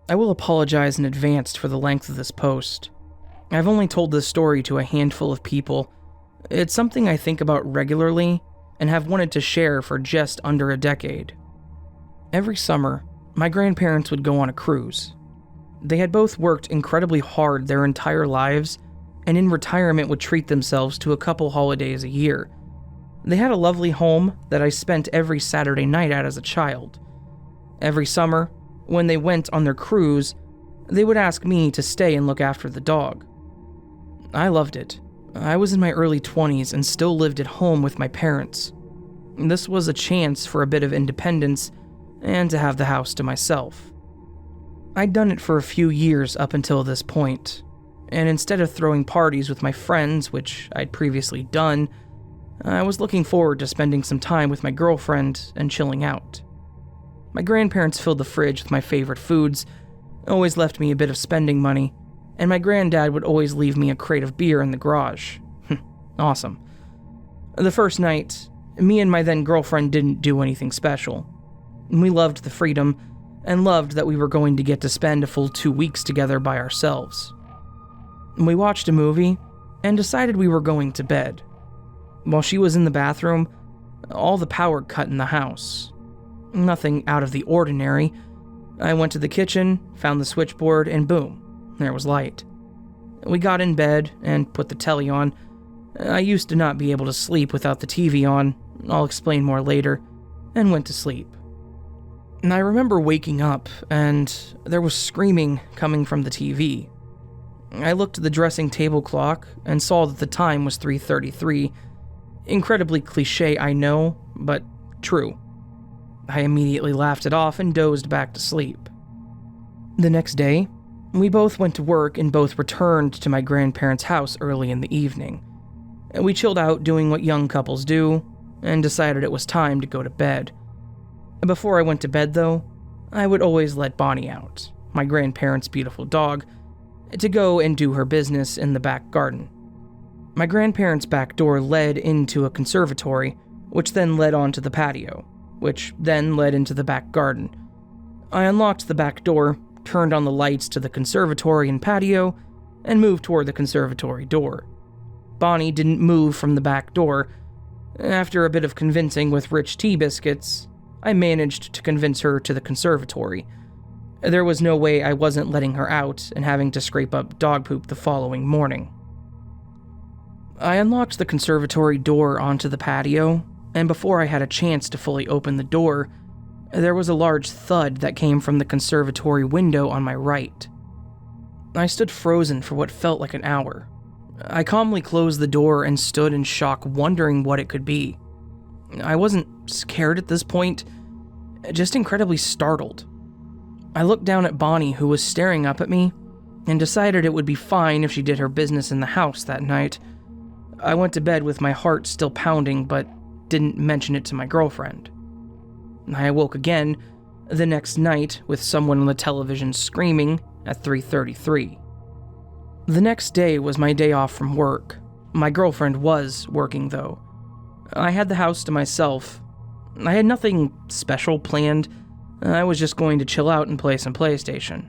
I will apologize in advance for the length of this post. I've only told this story to a handful of people. It's something I think about regularly and have wanted to share for just under a decade. Every summer, my grandparents would go on a cruise. They had both worked incredibly hard their entire lives, and in retirement would treat themselves to a couple holidays a year. They had a lovely home that I spent every Saturday night at as a child. Every summer, when they went on their cruise, they would ask me to stay and look after the dog. I loved it. I was in my early 20s and still lived at home with my parents. This was a chance for a bit of independence and to have the house to myself. I'd done it for a few years up until this point, and instead of throwing parties with my friends, which I'd previously done, I was looking forward to spending some time with my girlfriend and chilling out. My grandparents filled the fridge with my favorite foods, always left me a bit of spending money, and my granddad would always leave me a crate of beer in the garage. Awesome. The first night, me and my then girlfriend didn't do anything special. We loved the freedom, and loved that we were going to get to spend a full 2 weeks together by ourselves. We watched a movie, and decided we were going to bed. While she was in the bathroom, all the power cut in the house. Nothing out of the ordinary. I went to the kitchen, found the switchboard, and boom, there was light. We got in bed and put the telly on. I used to not be able to sleep without the TV on, I'll explain more later, and went to sleep. And I remember waking up, and there was screaming coming from the TV. I looked at the dressing table clock and saw that the time was 3:33. Incredibly cliche, I know, but true. I immediately laughed it off and dozed back to sleep. The next day, we both went to work and both returned to my grandparents' house early in the evening. We chilled out doing what young couples do, and decided it was time to go to bed. Before I went to bed, though, I would always let Bonnie out, my grandparents' beautiful dog, to go and do her business in the back garden. My grandparents' back door led into a conservatory, which then led onto the patio, which then led into the back garden. I unlocked the back door, turned on the lights to the conservatory and patio, and moved toward the conservatory door. Bonnie didn't move from the back door. After a bit of convincing with rich tea biscuits, I managed to convince her to the conservatory. There was no way I wasn't letting her out and having to scrape up dog poop the following morning. I unlocked the conservatory door onto the patio, and before I had a chance to fully open the door, there was a large thud that came from the conservatory window on my right. I stood frozen for what felt like an hour. I calmly closed the door and stood in shock, wondering what it could be. I wasn't scared at this point, just incredibly startled. I looked down at Bonnie, who was staring up at me, and decided it would be fine if she did her business in the house that night. I went to bed with my heart still pounding, but didn't mention it to my girlfriend. I awoke again the next night with someone on the television screaming at 3:33. The next day was my day off from work. My girlfriend was working, though. I had the house to myself. I had nothing special planned. I was just going to chill out and play some PlayStation.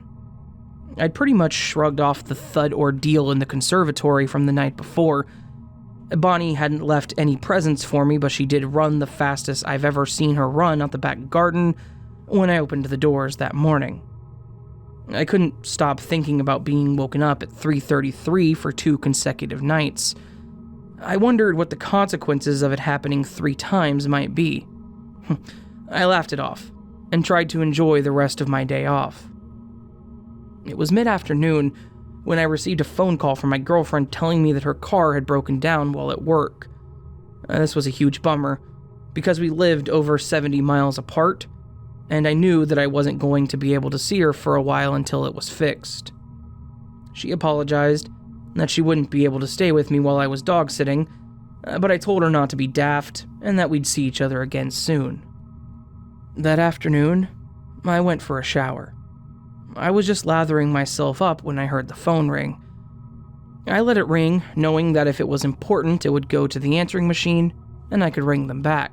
I'd pretty much shrugged off the thud ordeal in the conservatory from the night before. Bonnie hadn't left any presents for me, but she did run the fastest I've ever seen her run out the back garden when I opened the doors that morning. I couldn't stop thinking about being woken up at 3:33 for 2 consecutive nights. I wondered what the consequences of it happening 3 times might be. I laughed it off and tried to enjoy the rest of my day off. It was mid-afternoon when I received a phone call from my girlfriend telling me that her car had broken down while at work. This was a huge bummer, because we lived over 70 miles apart, and I knew that I wasn't going to be able to see her for a while until it was fixed. She apologized that she wouldn't be able to stay with me while I was dog-sitting, but I told her not to be daft and that we'd see each other again soon. That afternoon, I went for a shower. I was just lathering myself up when I heard the phone ring. I let it ring, knowing that if it was important, it would go to the answering machine, and I could ring them back.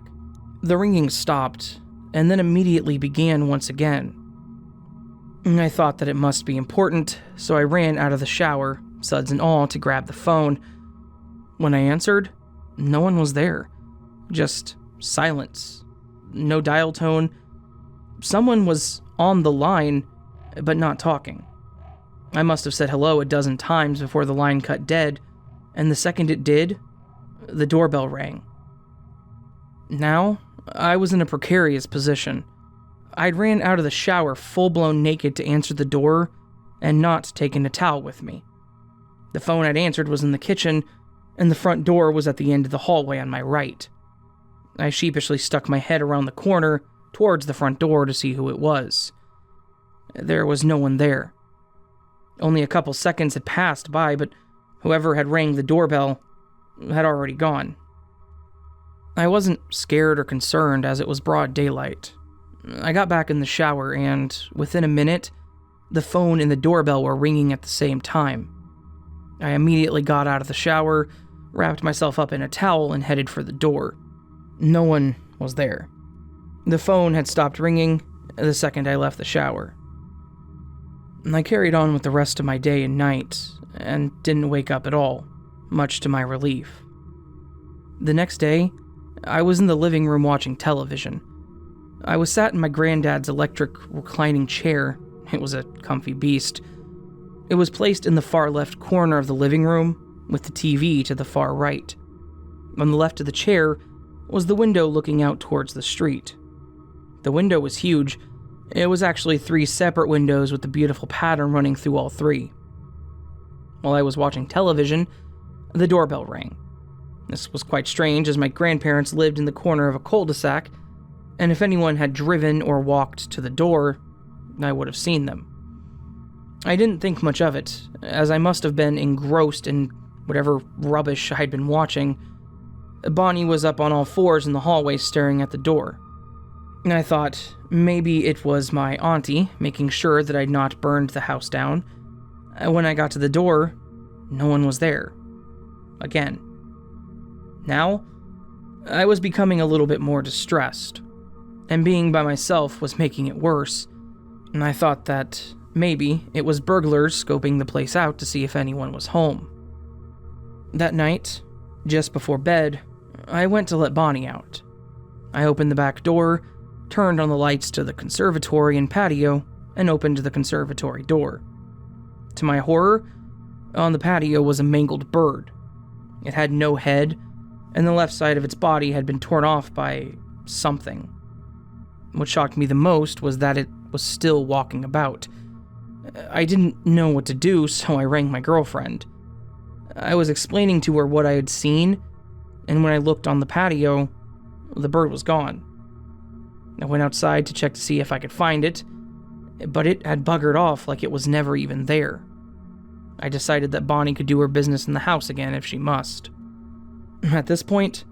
The ringing stopped, and then immediately began once again. I thought that it must be important, so I ran out of the shower, suds and all, to grab the phone. When I answered, no one was there. Just silence. No dial tone. Someone was on the line, but not talking. I must have said hello a dozen times before the line cut dead, and the second it did, the doorbell rang. Now, I was in a precarious position. I'd ran out of the shower full-blown naked to answer the door, and not taken a towel with me. The phone I'd answered was in the kitchen, and the front door was at the end of the hallway on my right. I sheepishly stuck my head around the corner towards the front door to see who it was. There was no one there. Only a couple seconds had passed by, but whoever had rang the doorbell had already gone. I wasn't scared or concerned as it was broad daylight. I got back in the shower and, within a minute, the phone and the doorbell were ringing at the same time. I immediately got out of the shower, wrapped myself up in a towel, and headed for the door. No one was there. The phone had stopped ringing the second I left the shower. I carried on with the rest of my day and night, and didn't wake up at all, much to my relief. The next day, I was in the living room watching television. I was sat in my granddad's electric reclining chair. It was a comfy beast. It was placed in the far left corner of the living room, with the TV to the far right. On the left of the chair was the window looking out towards the street. The window was huge. It was actually 3 separate windows with a beautiful pattern running through all 3. While I was watching television, the doorbell rang. This was quite strange, as my grandparents lived in the corner of a cul-de-sac, and if anyone had driven or walked to the door, I would have seen them. I didn't think much of it, as I must have been engrossed in whatever rubbish I had been watching. Bonnie was up on all fours in the hallway staring at the door. I thought maybe it was my auntie making sure that I'd not burned the house down. When I got to the door, no one was there. Again. Now, I was becoming a little bit more distressed, and being by myself was making it worse, and I thought that maybe it was burglars scoping the place out to see if anyone was home. That night, just before bed, I went to let Bonnie out. I opened the back door, turned on the lights to the conservatory and patio, and opened the conservatory door. To my horror, on the patio was a mangled bird. It had no head, and the left side of its body had been torn off by something. What shocked me the most was that it was still walking about. I didn't know what to do, so I rang my girlfriend. I was explaining to her what I had seen, and when I looked on the patio, the bird was gone. I went outside to check to see if I could find it, but it had buggered off like it was never even there. I decided that Bonnie could do her business in the house again if she must. At this point,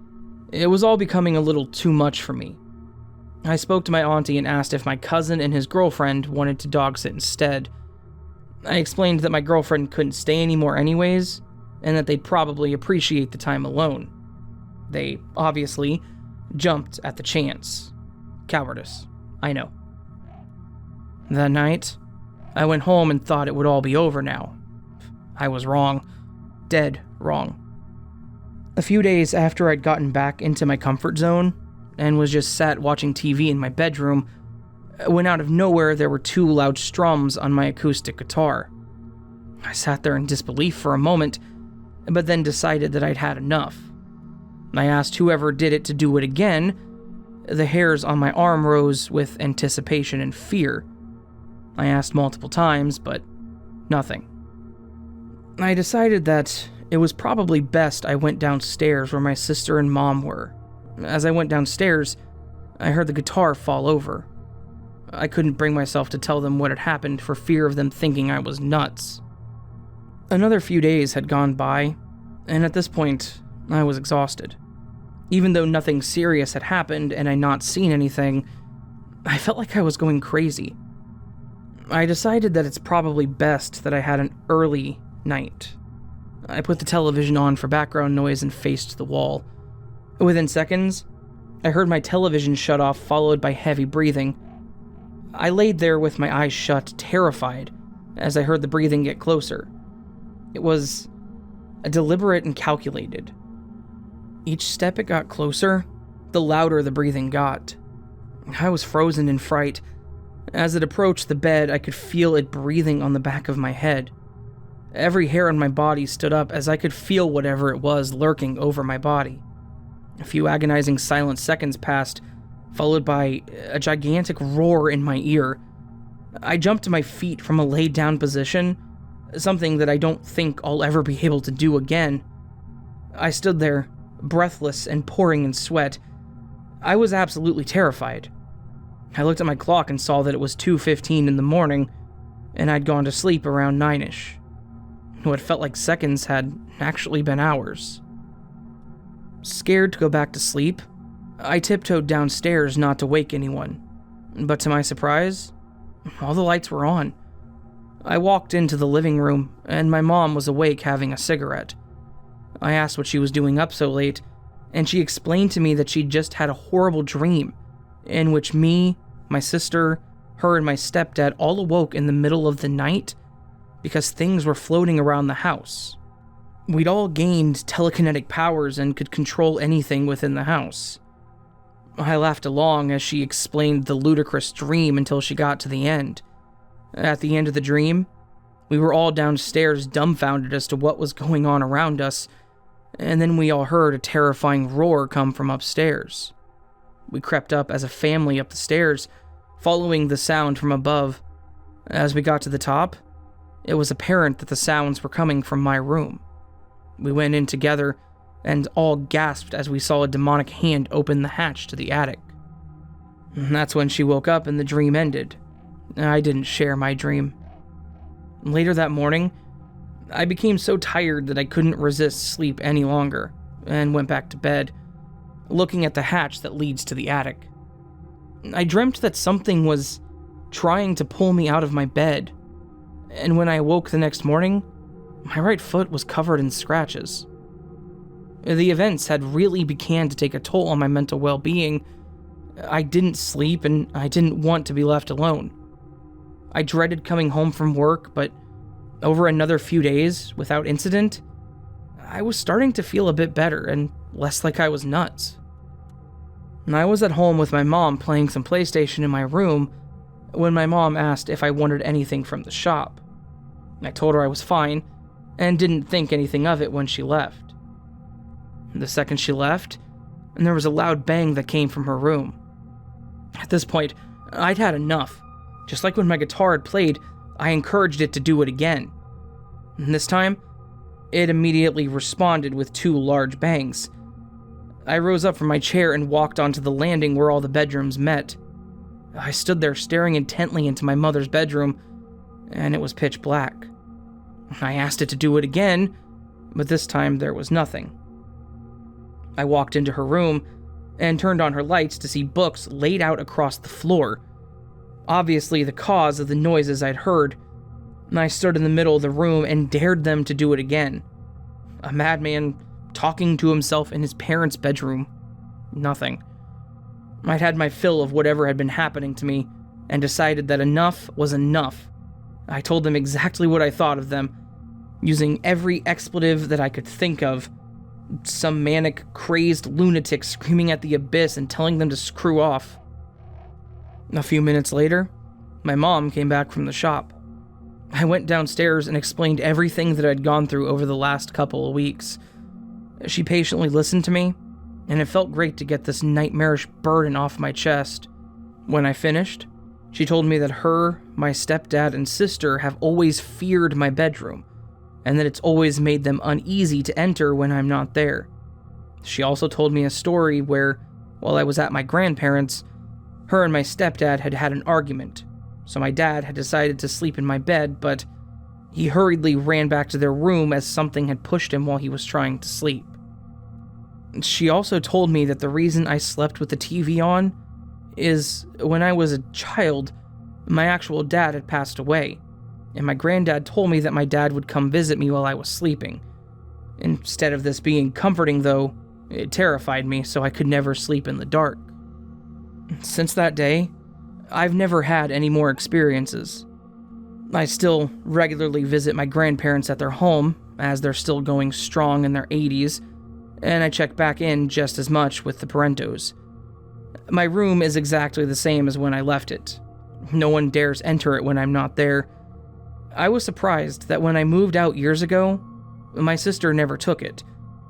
it was all becoming a little too much for me. I spoke to my auntie and asked if my cousin and his girlfriend wanted to dog sit instead. I explained that my girlfriend couldn't stay anymore anyways, and that they'd probably appreciate the time alone. They, obviously, jumped at the chance. Cowardice, I know. That night, I went home and thought it would all be over now. I was wrong. Dead wrong. A few days after I'd gotten back into my comfort zone, and was just sat watching TV in my bedroom, when out of nowhere there were 2 loud strums on my acoustic guitar. I sat there in disbelief for a moment, but then decided that I'd had enough. I asked whoever did it to do it again. The hairs on my arm rose with anticipation and fear. I asked multiple times, but nothing. I decided that it was probably best I went downstairs where my sister and mom were. As I went downstairs, I heard the guitar fall over. I couldn't bring myself to tell them what had happened for fear of them thinking I was nuts. Another few days had gone by, and at this point, I was exhausted. Even though nothing serious had happened and I'd not seen anything, I felt like I was going crazy. I decided that it's probably best that I had an early night. I put the television on for background noise and faced the wall. Within seconds, I heard my television shut off, followed by heavy breathing. I laid there with my eyes shut, terrified, as I heard the breathing get closer. It was deliberate and calculated. Each step it got closer, the louder the breathing got. I was frozen in fright. As it approached the bed, I could feel it breathing on the back of my head. Every hair on my body stood up as I could feel whatever it was lurking over my body. A few agonizing silent seconds passed, followed by a gigantic roar in my ear. I jumped to my feet from a laid-down position, something that I don't think I'll ever be able to do again. I stood there, breathless and pouring in sweat. I was absolutely terrified. I looked at my clock and saw that it was 2:15 in the morning, and I'd gone to sleep around 9-ish. What felt like seconds had actually been hours. Scared to go back to sleep, I tiptoed downstairs not to wake anyone. But to my surprise, all the lights were on. I walked into the living room, and my mom was awake having a cigarette. I asked what she was doing up so late, and she explained to me that she'd just had a horrible dream, in which me, my sister, her and my stepdad all awoke in the middle of the night because things were floating around the house. We'd all gained telekinetic powers and could control anything within the house. I laughed along as she explained the ludicrous dream until she got to the end. At the end of the dream, we were all downstairs dumbfounded as to what was going on around us, and then we all heard a terrifying roar come from upstairs. We crept up as a family up the stairs, following the sound from above. As we got to the top, it was apparent that the sounds were coming from my room. We went in together, and all gasped as we saw a demonic hand open the hatch to the attic. And that's when she woke up and the dream ended. I didn't share my dream. Later that morning, I became so tired that I couldn't resist sleep any longer, and went back to bed, looking at the hatch that leads to the attic. I dreamt that something was trying to pull me out of my bed, and when I awoke the next morning, my right foot was covered in scratches. The events had really began to take a toll on my mental well-being. I didn't sleep, and I didn't want to be left alone. I dreaded coming home from work, but over another few days, without incident, I was starting to feel a bit better and less like I was nuts. And I was at home with my mom playing some PlayStation in my room when my mom asked if I wanted anything from the shop. I told her I was fine and didn't think anything of it when she left. The second she left, and there was a loud bang that came from her room. At this point, I'd had enough. Just like when my guitar had played, I encouraged it to do it again. And this time, it immediately responded with 2 large bangs. I rose up from my chair and walked onto the landing where all the bedrooms met. I stood there staring intently into my mother's bedroom, and it was pitch black. I asked it to do it again, but this time there was nothing. I walked into her room and turned on her lights to see books laid out across the floor, obviously the cause of the noises I'd heard. I stood in the middle of the room and dared them to do it again. A madman talking to himself in his parents' bedroom. Nothing. I'd had my fill of whatever had been happening to me and decided that enough was enough. I told them exactly what I thought of them, using every expletive that I could think of. Some manic, crazed lunatic screaming at the abyss and telling them to screw off. A few minutes later, my mom came back from the shop. I went downstairs and explained everything that I'd gone through over the last couple of weeks. She patiently listened to me, and it felt great to get this nightmarish burden off my chest. When I finished, she told me that her, my stepdad, and sister have always feared my bedroom, and that it's always made them uneasy to enter when I'm not there. She also told me a story where, while I was at my grandparents', her and my stepdad had had an argument, so my dad had decided to sleep in my bed, but he hurriedly ran back to their room as something had pushed him while he was trying to sleep. She also told me that the reason I slept with the TV on is when I was a child, my actual dad had passed away, and my granddad told me that my dad would come visit me while I was sleeping. Instead of this being comforting, though, it terrified me, so I could never sleep in the dark. Since that day, I've never had any more experiences. I still regularly visit my grandparents at their home, as they're still going strong in their 80s, and I check back in just as much with the Parentos. My room is exactly the same as when I left it. No one dares enter it when I'm not there. I was surprised that when I moved out years ago, my sister never took it,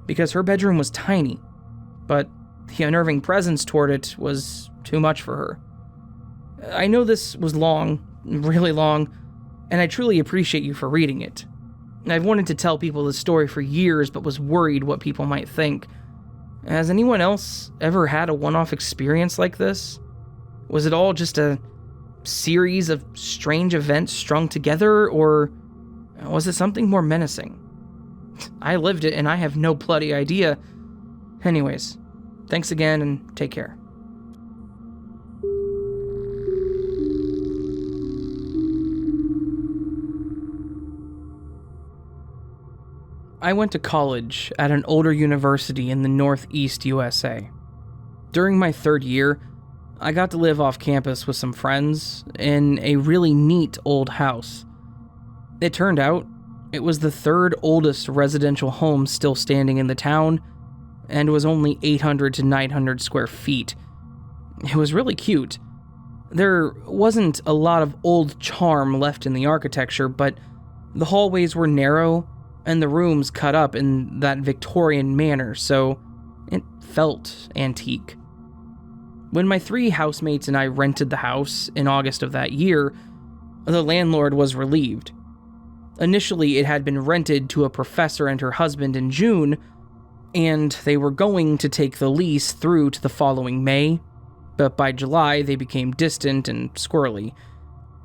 because her bedroom was tiny, but the unnerving presence toward it was too much for her. I know this was long, really long, and I truly appreciate you for reading it. I've wanted to tell people this story for years, but was worried what people might think. Has anyone else ever had a one-off experience like this? Was it all just a series of strange events strung together, or was it something more menacing? I lived it, and I have no bloody idea. Anyways, thanks again, and take care. I went to college at an older university in the Northeast USA. During my third year, I got to live off campus with some friends in a really neat old house. It turned out it was the third oldest residential home still standing in the town, and was only 800 to 900 square feet. It was really cute. There wasn't a lot of old charm left in the architecture, but the hallways were narrow and the rooms cut up in that Victorian manner, so it felt antique. When my 3 housemates and I rented the house in August of that year, the landlord was relieved. Initially, it had been rented to a professor and her husband in June, and they were going to take the lease through to the following May, but by July they became distant and squirrely,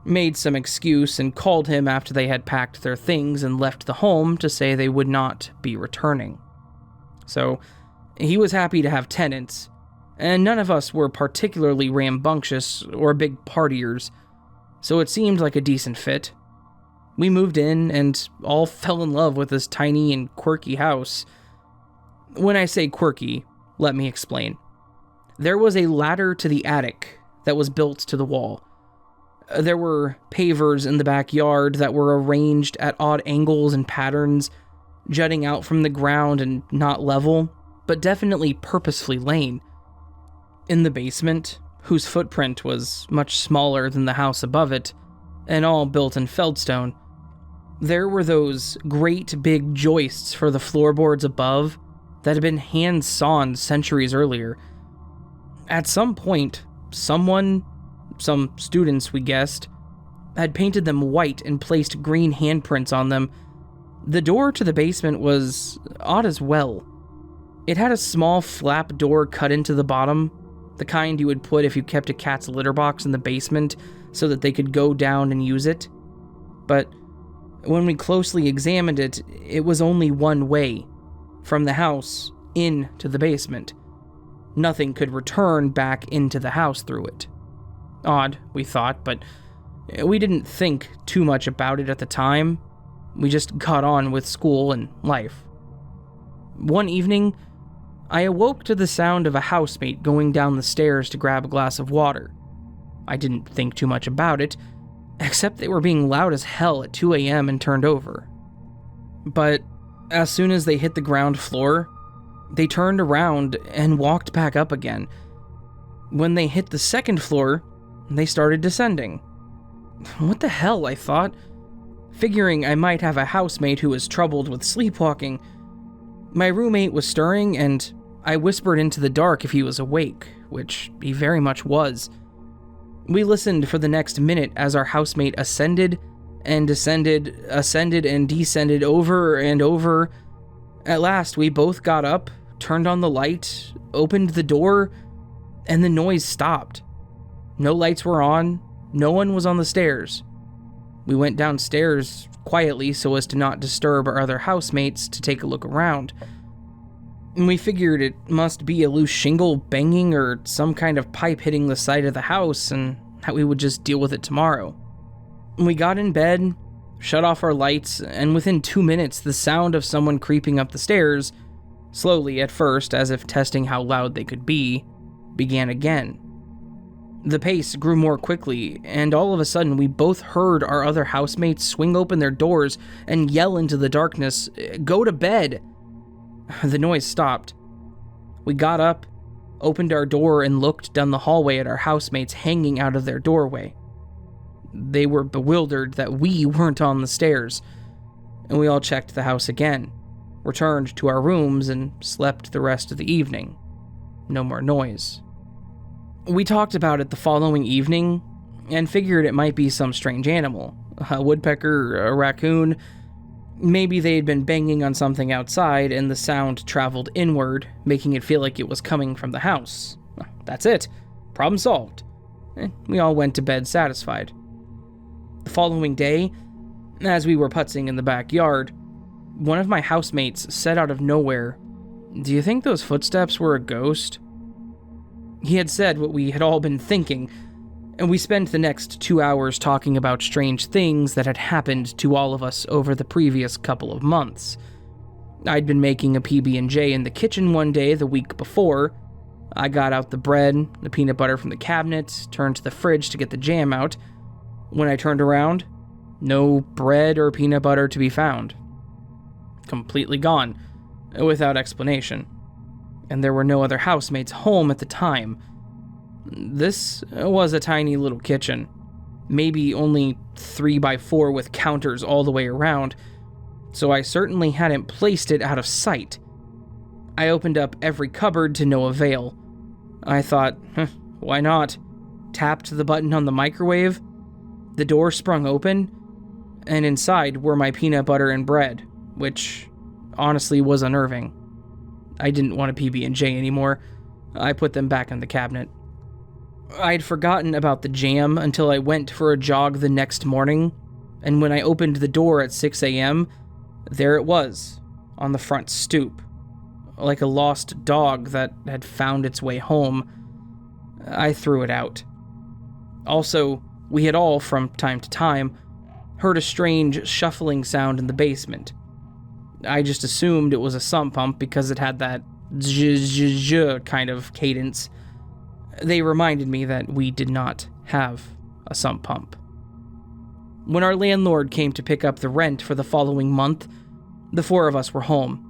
made some excuse and called him after they had packed their things and left the home to say they would not be returning. So, he was happy to have tenants, and none of us were particularly rambunctious or big partiers, so it seemed like a decent fit. We moved in and all fell in love with this tiny and quirky house. When I say quirky, let me explain. There was a ladder to the attic that was built to the wall. There were pavers in the backyard that were arranged at odd angles and patterns, jutting out from the ground and not level, but definitely purposefully laid. In the basement, whose footprint was much smaller than the house above it, and all built in feldstone, there were those great big joists for the floorboards above that had been hand-sawn centuries earlier. At some point, some students we guessed, had painted them white and placed green handprints on them. The door to the basement was odd as well. It had a small flap door cut into the bottom, the kind you would put if you kept a cat's litter box in the basement so that they could go down and use it. But when we closely examined it, it was only one way, from the house into the basement. Nothing could return back into the house through it. Odd, we thought, but we didn't think too much about it at the time. We just got on with school and life. One evening, I awoke to the sound of a housemate going down the stairs to grab a glass of water. I didn't think too much about it, except they were being loud as hell at 2 a.m. and turned over. But as soon as they hit the ground floor, they turned around and walked back up again. When they hit the second floor, they started descending. What the hell, I thought, figuring I might have a housemate who was troubled with sleepwalking. My roommate was stirring, and I whispered into the dark if he was awake, which he very much was. We listened for the next minute as our housemate ascended and descended, ascended and descended over and over. At last, we both got up, turned on the light, opened the door, and the noise stopped. No lights were on, no one was on the stairs. We went downstairs quietly so as to not disturb our other housemates to take a look around. And we figured it must be a loose shingle banging or some kind of pipe hitting the side of the house, and that we would just deal with it tomorrow. We got in bed, shut off our lights, and within 2 minutes the sound of someone creeping up the stairs, slowly at first as if testing how loud they could be, began again. The pace grew more quickly, and all of a sudden we both heard our other housemates swing open their doors and yell into the darkness, "Go to bed!" The noise stopped. We got up, opened our door, and looked down the hallway at our housemates hanging out of their doorway. They were bewildered that we weren't on the stairs, and we all checked the house again, returned to our rooms, and slept the rest of the evening. No more noise. We talked about it the following evening, and figured it might be some strange animal. A woodpecker, a raccoon. Maybe they had been banging on something outside, and the sound traveled inward, making it feel like it was coming from the house. That's it. Problem solved. We all went to bed satisfied. The following day, as we were putzing in the backyard, one of my housemates said out of nowhere, "Do you think those footsteps were a ghost?" He had said what we had all been thinking, and we spent the next 2 hours talking about strange things that had happened to all of us over the previous couple of months. I'd been making a PB&J in the kitchen one day the week before. I got out the bread, the peanut butter from the cabinet, turned to the fridge to get the jam out. When I turned around, no bread or peanut butter to be found. Completely gone, without explanation. And there were no other housemates home at the time. This was a tiny little kitchen, maybe only 3x4 with counters all the way around, so I certainly hadn't placed it out of sight. I opened up every cupboard to no avail. I thought, why not? Tapped the button on the microwave, the door sprung open, and inside were my peanut butter and bread, which honestly was unnerving. I didn't want a PB&J anymore. I put them back in the cabinet. I'd forgotten about the jam until I went for a jog the next morning, and when I opened the door at 6 a.m., there it was, on the front stoop, like a lost dog that had found its way home. I threw it out. Also, we had all, from time to time, heard a strange shuffling sound in the basement. I just assumed it was a sump pump because it had that zh kind of cadence. They reminded me that we did not have a sump pump. When our landlord came to pick up the rent for the following month, the 4 of us were home.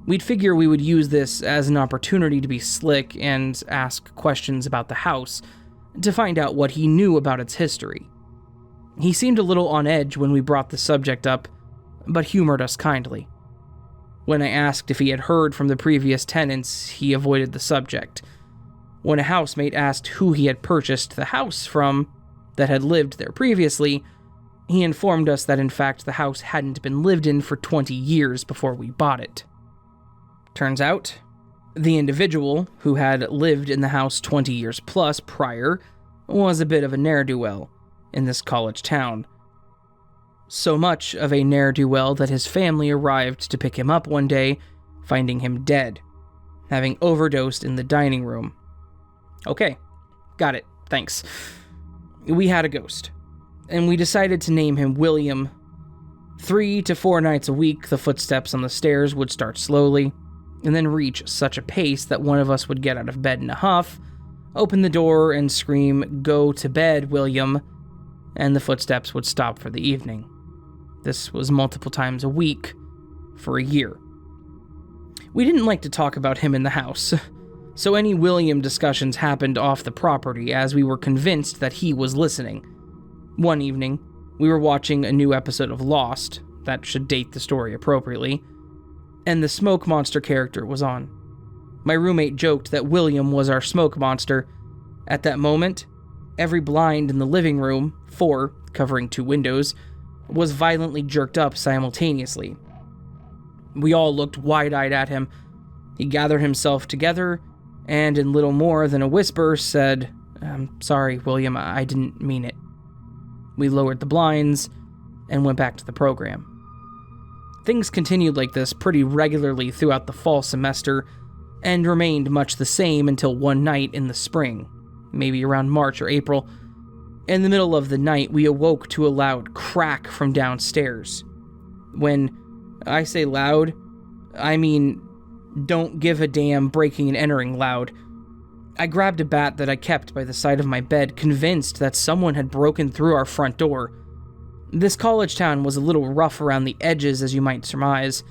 We'd figure we would use this as an opportunity to be slick and ask questions about the house, to find out what he knew about its history. He seemed a little on edge when we brought the subject up, but humored us kindly. When I asked if he had heard from the previous tenants, he avoided the subject. When a housemate asked who he had purchased the house from, that had lived there previously, he informed us that in fact the house hadn't been lived in for 20 years before we bought it. Turns out, the individual who had lived in the house 20 years plus prior was a bit of a ne'er-do-well in this college town. So much of a ne'er-do-well that his family arrived to pick him up one day, finding him dead, having overdosed in the dining room. Okay, got it, thanks. We had a ghost, and we decided to name him William. 3 to 4 nights a week, the footsteps on the stairs would start slowly, and then reach such a pace that one of us would get out of bed in a huff, open the door, and scream, "Go to bed, William," and the footsteps would stop for the evening. This was multiple times a week, for a year. We didn't like to talk about him in the house, so any William discussions happened off the property as we were convinced that he was listening. One evening, we were watching a new episode of Lost, that should date the story appropriately, and the smoke monster character was on. My roommate joked that William was our smoke monster. At that moment, every blind in the living room, 4, covering 2 windows, was violently jerked up simultaneously. We all looked wide-eyed at him. He gathered himself together, and in little more than a whisper said, "I'm sorry, William, I didn't mean it." We lowered the blinds and went back to the program. Things continued like this pretty regularly throughout the fall semester, and remained much the same until one night in the spring, maybe around March or April. In the middle of the night, we awoke to a loud crack from downstairs. When I say loud, I mean don't give a damn breaking and entering loud. I grabbed a bat that I kept by the side of my bed, convinced that someone had broken through our front door. This college town was a little rough around the edges, as you might surmise.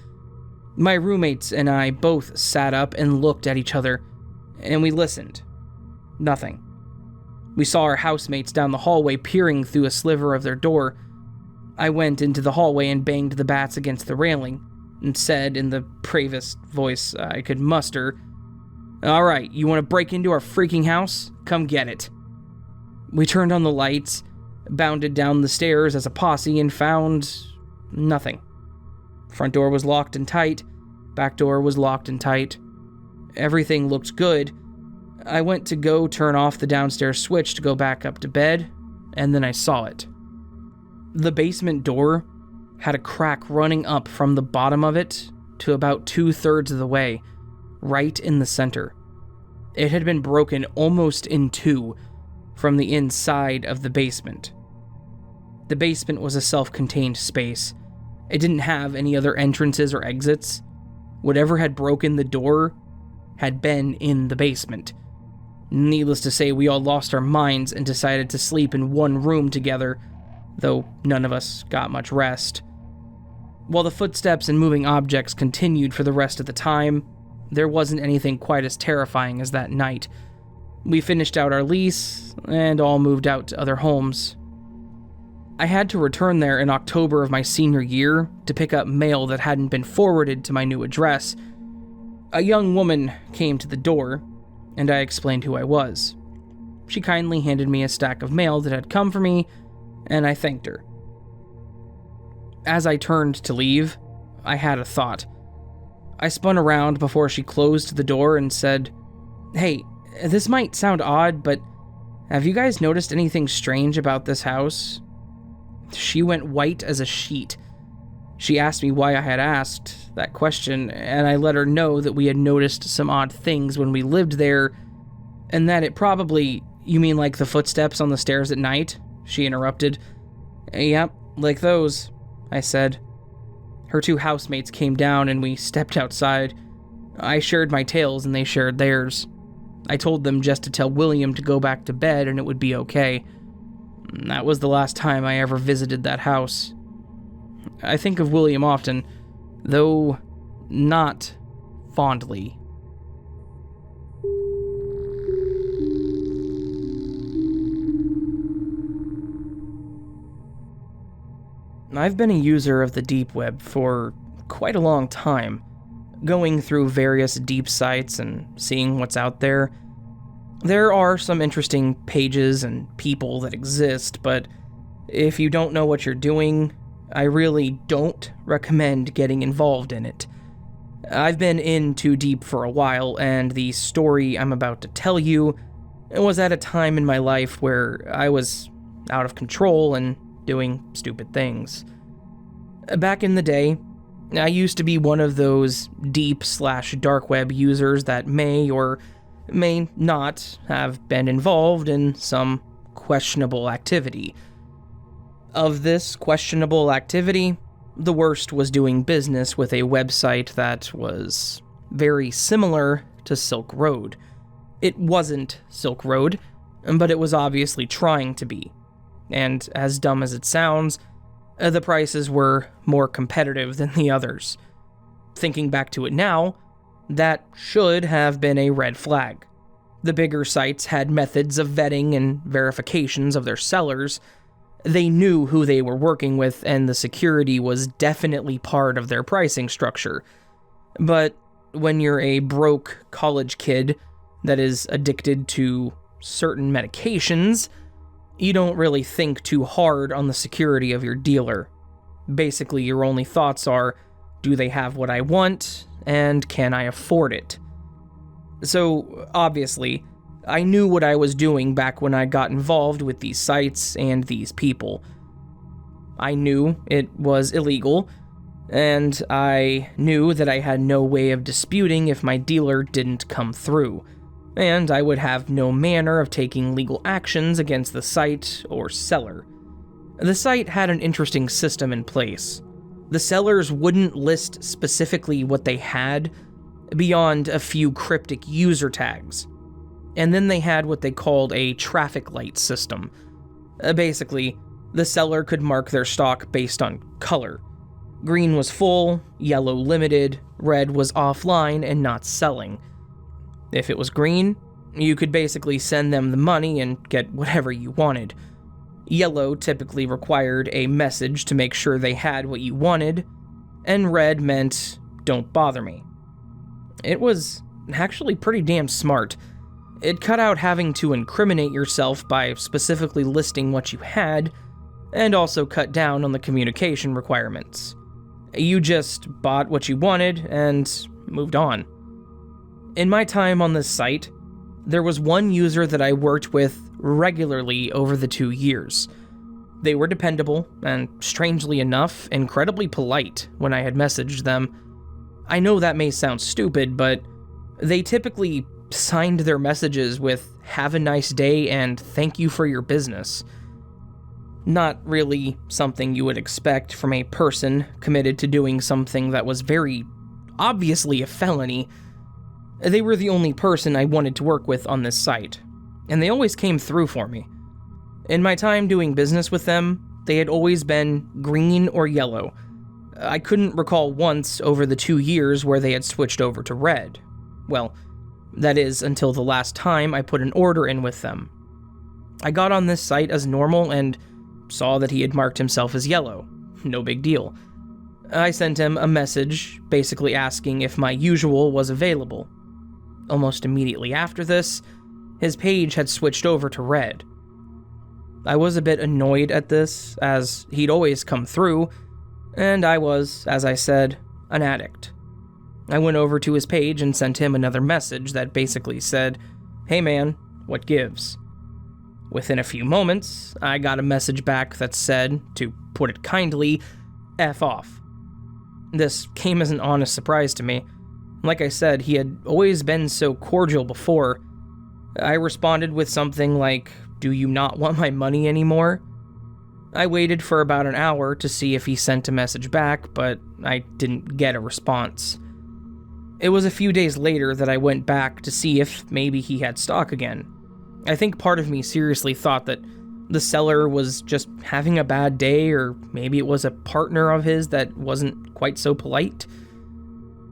My roommates and I both sat up and looked at each other, and we listened. Nothing. We saw our housemates down the hallway peering through a sliver of their door. I went into the hallway and banged the bats against the railing, and said in the bravest voice I could muster, "All right, you want to break into our freaking house? Come get it." We turned on the lights, bounded down the stairs as a posse, and found nothing. Front door was locked and tight, back door was locked and tight. Everything looked good. I went to go turn off the downstairs switch to go back up to bed, and then I saw it. The basement door had a crack running up from the bottom of it to about 2/3 of the way, right in the center. It had been broken almost in two from the inside of the basement. The basement was a self-contained space. It didn't have any other entrances or exits. Whatever had broken the door had been in the basement. Needless to say, we all lost our minds and decided to sleep in one room together, though none of us got much rest. While the footsteps and moving objects continued for the rest of the time, there wasn't anything quite as terrifying as that night. We finished out our lease and all moved out to other homes. I had to return there in October of my senior year to pick up mail that hadn't been forwarded to my new address. A young woman came to the door, and I explained who I was. She kindly handed me a stack of mail that had come for me, and I thanked her. As I turned to leave, I had a thought. I spun around before she closed the door and said, "Hey, this might sound odd, but have you guys noticed anything strange about this house?" She went white as a sheet. She asked me why I had asked that question, and I let her know that we had noticed some odd things when we lived there, and that it probably... "You mean like the footsteps on the stairs at night?" she interrupted. "Yep, like those," I said. Her two housemates came down and we stepped outside. I shared my tales and they shared theirs. I told them just to tell William to go back to bed and it would be okay. That was the last time I ever visited that house. I think of William often, though not fondly. I've been a user of the deep web for quite a long time, going through various deep sites and seeing what's out there. There are some interesting pages and people that exist, but if you don't know what you're doing, I really don't recommend getting involved in it. I've been in too deep for a while, and the story I'm about to tell you was at a time in my life where I was out of control and doing stupid things. Back in the day, I used to be one of those deep/dark web users that may or may not have been involved in some questionable activity. Of this questionable activity, the worst was doing business with a website that was very similar to Silk Road. It wasn't Silk Road, but it was obviously trying to be. And as dumb as it sounds, the prices were more competitive than the others. Thinking back to it now, that should have been a red flag. The bigger sites had methods of vetting and verifications of their sellers. They knew who they were working with, and the security was definitely part of their pricing structure. But when you're a broke college kid that is addicted to certain medications, you don't really think too hard on the security of your dealer. Basically, your only thoughts are, do they have what I want, and can I afford it? So, obviously, I knew what I was doing back when I got involved with these sites and these people. I knew it was illegal, and I knew that I had no way of disputing if my dealer didn't come through, and I would have no manner of taking legal actions against the site or seller. The site had an interesting system in place. The sellers wouldn't list specifically what they had beyond a few cryptic user tags. And then they had what they called a traffic light system. Basically, the seller could mark their stock based on color. Green was full, yellow limited, red was offline and not selling. If it was green, you could basically send them the money and get whatever you wanted. Yellow typically required a message to make sure they had what you wanted, and red meant, don't bother me. It was actually pretty damn smart. It cut out having to incriminate yourself by specifically listing what you had, and also cut down on the communication requirements. You just bought what you wanted and moved on. In my time on this site, there was one user that I worked with regularly over the 2 years. They were dependable, and strangely enough, incredibly polite when I had messaged them. I know that may sound stupid, but they typically signed their messages with "Have a nice day" and "Thank you for your business." Not really something you would expect from a person committed to doing something that was very obviously a felony. They were the only person I wanted to work with on this site, and they always came through for me. In my time doing business with them, they had always been green or yellow. I couldn't recall once over the 2 years where they had switched over to red. Well, that is until the last time I put an order in with them. I got on this site as normal and saw that he had marked himself as yellow. No big deal. I sent him a message basically asking if my usual was available. Almost immediately after this, his page had switched over to red. I was a bit annoyed at this, as he'd always come through, and I was, as I said, an addict. I went over to his page and sent him another message that basically said, "Hey man, what gives?" Within a few moments, I got a message back that said, to put it kindly, "F off." This came as an honest surprise to me. Like I said, he had always been so cordial before. I responded with something like, "Do you not want my money anymore?" I waited for about an hour to see if he sent a message back, but I didn't get a response. It was a few days later that I went back to see if maybe he had stock again. I think part of me seriously thought that the seller was just having a bad day, or maybe it was a partner of his that wasn't quite so polite.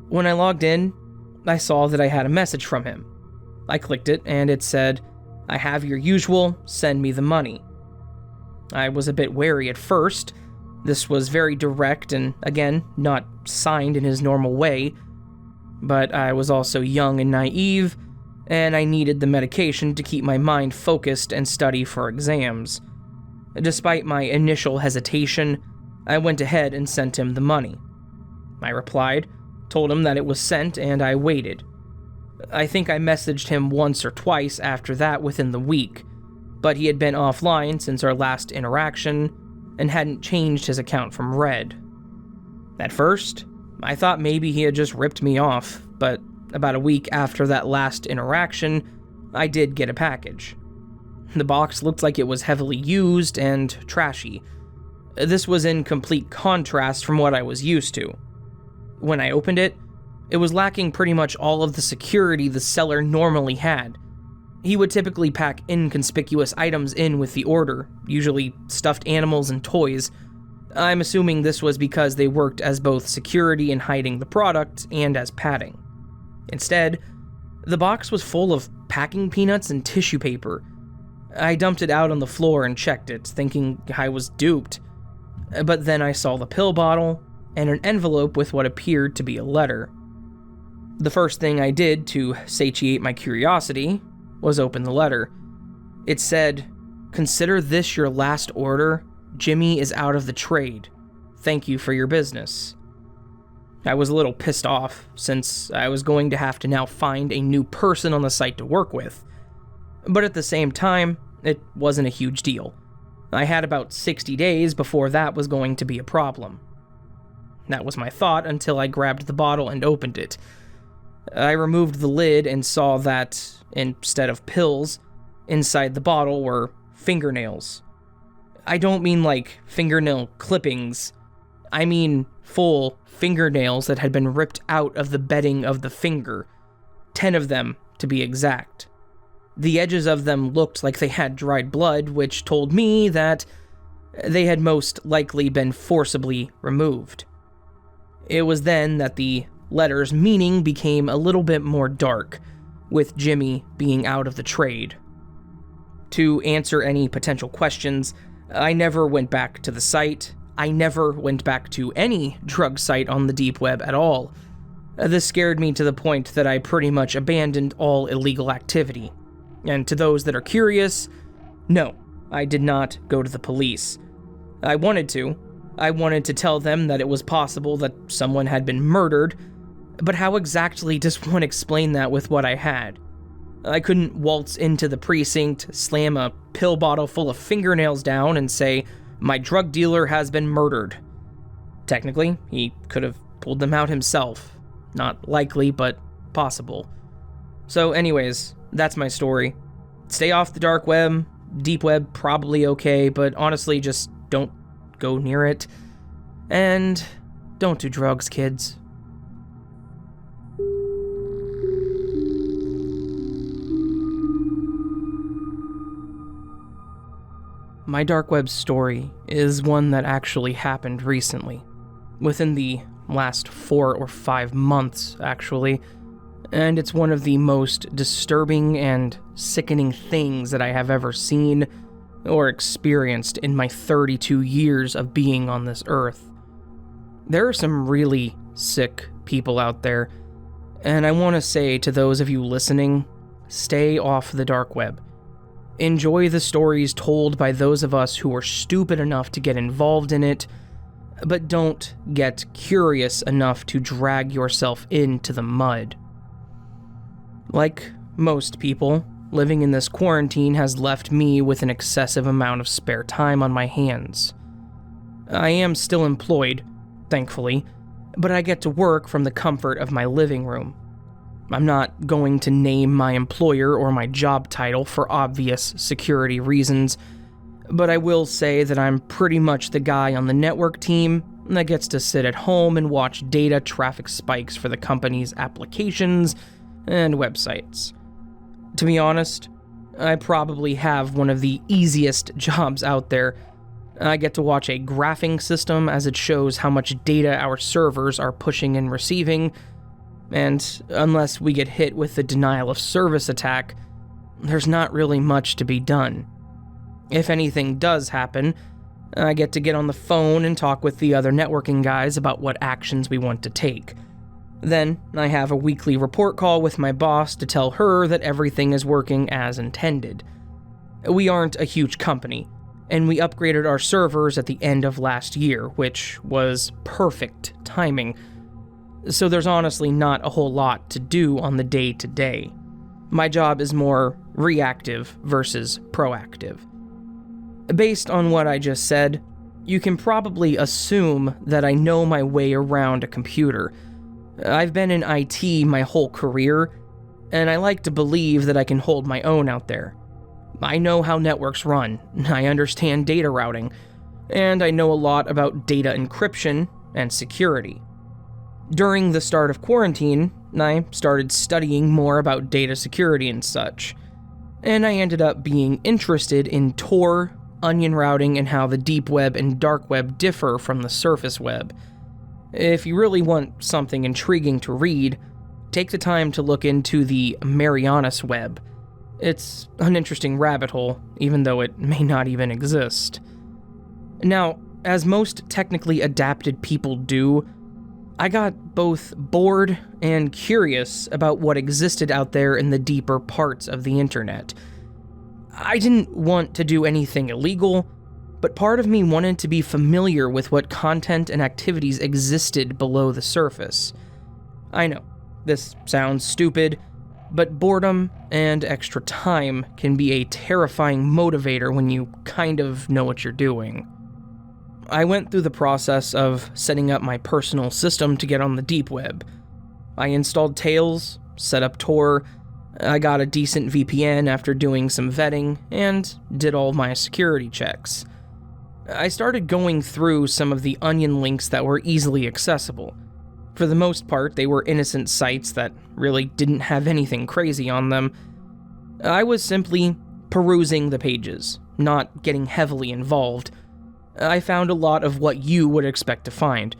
When I logged in, I saw that I had a message from him. I clicked it, and it said, "I have your usual, send me the money." I was a bit wary at first. This was very direct and, again, not signed in his normal way. But I was also young and naive, and I needed the medication to keep my mind focused and study for exams. Despite my initial hesitation, I went ahead and sent him the money. I replied, told him that it was sent, and I waited. I think I messaged him once or twice after that within the week, but he had been offline since our last interaction and hadn't changed his account from red. At first, I thought maybe he had just ripped me off, but about a week after that last interaction, I did get a package. The box looked like it was heavily used and trashy. This was in complete contrast from what I was used to. When I opened it, it was lacking pretty much all of the security the seller normally had. He would typically pack inconspicuous items in with the order, usually stuffed animals and toys. I'm assuming this was because they worked as both security in hiding the product and as padding. Instead, the box was full of packing peanuts and tissue paper. I dumped it out on the floor and checked it, thinking I was duped. But then I saw the pill bottle and an envelope with what appeared to be a letter. The first thing I did to satiate my curiosity was open the letter. It said, "Consider this your last order. Jimmy is out of the trade. Thank you for your business." I was a little pissed off, since I was going to have to now find a new person on the site to work with. But at the same time, it wasn't a huge deal. I had about 60 days before that was going to be a problem. That was my thought until I grabbed the bottle and opened it. I removed the lid and saw that, instead of pills, inside the bottle were fingernails. I don't mean like fingernail clippings. I mean full fingernails that had been ripped out of the bedding of the finger. 10 of them, to be exact. The edges of them looked like they had dried blood, which told me that they had most likely been forcibly removed. It was then that the letter's meaning became a little bit more dark, with Jimmy being out of the trade. To answer any potential questions, I never went back to the site. I never went back to any drug site on the deep web at all. This scared me to the point that I pretty much abandoned all illegal activity. And to those that are curious, no, I did not go to the police. I wanted to. I wanted to tell them that it was possible that someone had been murdered, but how exactly does one explain that with what I had? I couldn't waltz into the precinct, slam a pill bottle full of fingernails down, and say, "My drug dealer has been murdered." Technically, he could have pulled them out himself. Not likely, but possible. So anyways, that's my story. Stay off the dark web. Deep web, probably okay, but honestly, just don't go near it. And don't do drugs, kids. My dark web story is one that actually happened recently, within the last 4 or 5 months, actually, and it's one of the most disturbing and sickening things that I have ever seen or experienced in my 32 years of being on this earth. There are some really sick people out there, and I want to say to those of you listening, stay off the dark web. Enjoy the stories told by those of us who are stupid enough to get involved in it, but don't get curious enough to drag yourself into the mud. Like most people, living in this quarantine has left me with an excessive amount of spare time on my hands. I am still employed, thankfully, but I get to work from the comfort of my living room. I'm not going to name my employer or my job title for obvious security reasons, but I will say that I'm pretty much the guy on the network team that gets to sit at home and watch data traffic spikes for the company's applications and websites. To be honest, I probably have one of the easiest jobs out there. I get to watch a graphing system as it shows how much data our servers are pushing and receiving, and unless we get hit with the denial of service attack, there's not really much to be done. If anything does happen, I get to get on the phone and talk with the other networking guys about what actions we want to take. Then, I have a weekly report call with my boss to tell her that everything is working as intended. We aren't a huge company, and we upgraded our servers at the end of last year, which was perfect timing. So there's honestly not a whole lot to do on the day-to-day. My job is more reactive versus proactive. Based on what I just said, you can probably assume that I know my way around a computer. I've been in IT my whole career, and I like to believe that I can hold my own out there. I know how networks run, I understand data routing, and I know a lot about data encryption and security. During the start of quarantine, I started studying more about data security and such, and I ended up being interested in Tor, onion routing, and how the deep web and dark web differ from the surface web. If you really want something intriguing to read, take the time to look into the Marianas web. It's an interesting rabbit hole, even though it may not even exist. Now, as most technically adapted people do, I got both bored and curious about what existed out there in the deeper parts of the internet. I didn't want to do anything illegal, but part of me wanted to be familiar with what content and activities existed below the surface. I know, this sounds stupid, but boredom and extra time can be a terrifying motivator when you kind of know what you're doing. I went through the process of setting up my personal system to get on the deep web. I installed Tails, set up Tor, I got a decent VPN after doing some vetting, and did all my security checks. I started going through some of the onion links that were easily accessible. For the most part, they were innocent sites that really didn't have anything crazy on them. I was simply perusing the pages, not getting heavily involved. I found a lot of what you would expect to find.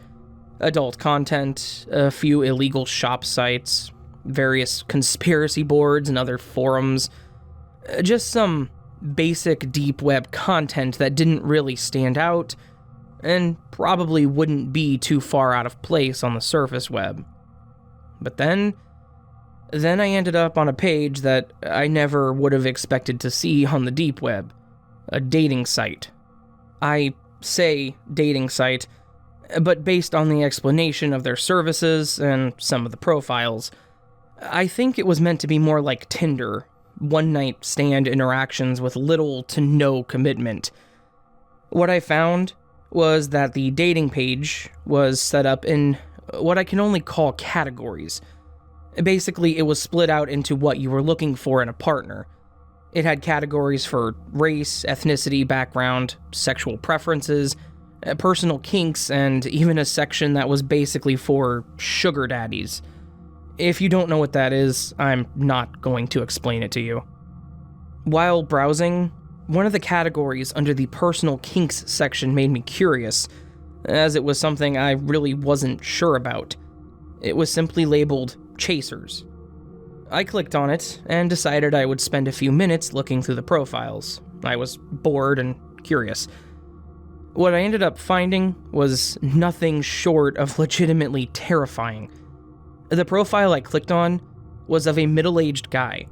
Adult content, a few illegal shop sites, various conspiracy boards and other forums, just some basic deep web content that didn't really stand out and probably wouldn't be too far out of place on the surface web. But then I ended up on a page that I never would have expected to see on the deep web, a dating site. I say dating site, but based on the explanation of their services and some of the profiles, I think it was meant to be more like Tinder, one-night stand interactions with little to no commitment. What I found was that the dating page was set up in what I can only call categories. Basically, it was split out into what you were looking for in a partner. It had categories for race, ethnicity, background, sexual preferences, personal kinks, and even a section that was basically for sugar daddies. If you don't know what that is, I'm not going to explain it to you. While browsing, one of the categories under the personal kinks section made me curious, as it was something I really wasn't sure about. It was simply labeled chasers. I clicked on it and decided I would spend a few minutes looking through the profiles. I was bored and curious. What I ended up finding was nothing short of legitimately terrifying. The profile I clicked on was of a middle-aged guy.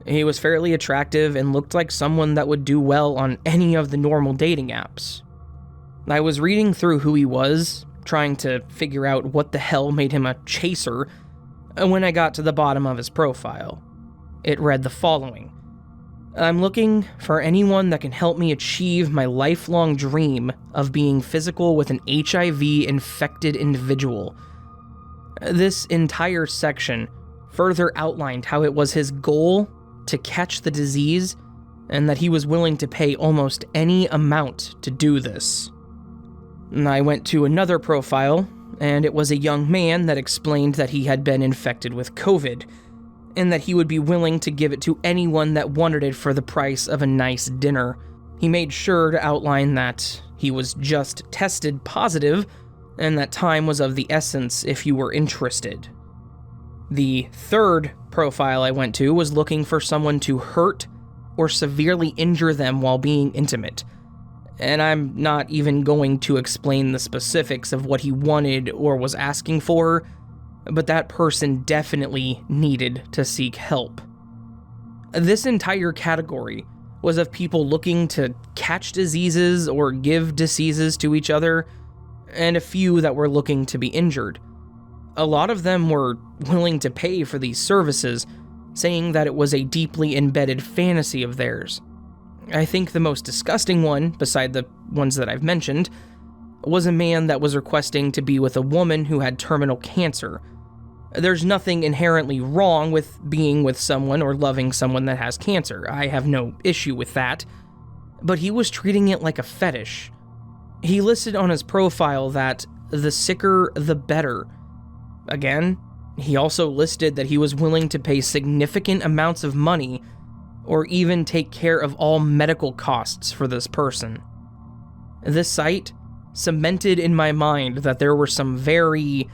He was fairly attractive and looked like someone that would do well on any of the normal dating apps. I was reading through who he was, trying to figure out what the hell made him a chaser, when I got to the bottom of his profile. It read the following: I'm looking for anyone that can help me achieve my lifelong dream of being physical with an HIV-infected individual. This entire section further outlined how it was his goal to catch the disease, and that he was willing to pay almost any amount to do this. And I went to another profile, and it was a young man that explained that he had been infected with COVID, and that he would be willing to give it to anyone that wanted it for the price of a nice dinner. He made sure to outline that he was just tested positive, and that time was of the essence if you were interested. The third profile I went to was looking for someone to hurt or severely injure them while being intimate. And I'm not even going to explain the specifics of what he wanted or was asking for, but that person definitely needed to seek help. This entire category was of people looking to catch diseases or give diseases to each other, and a few that were looking to be injured. A lot of them were willing to pay for these services, saying that it was a deeply embedded fantasy of theirs. I think the most disgusting one, beside the ones that I've mentioned, was a man that was requesting to be with a woman who had terminal cancer. There's nothing inherently wrong with being with someone or loving someone that has cancer. I have no issue with that. But he was treating it like a fetish. He listed on his profile that the sicker, the better. Again, he also listed that he was willing to pay significant amounts of money or even take care of all medical costs for this person. This site cemented in my mind that there were some very,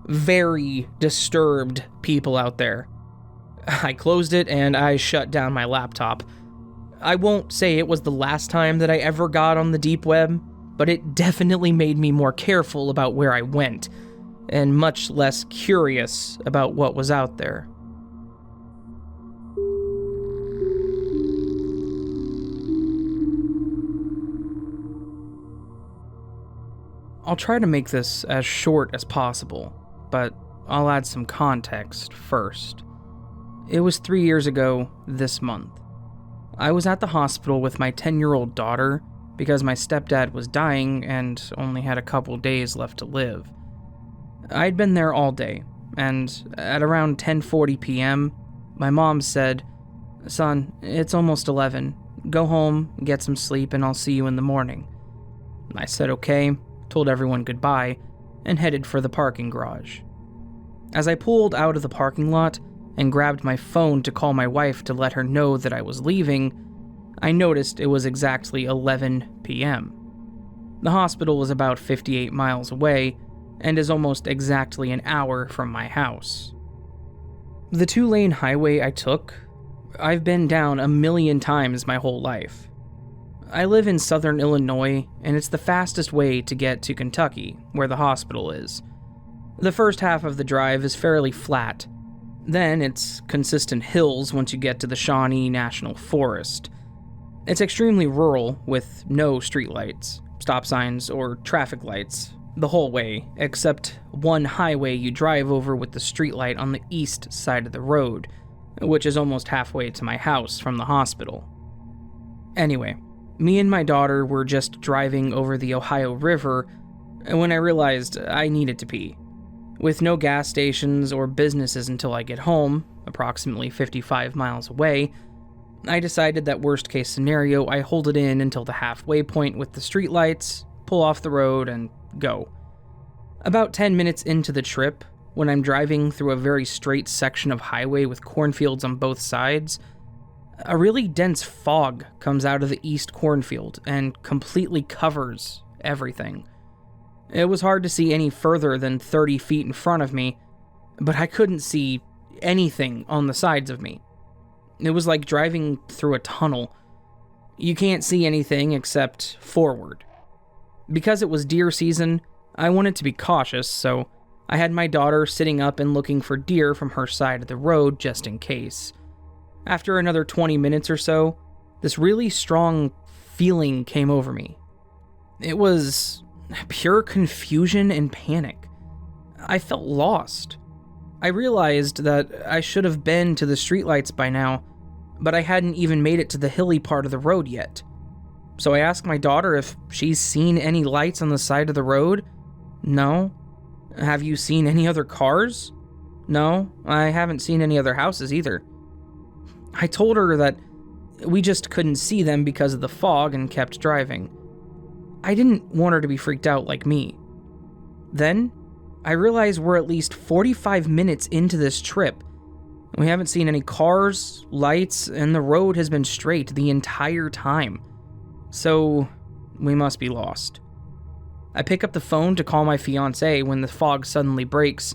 very disturbed people out there. I closed it and I shut down my laptop. I won't say it was the last time that I ever got on the deep web, but it definitely made me more careful about where I went, and much less curious about what was out there. I'll try to make this as short as possible, but I'll add some context first. It was 3 years ago this month. I was at the hospital with my 10-year-old daughter because my stepdad was dying and only had a couple days left to live. I'd been there all day, and at around 10:40 p.m., my mom said, "Son, it's almost 11. Go home, get some sleep, and I'll see you in the morning." I said okay, told everyone goodbye, and headed for the parking garage. As I pulled out of the parking lot, and grabbed my phone to call my wife to let her know that I was leaving, I noticed it was exactly 11 p.m. The hospital was about 58 miles away and is almost exactly an hour from my house. The 2-lane highway I took, I've been down a million times my whole life. I live in southern Illinois, and it's the fastest way to get to Kentucky, where the hospital is. The first half of the drive is fairly flat. Then it's consistent hills once you get to the Shawnee National Forest. It's extremely rural, with no streetlights, stop signs, or traffic lights the whole way, except one highway you drive over with the streetlight on the east side of the road, which is almost halfway to my house from the hospital. Anyway, me and my daughter were just driving over the Ohio River when I realized I needed to pee. With no gas stations or businesses until I get home, approximately 55 miles away, I decided that worst case scenario, I hold it in until the halfway point with the streetlights, pull off the road, and go. About 10 minutes into the trip, when I'm driving through a very straight section of highway with cornfields on both sides, a really dense fog comes out of the east cornfield and completely covers everything. It was hard to see any further than 30 feet in front of me, but I couldn't see anything on the sides of me. It was like driving through a tunnel. You can't see anything except forward. Because it was deer season, I wanted to be cautious, so I had my daughter sitting up and looking for deer from her side of the road just in case. After another 20 minutes or so, this really strong feeling came over me. It was pure confusion and panic. I felt lost. I realized that I should have been to the streetlights by now, but I hadn't even made it to the hilly part of the road yet. So I asked my daughter if she's seen any lights on the side of the road. No. Have you seen any other cars? No, I haven't seen any other houses either. I told her that we just couldn't see them because of the fog and kept driving. I didn't want her to be freaked out like me. Then, I realized we're at least 45 minutes into this trip. We haven't seen any cars, lights, and the road has been straight the entire time. So, we must be lost. I pick up the phone to call my fiancé when the fog suddenly breaks,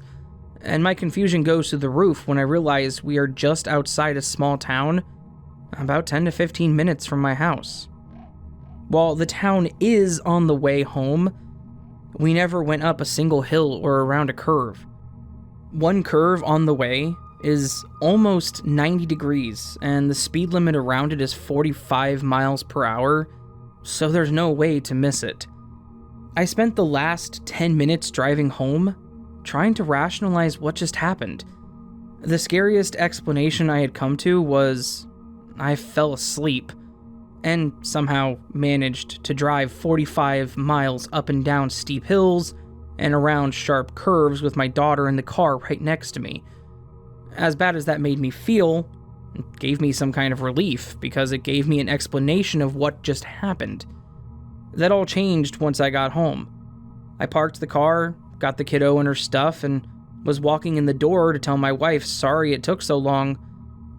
and my confusion goes through the roof when I realize we are just outside a small town, about 10 to 15 minutes from my house. While the town is on the way home, we never went up a single hill or around a curve. One curve on the way is almost 90 degrees, and the speed limit around it is 45 miles per hour, so there's no way to miss it. I spent the last 10 minutes driving home, trying to rationalize what just happened. The scariest explanation I had come to was I fell asleep, and somehow managed to drive 45 miles up and down steep hills and around sharp curves with my daughter in the car right next to me. As bad as that made me feel, it gave me some kind of relief because it gave me an explanation of what just happened. That all changed once I got home. I parked the car, got the kiddo and her stuff, and was walking in the door to tell my wife sorry it took so long,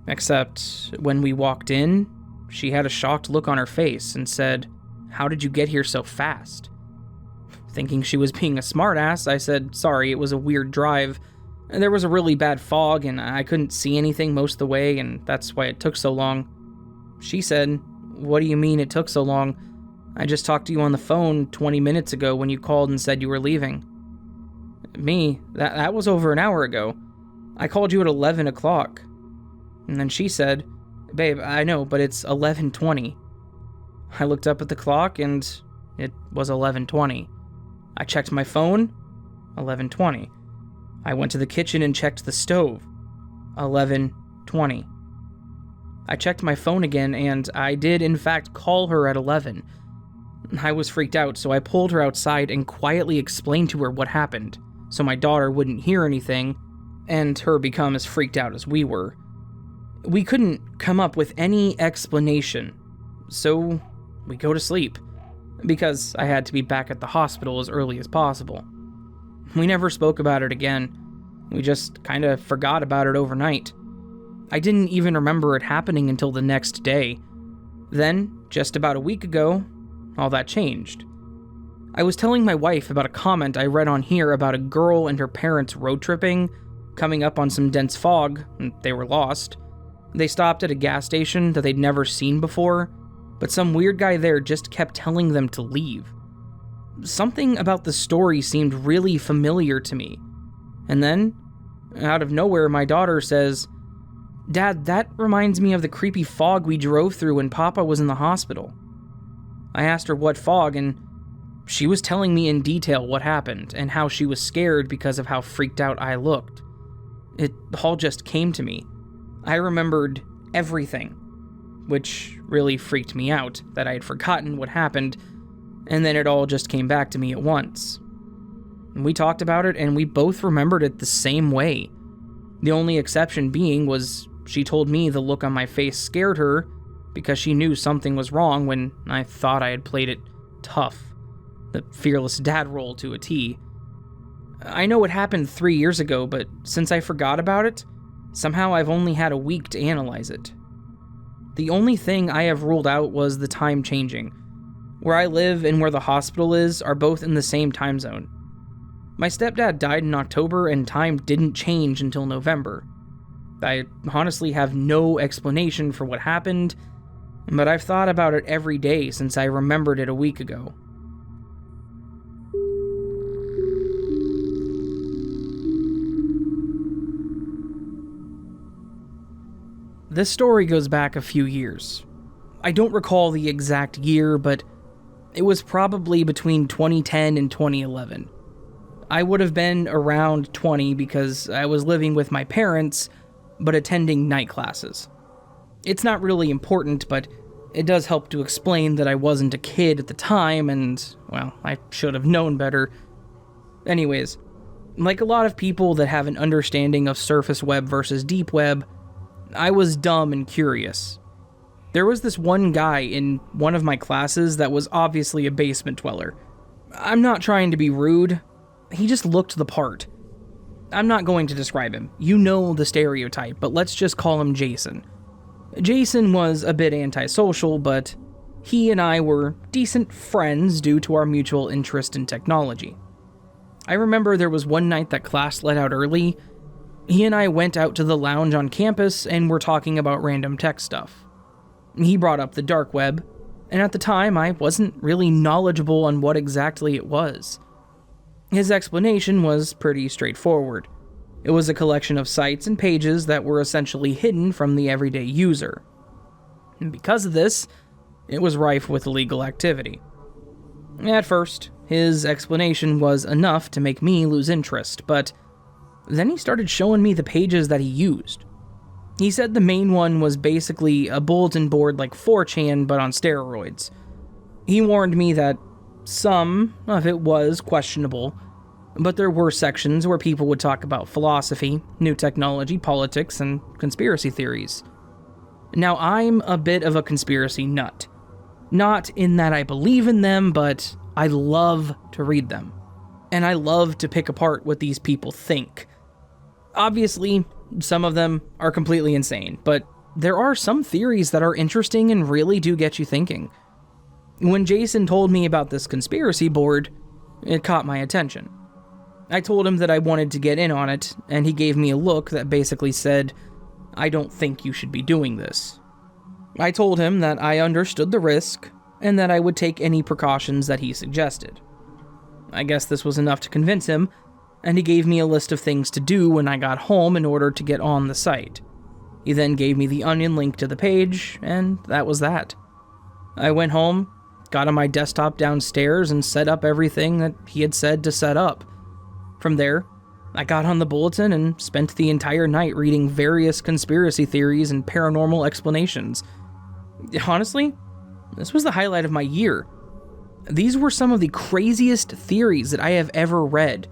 except when we walked in, she had a shocked look on her face and said, "How did you get here so fast?" Thinking she was being a smartass, I said, "Sorry, it was a weird drive. There was a really bad fog and I couldn't see anything most of the way, and that's why it took so long." She said, "What do you mean it took so long? I just talked to you on the phone 20 minutes ago when you called and said you were leaving." Me, that was over an hour ago. I called you at 11 o'clock. And then she said, "Babe, I know, but it's 11:20. I looked up at the clock and it was 11:20. I checked my phone, 11:20. I went to the kitchen and checked the stove, 11:20. I checked my phone again and I did in fact call her at 11. I was freaked out, so I pulled her outside and quietly explained to her what happened, so my daughter wouldn't hear anything and her become as freaked out as we were. We couldn't come up with any explanation, so we go to sleep, because I had to be back at the hospital as early as possible. We never spoke about it again. We just kinda forgot about it overnight. I didn't even remember it happening until the next day. Then, just about a week ago, all that changed. I was telling my wife about a comment I read on here about a girl and her parents road tripping, coming up on some dense fog, and they were lost. They stopped at a gas station that they'd never seen before, but some weird guy there just kept telling them to leave. Something about the story seemed really familiar to me. And then, out of nowhere, my daughter says, "Dad, that reminds me of the creepy fog we drove through when Papa was in the hospital." I asked her what fog, and she was telling me in detail what happened and how she was scared because of how freaked out I looked. It all just came to me. I remembered everything, which really freaked me out that I had forgotten what happened, and then it all just came back to me at once. And we talked about it, and we both remembered it the same way. The only exception being was she told me the look on my face scared her because she knew something was wrong when I thought I had played it tough. The fearless dad role to a T. I know it happened 3 years ago, but since I forgot about it, somehow I've only had a week to analyze it. The only thing I have ruled out was the time changing. Where I live and where the hospital is are both in the same time zone. My stepdad died in October and time didn't change until November. I honestly have no explanation for what happened, but I've thought about it every day since I remembered it a week ago. This story goes back a few years. I don't recall the exact year, but it was probably between 2010 and 2011. I would have been around 20 because I was living with my parents, but attending night classes. It's not really important, but it does help to explain that I wasn't a kid at the time, and, well, I should have known better. Anyways, like a lot of people that have an understanding of surface web versus deep web, I was dumb and curious. There was this one guy in one of my classes that was obviously a basement dweller. I'm not trying to be rude, he just looked the part. I'm not going to describe him. You know the stereotype, but let's just call him Jason. Jason was a bit antisocial, but he and I were decent friends due to our mutual interest in technology. I remember there was one night that class let out early. He and I went out to the lounge on campus and were talking about random tech stuff. He brought up the dark web, and at the time I wasn't really knowledgeable on what exactly it was. His explanation was pretty straightforward. It was a collection of sites and pages that were essentially hidden from the everyday user. And because of this, it was rife with illegal activity. At first, his explanation was enough to make me lose interest, but then he started showing me the pages that he used. He said the main one was basically a bulletin board like 4chan, but on steroids. He warned me that some of it was questionable, but there were sections where people would talk about philosophy, new technology, politics, and conspiracy theories. Now, I'm a bit of a conspiracy nut. Not in that I believe in them, but I love to read them. And I love to pick apart what these people think. Obviously, some of them are completely insane, but there are some theories that are interesting and really do get you thinking. When Jason told me about this conspiracy board, it caught my attention. I told him that I wanted to get in on it, and he gave me a look that basically said, "I don't think you should be doing this." I told him that I understood the risk, and that I would take any precautions that he suggested. I guess this was enough to convince him, and he gave me a list of things to do when I got home in order to get on the site. He then gave me the onion link to the page, and that was that. I went home, got on my desktop downstairs, and set up everything that he had said to set up. From there, I got on the bulletin and spent the entire night reading various conspiracy theories and paranormal explanations. Honestly, this was the highlight of my year. These were some of the craziest theories that I have ever read.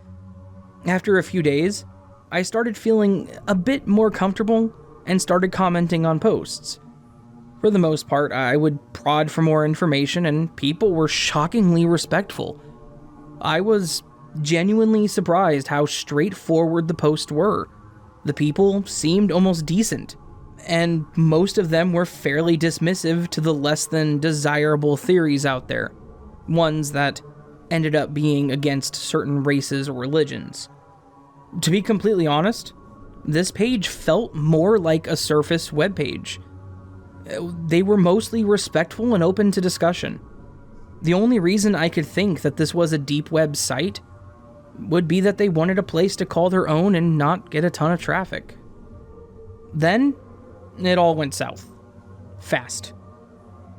After a few days, I started feeling a bit more comfortable and started commenting on posts. For the most part, I would prod for more information, and people were shockingly respectful. I was genuinely surprised how straightforward the posts were. The people seemed almost decent. and most of them were fairly dismissive to the less than desirable theories out there, ones that ended up being against certain races or religions. To be completely honest, this page felt more like a surface webpage. They were mostly respectful and open to discussion. The only reason I could think that this was a deep web site would be that they wanted a place to call their own and not get a ton of traffic. Then, it all went south. Fast.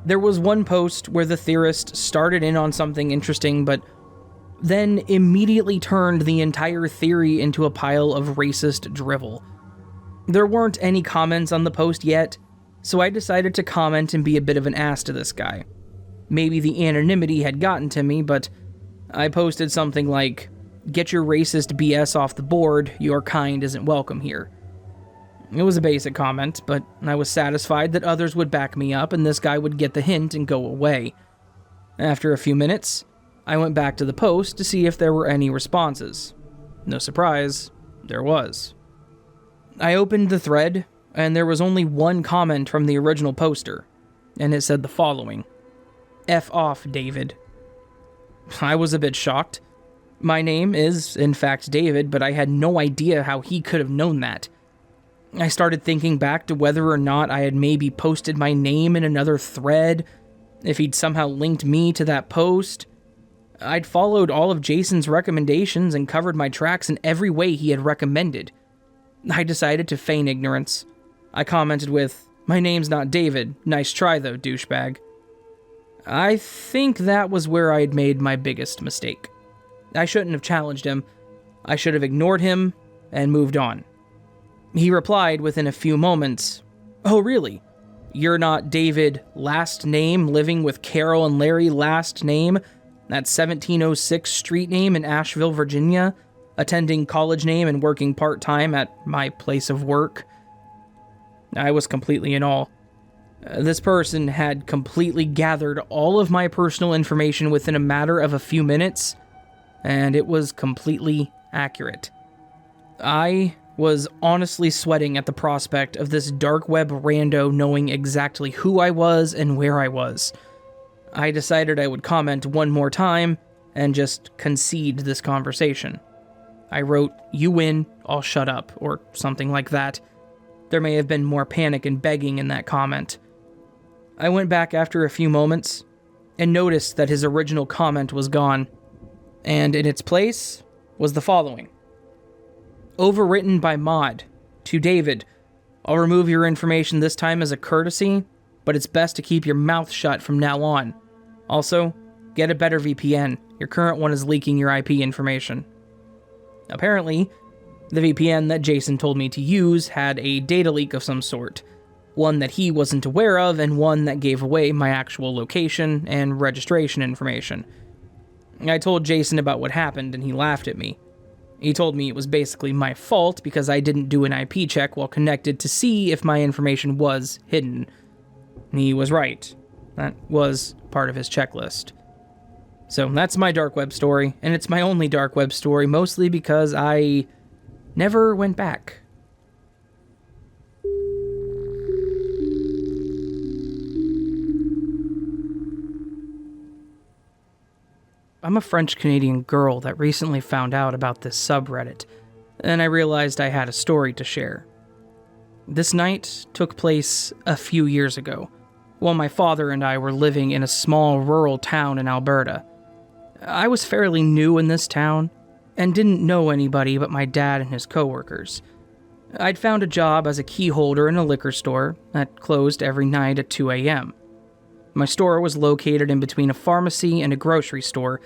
There was one post where the theorist started in on something interesting, but then immediately turned the entire theory into a pile of racist drivel. There weren't any comments on the post yet, so I decided to comment and be a bit of an ass to this guy. Maybe the anonymity had gotten to me, but I posted something like, "Get your racist BS off the board, your kind isn't welcome here." It was a basic comment, but I was satisfied that others would back me up and this guy would get the hint and go away. After a few minutes, I went back to the post to see if there were any responses. No surprise, there was. I opened the thread, and there was only one comment from the original poster, and it said the following: "F off, David." I was a bit shocked. My name is, in fact, David, but I had no idea how he could have known that. I started thinking back to whether or not I had maybe posted my name in another thread, if he'd somehow linked me to that post. I'd followed all of Jason's recommendations and covered my tracks in every way he had recommended. I decided to feign ignorance. I commented with, "My name's not David. Nice try though, douchebag." I think that was where I'd made my biggest mistake. I shouldn't have challenged him. I should have ignored him and moved on. He replied within a few moments, "Oh really? You're not David, last name, living with Carol and Larry, last name, that 1706 street name in Asheville, Virginia, attending college name and working part-time at my place of work?" I was completely in awe. This person had completely gathered all of my personal information within a matter of a few minutes, and it was completely accurate. I was honestly sweating at the prospect of this dark web rando knowing exactly who I was and where I was. I decided I would comment one more time and just concede this conversation. I wrote, "You win, I'll shut up," or something like that. There may have been more panic and begging in that comment. I went back after a few moments and noticed that his original comment was gone, and in its place was the following: "Overwritten by Mod. To David, I'll remove your information this time as a courtesy, but it's best to keep your mouth shut from now on. Also, get a better VPN. Your current one is leaking your IP information." Apparently, the VPN that Jason told me to use had a data leak of some sort, one that he wasn't aware of and one that gave away my actual location and registration information. I told Jason about what happened and he laughed at me. He told me it was basically my fault because I didn't do an IP check while connected to see if my information was hidden. He was right. That was part of his checklist. So that's my dark web story, and it's my only dark web story, mostly because I never went back. I'm a French-Canadian girl that recently found out about this subreddit, and I realized I had a story to share. This night took place a few years ago, while my father and I were living in a small rural town in Alberta. I was fairly new in this town, and didn't know anybody but my dad and his coworkers. I'd found a job as a key holder in a liquor store that closed every night at 2 a.m. My store was located in between a pharmacy and a grocery store,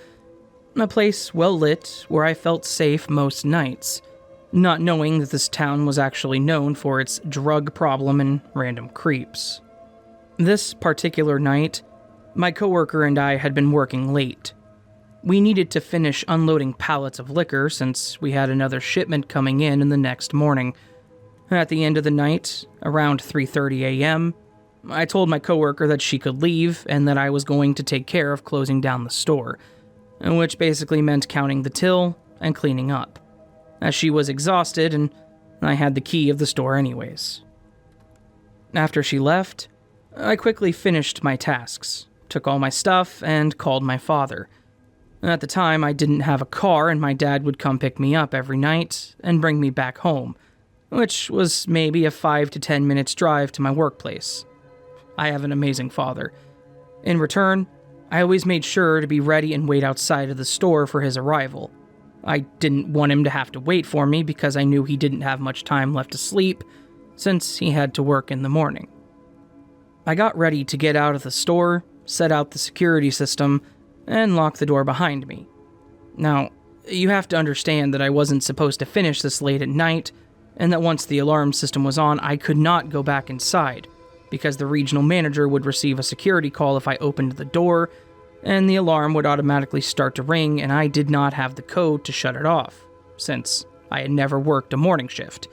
a place well lit where I felt safe most nights, not knowing that this town was actually known for its drug problem and random creeps. This particular night, my coworker and I had been working late. We needed to finish unloading pallets of liquor since we had another shipment coming in the next morning. At the end of the night, around 3:30 a.m., I told my coworker that she could leave and that I was going to take care of closing down the store, which basically meant counting the till and cleaning up, as she was exhausted and I had the key of the store anyways. After she left, I quickly finished my tasks, took all my stuff, and called my father. At the time, I didn't have a car, and my dad would come pick me up every night and bring me back home, which was maybe a 5 to 10 minutes drive to my workplace. I have an amazing father. In return, I always made sure to be ready and wait outside of the store for his arrival. I didn't want him to have to wait for me because I knew he didn't have much time left to sleep, since he had to work in the morning. I got ready to get out of the store, set out the security system, and lock the door behind me. Now, you have to understand that I wasn't supposed to finish this late at night, and that once the alarm system was on, I could not go back inside, because the regional manager would receive a security call if I opened the door, and the alarm would automatically start to ring, and I did not have the code to shut it off, since I had never worked a morning shift.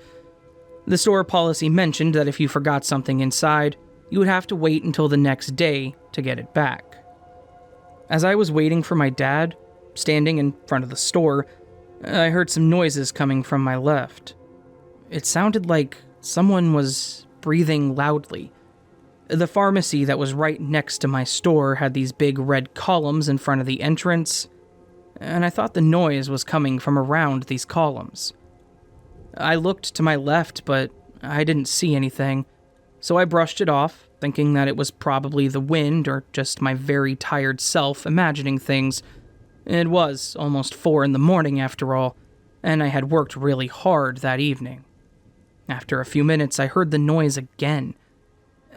The store policy mentioned that if you forgot something inside, you would have to wait until the next day to get it back. As I was waiting for my dad, standing in front of the store, I heard some noises coming from my left. It sounded like someone was breathing loudly. The pharmacy that was right next to my store had these big red columns in front of the entrance, and I thought the noise was coming from around these columns. I looked to my left, but I didn't see anything, so I brushed it off, thinking that it was probably the wind or just my very tired self imagining things. It was almost 4 a.m. after all, and I had worked really hard that evening. After a few minutes, I heard the noise again.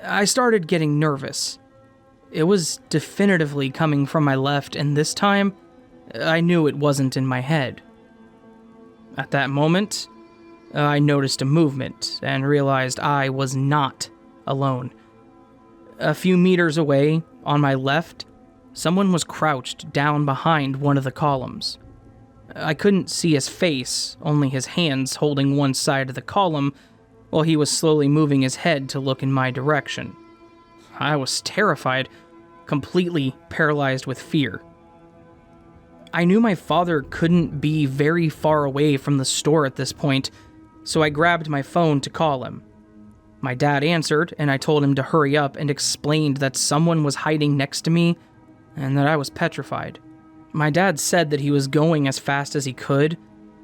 I started getting nervous. It was definitively coming from my left, and this time, I knew it wasn't in my head. At that moment, I noticed a movement and realized I was not alone. A few meters away, on my left, someone was crouched down behind one of the columns. I couldn't see his face, only his hands holding one side of the column, while he was slowly moving his head to look in my direction. I was terrified, completely paralyzed with fear. I knew my father couldn't be very far away from the store at this point, so I grabbed my phone to call him. My dad answered, and I told him to hurry up and explained that someone was hiding next to me and that I was petrified. My dad said that he was going as fast as he could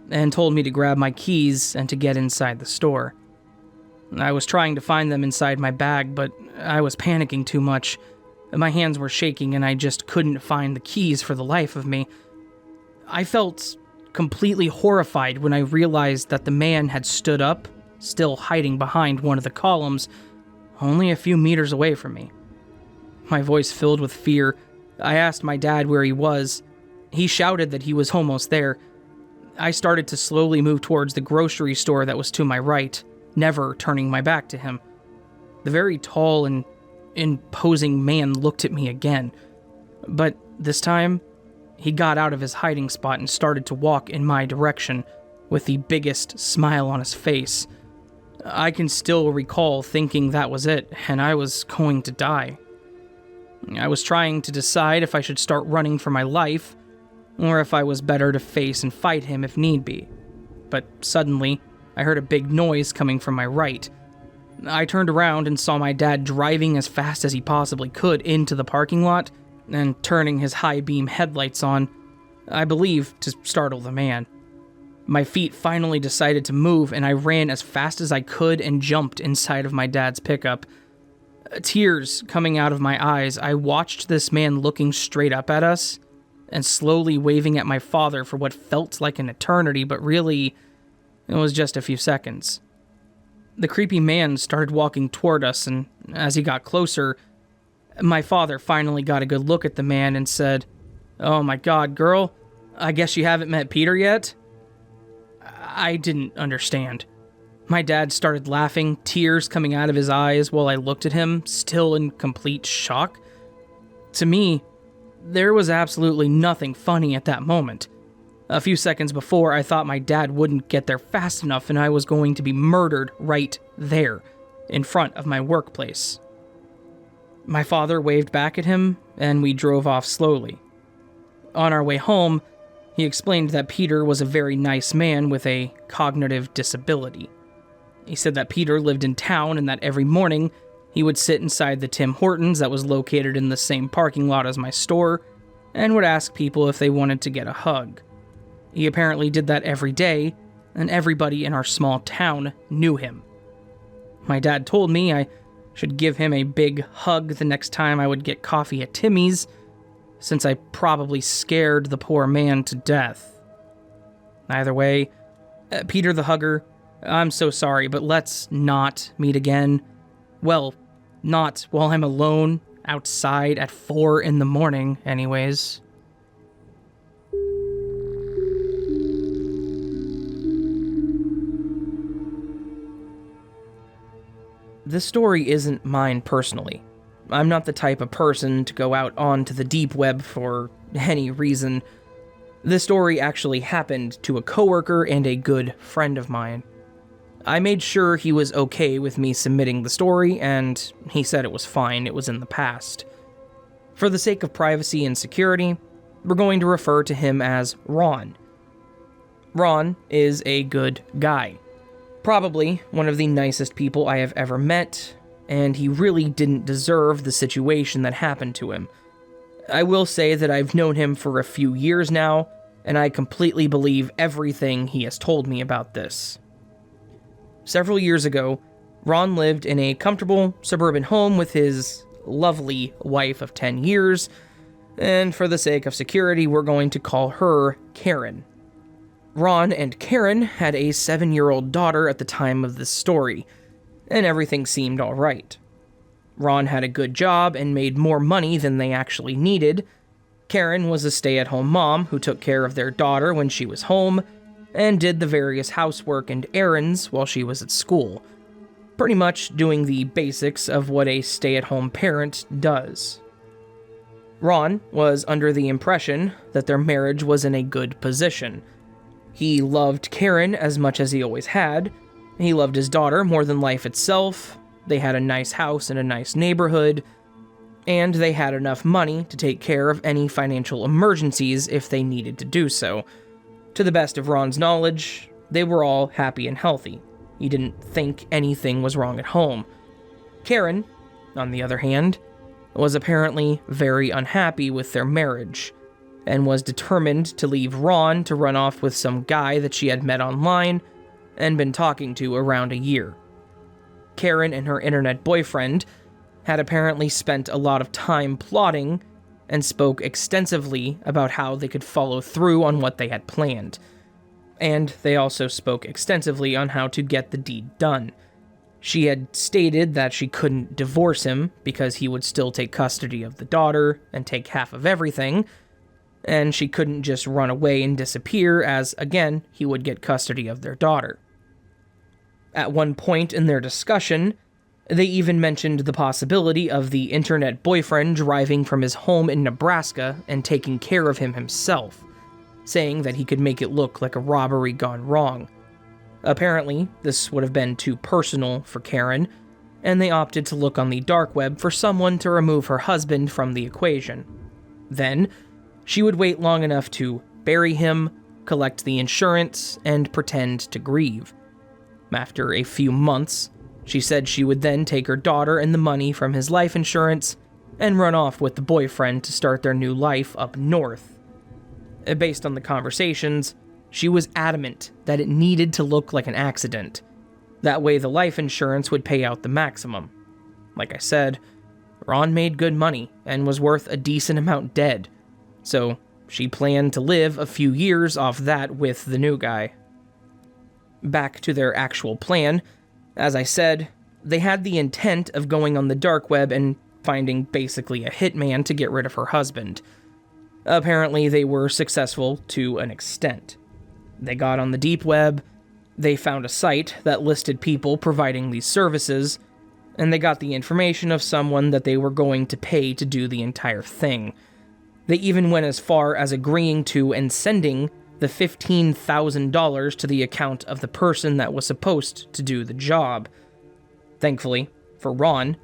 and told me to grab my keys and to get inside the store. I was trying to find them inside my bag, but I was panicking too much. My hands were shaking and I just couldn't find the keys for the life of me. I felt completely horrified when I realized that the man had stood up, still hiding behind one of the columns, only a few meters away from me. My voice filled with fear, I asked my dad where he was. He shouted that he was almost there. I started to slowly move towards the grocery store that was to my right, never turning my back to him. The very tall and imposing man looked at me again, but this time, he got out of his hiding spot and started to walk in my direction, with the biggest smile on his face. I can still recall thinking that was it, and I was going to die. I was trying to decide if I should start running for my life, or if I was better to face and fight him if need be. But suddenly, I heard a big noise coming from my right. I turned around and saw my dad driving as fast as he possibly could into the parking lot, and turning his high-beam headlights on, I believe to startle the man. My feet finally decided to move, and I ran as fast as I could and jumped inside of my dad's pickup. Tears coming out of my eyes, I watched this man looking straight up at us, and slowly waving at my father for what felt like an eternity, but really, it was just a few seconds. The creepy man started walking toward us, and as he got closer, my father finally got a good look at the man and said, "Oh my God, girl, I guess you haven't met Peter yet?" I didn't understand. My dad started laughing, tears coming out of his eyes while I looked at him, still in complete shock. To me, there was absolutely nothing funny at that moment. A few seconds before, I thought my dad wouldn't get there fast enough and I was going to be murdered right there, in front of my workplace. My father waved back at him, and we drove off slowly. On our way home, he explained that Peter was a very nice man with a cognitive disability. He said that Peter lived in town and that every morning He would sit inside the Tim Hortons that was located in the same parking lot as my store, and would ask people if they wanted to get a hug. He apparently did that every day, and everybody in our small town knew him. My dad told me I should give him a big hug the next time I would get coffee at Timmy's, since I probably scared the poor man to death. Either way, Peter the Hugger, I'm so sorry, but let's not meet again. Well, not while I'm alone outside at 4 in the morning, anyways. This story isn't mine personally. I'm not the type of person to go out onto the deep web for any reason. This story actually happened to a coworker and a good friend of mine. I made sure he was okay with me submitting the story, and he said it was fine, it was in the past. For the sake of privacy and security, we're going to refer to him as Ron. Ron is a good guy. Probably one of the nicest people I have ever met, and he really didn't deserve the situation that happened to him. I will say that I've known him for a few years now, and I completely believe everything he has told me about this. Several years ago, Ron lived in a comfortable suburban home with his lovely wife of 10 years, and for the sake of security, we're going to call her Karen. Ron and Karen had a 7-year-old daughter at the time of this story, and everything seemed alright. Ron had a good job and made more money than they actually needed. Karen was a stay-at-home mom who took care of their daughter when she was home, and did the various housework and errands while she was at school, pretty much doing the basics of what a stay-at-home parent does. Ron was under the impression that their marriage was in a good position. He loved Karen as much as he always had. He loved his daughter more than life itself. They had a nice house in a nice neighborhood, and they had enough money to take care of any financial emergencies if they needed to do so. To the best of Ron's knowledge, they were all happy and healthy. He didn't think anything was wrong at home. Karen, on the other hand, was apparently very unhappy with their marriage, and was determined to leave Ron to run off with some guy that she had met online and been talking to around a year. Karen and her internet boyfriend had apparently spent a lot of time plotting and spoke extensively about how they could follow through on what they had planned. And they also spoke extensively on how to get the deed done. She had stated that she couldn't divorce him because he would still take custody of the daughter and take half of everything, and she couldn't just run away and disappear as, again, he would get custody of their daughter. At one point in their discussion, they even mentioned the possibility of the internet boyfriend driving from his home in Nebraska and taking care of him himself, saying that he could make it look like a robbery gone wrong. Apparently, this would have been too personal for Karen, and they opted to look on the dark web for someone to remove her husband from the equation. Then, she would wait long enough to bury him, collect the insurance, and pretend to grieve. After a few months, she said she would then take her daughter and the money from his life insurance and run off with the boyfriend to start their new life up north. Based on the conversations, she was adamant that it needed to look like an accident. That way the life insurance would pay out the maximum. Like I said, Ron made good money and was worth a decent amount dead, so she planned to live a few years off that with the new guy. Back to their actual plan, as I said, they had the intent of going on the dark web and finding basically a hitman to get rid of her husband. Apparently, they were successful to an extent. They got on the deep web, they found a site that listed people providing these services, and they got the information of someone that they were going to pay to do the entire thing. They even went as far as agreeing to and sending the $15,000 to the account of the person that was supposed to do the job. Thankfully, for Ron,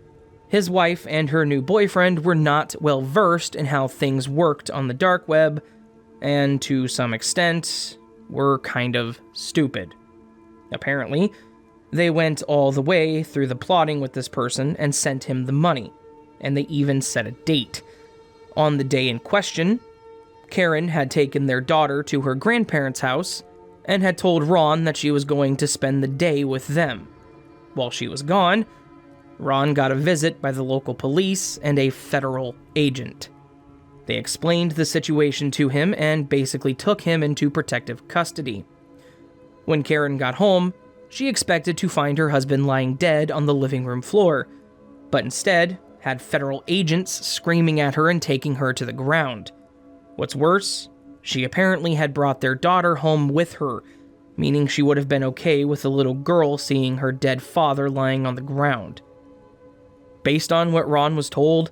his wife and her new boyfriend were not well versed in how things worked on the dark web, and to some extent, were kind of stupid. Apparently, They went all the way through the plotting with this person and sent him the money, and they even set a date. On the day in question, Karen had taken their daughter to her grandparents' house and had told Ron that she was going to spend the day with them. While she was gone, Ron got a visit by the local police and a federal agent. They explained the situation to him and basically took him into protective custody. When Karen got home, she expected to find her husband lying dead on the living room floor, but instead had federal agents screaming at her and taking her to the ground. What's worse, she apparently had brought their daughter home with her, meaning she would have been okay with the little girl seeing her dead father lying on the ground. Based on what Ron was told,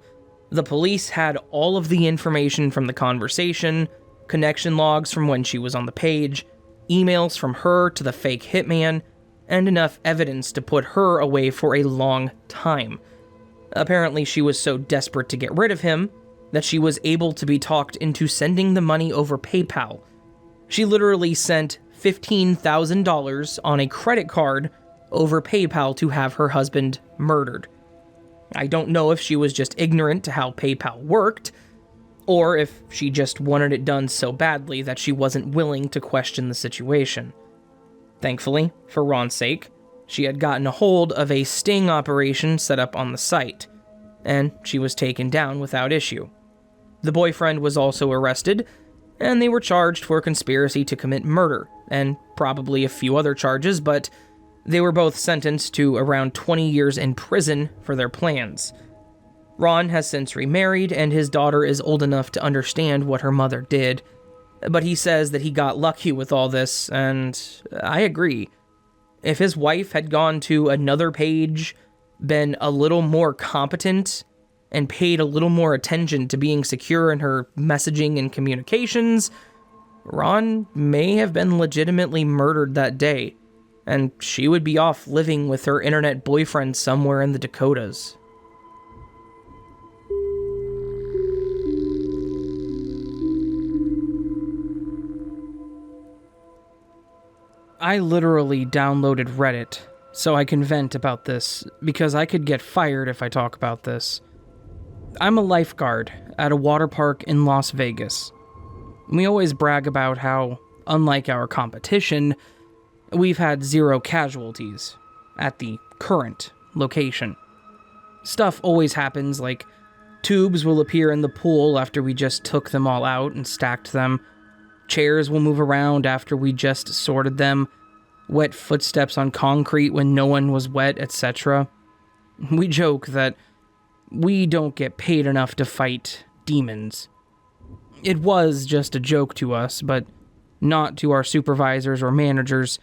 the police had all of the information from the conversation, connection logs from when she was on the page, emails from her to the fake hitman, and enough evidence to put her away for a long time. Apparently, she was so desperate to get rid of him that she was able to be talked into sending the money over PayPal. She literally sent $15,000 on a credit card over PayPal to have her husband murdered. I don't know if she was just ignorant to how PayPal worked, or if she just wanted it done so badly that she wasn't willing to question the situation. Thankfully, for Ron's sake, she had gotten a hold of a sting operation set up on the site, and she was taken down without issue. The boyfriend was also arrested, and they were charged for conspiracy to commit murder, and probably a few other charges, but they were both sentenced to around 20 years in prison for their plans. Ron has since remarried, and his daughter is old enough to understand what her mother did, but he says that he got lucky with all this, and I agree. If his wife had gone to another page, been a little more competent, and paid a little more attention to being secure in her messaging and communications, Ron may have been legitimately murdered that day, and she would be off living with her internet boyfriend somewhere in the Dakotas. I literally downloaded Reddit so I can vent about this, because I could get fired if I talk about this. I'm a lifeguard at a water park in Las Vegas. We always brag about how, unlike our competition, we've had 0 casualties at the current location. Stuff always happens, like tubes will appear in the pool after we just took them all out and stacked them. Chairs will move around after we just sorted them. Wet footsteps on concrete when no one was wet, etc. We joke that we don't get paid enough to fight demons. It was just a joke to us, but not to our supervisors or managers.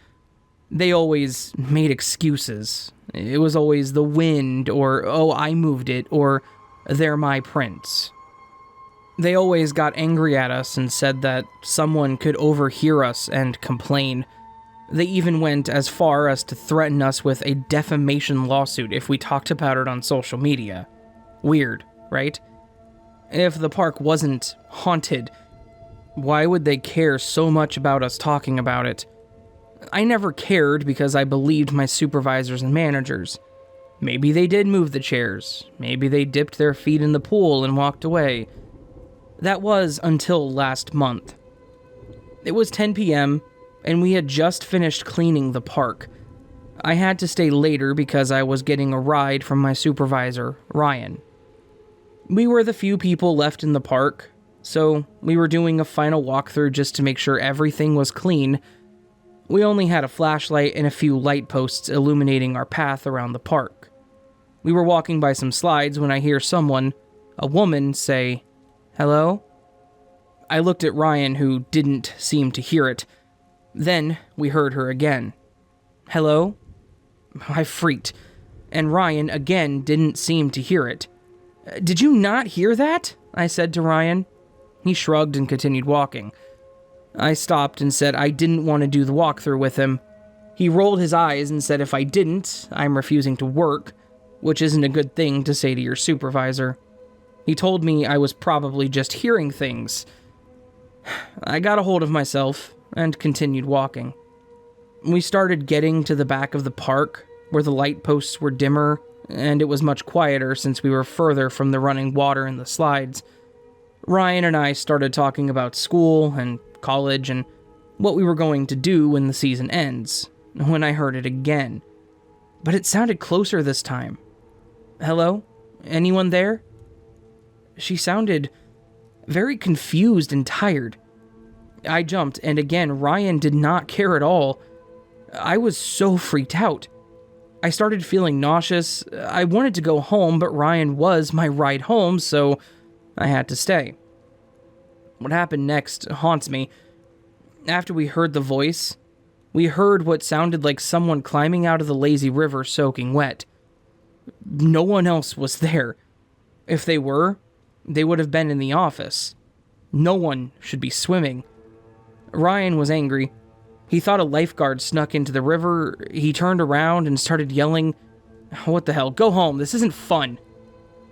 They always made excuses. It was always the wind, or, oh, I moved it, or, they're my prints. They always got angry at us and said that someone could overhear us and complain. They even went as far as to threaten us with a defamation lawsuit if we talked about it on social media. Weird, right? If the park wasn't haunted, why would they care so much about us talking about it? I never cared because I believed my supervisors and managers. Maybe they did move the chairs. Maybe they dipped their feet in the pool and walked away. That was until last month. It was 10 p.m., and we had just finished cleaning the park. I had to stay later because I was getting a ride from my supervisor, Ryan. We were the few people left in the park, so we were doing a final walkthrough just to make sure everything was clean. We only had a flashlight and a few light posts illuminating our path around the park. We were walking by some slides when I hear someone, a woman, say, "Hello?" I looked at Ryan, who didn't seem to hear it. Then we heard her again. "Hello?" I freaked, and Ryan again didn't seem to hear it. "Did you not hear that?" I said to Ryan. He shrugged and continued walking. I stopped and said I didn't want to do the walkthrough with him. He rolled his eyes and said if I didn't, I'm refusing to work, which isn't a good thing to say to your supervisor. He told me I was probably just hearing things. I got a hold of myself and continued walking. We started getting to the back of the park, where the light posts were dimmer, and it was much quieter since we were further from the running water and the slides. Ryan and I started talking about school and college and what we were going to do when the season ends, when I heard it again. But it sounded closer this time. "Hello? Anyone there?" She sounded very confused and tired. I jumped, and again, Ryan did not care at all. I was so freaked out. I started feeling nauseous. I wanted to go home, but Ryan was my ride home, so I had to stay. What happened next haunts me. After we heard the voice, we heard what sounded like someone climbing out of the lazy river soaking wet. No one else was there. If they were, they would have been in the office. No one should be swimming. Ryan was angry. He thought a lifeguard snuck into the river. He turned around and started yelling, "What the hell? Go home. This isn't fun."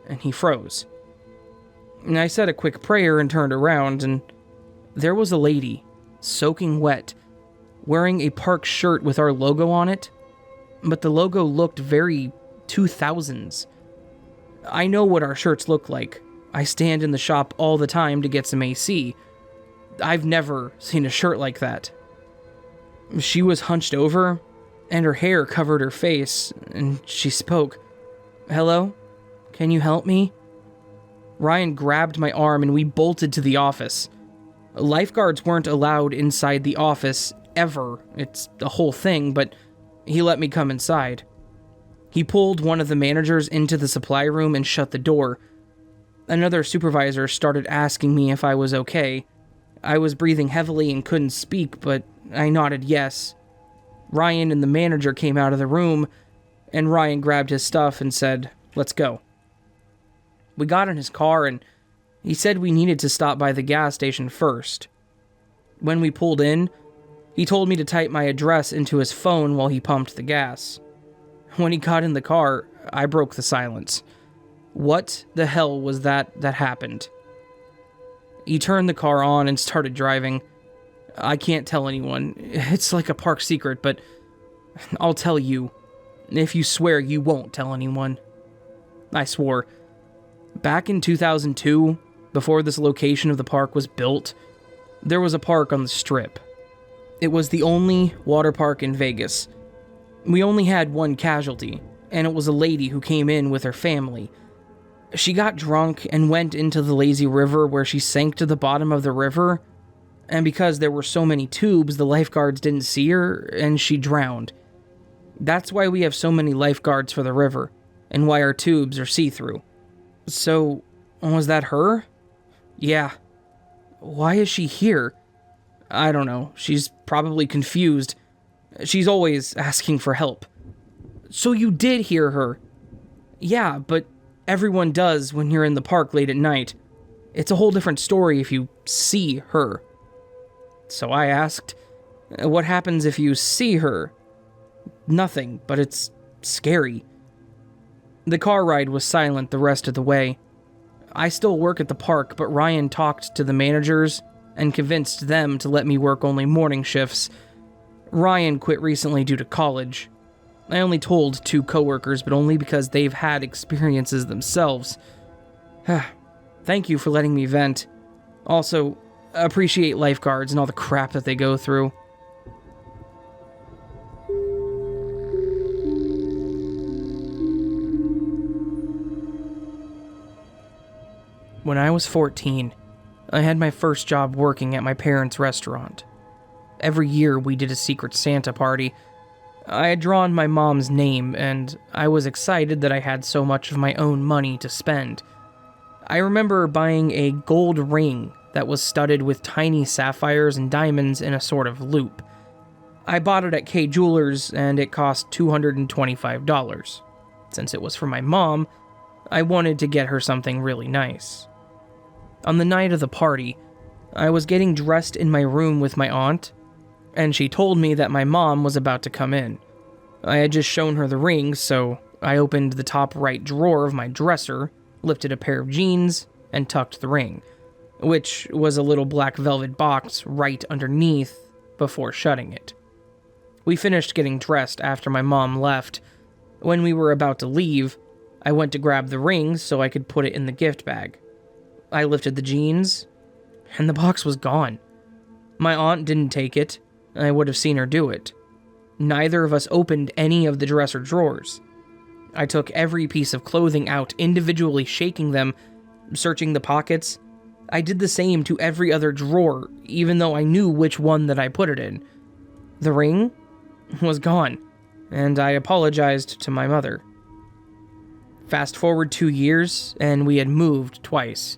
And he froze. And I said a quick prayer and turned around, and there was a lady, soaking wet, wearing a park shirt with our logo on it, but the logo looked very 2000s. I know what our shirts look like. I stand in the shop all the time to get some AC. I've never seen a shirt like that. She was hunched over, and her hair covered her face, and she spoke. "Hello? Can you help me?" Ryan grabbed my arm and we bolted to the office. Lifeguards weren't allowed inside the office, ever. It's a whole thing, but he let me come inside. He pulled one of the managers into the supply room and shut the door. Another supervisor started asking me if I was okay. I was breathing heavily and couldn't speak, but I nodded yes. Ryan and the manager came out of the room, and Ryan grabbed his stuff and said, "Let's go." We got in his car, and he said we needed to stop by the gas station first. When we pulled in, he told me to type my address into his phone while he pumped the gas. When he got in the car, I broke the silence. What the hell was that happened? He turned the car on and started driving. I can't tell anyone. It's like a park secret, but I'll tell you. If you swear you won't tell anyone. I swore. Back in 2002, before this location of the park was built, there was a park on the Strip. It was the only water park in Vegas. We only had one casualty, and it was a lady who came in with her family. She got drunk and went into the lazy river where she sank to the bottom of the river, and because there were so many tubes, the lifeguards didn't see her, and she drowned. That's why we have so many lifeguards for the river, and why our tubes are see-through. So, was that her? Yeah. Why is she here? I don't know. She's probably confused. She's always asking for help. So you did hear her? Yeah, but everyone does when you're in the park late at night. It's a whole different story if you see her. So I asked, what happens if you see her? Nothing, but it's scary. The car ride was silent the rest of the way. I still work at the park, but Ryan talked to the managers and convinced them to let me work only morning shifts. Ryan quit recently due to college. I only told 2 coworkers, but only because they've had experiences themselves. Thank you for letting me vent. Also, appreciate lifeguards and all the crap that they go through. When I was 14, I had my first job working at my parents' restaurant. Every year we did a secret Santa party. I had drawn my mom's name, and I was excited that I had so much of my own money to spend. I remember buying a gold ring that was studded with tiny sapphires and diamonds in a sort of loop. I bought it at K Jewelers, and it cost $225. Since it was for my mom, I wanted to get her something really nice. On the night of the party, I was getting dressed in my room with my aunt, and she told me that my mom was about to come in. I had just shown her the ring, so I opened the top right drawer of my dresser, lifted a pair of jeans, and tucked the ring, which was a little black velvet box right underneath before shutting it. We finished getting dressed after my mom left, When we were about to leave, I went to grab the ring so I could put it in the gift bag. I lifted the jeans, and the box was gone. My aunt didn't take it, and I would have seen her do it. Neither of us opened any of the dresser drawers. I took every piece of clothing out, individually shaking them, searching the pockets. I did the same to every other drawer, even though I knew which one that I put it in. The ring was gone, and I apologized to my mother. Fast forward 2 years, and we had moved twice.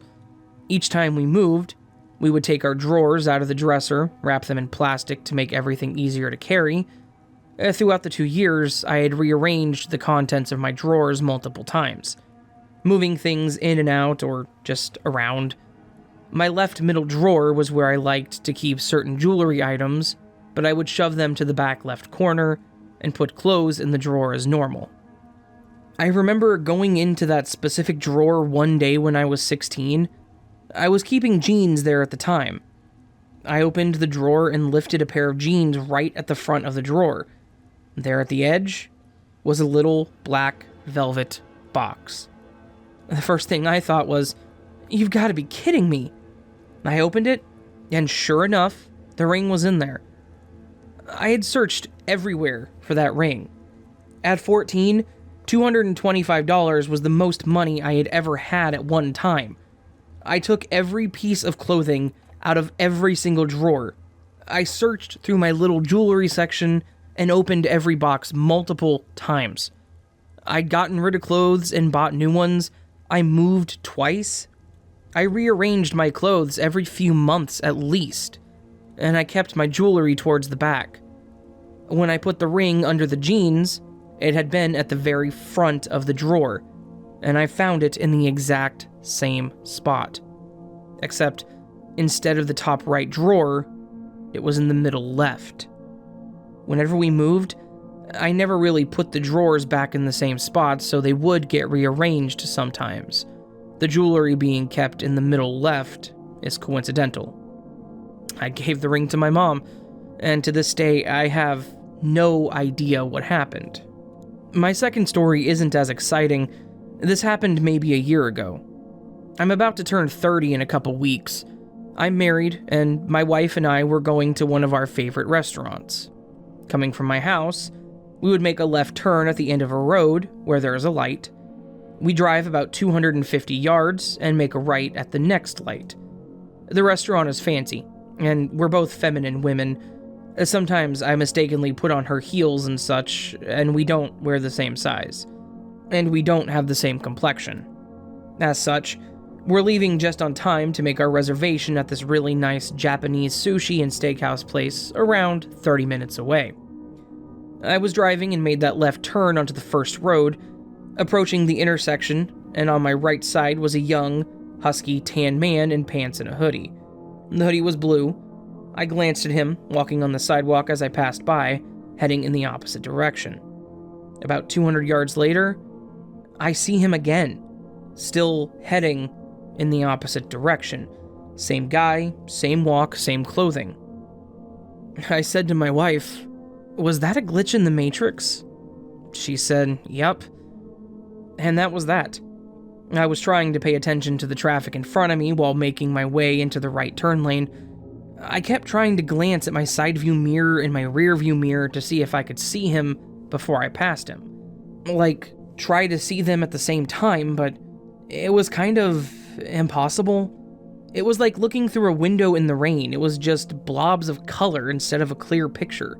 Each time we moved, we would take our drawers out of the dresser, wrap them in plastic to make everything easier to carry. Throughout the 2 years, I had rearranged the contents of my drawers multiple times, moving things in and out or just around. My left middle drawer was where I liked to keep certain jewelry items, but I would shove them to the back left corner and put clothes in the drawer as normal. I remember going into that specific drawer one day when I was 16. I was keeping jeans there at the time. I opened the drawer and lifted a pair of jeans right at the front of the drawer. There at the edge was a little black velvet box. The first thing I thought was, "You've got to be kidding me." I opened it, and sure enough, the ring was in there. I had searched everywhere for that ring. At 14, $225 was the most money I had ever had at one time. I took every piece of clothing out of every single drawer. I searched through my little jewelry section and opened every box multiple times. I'd gotten rid of clothes and bought new ones. I moved twice. I rearranged my clothes every few months at least, and I kept my jewelry towards the back. When I put the ring under the jeans, it had been at the very front of the drawer, and I found it in the exact same spot. Except, instead of the top right drawer, it was in the middle left. Whenever we moved, I never really put the drawers back in the same spot, so they would get rearranged sometimes. The jewelry being kept in the middle left is coincidental. I gave the ring to my mom, and to this day, I have no idea what happened. My second story isn't as exciting. This happened maybe a year ago. I'm about to turn 30 in a couple weeks. I'm married, and my wife and I were going to one of our favorite restaurants. Coming from my house, we would make a left turn at the end of a road where there is a light. We drive about 250 yards and make a right at the next light. The restaurant is fancy, and we're both feminine women. Sometimes I mistakenly put on her heels and such, and we don't wear the same size. And we don't have the same complexion. As such, we're leaving just on time to make our reservation at this really nice Japanese sushi and steakhouse place around 30 minutes away. I was driving and made that left turn onto the first road, approaching the intersection, and on my right side was a young, husky, tan man in pants and a hoodie. The hoodie was blue. I glanced at him, walking on the sidewalk as I passed by, heading in the opposite direction. About 200 yards later, I see him again, still heading in the opposite direction. Same guy, same walk, same clothing. I said to my wife, "Was that a glitch in the Matrix?" She said, "Yup." And that was that. I was trying to pay attention to the traffic in front of me while making my way into the right turn lane. I kept trying to glance at my side view mirror and my rear view mirror to see if I could see him before I passed him. Like, try to see them at the same time, but it was kind of impossible. It was like looking through a window in the rain. It was just blobs of color instead of a clear picture.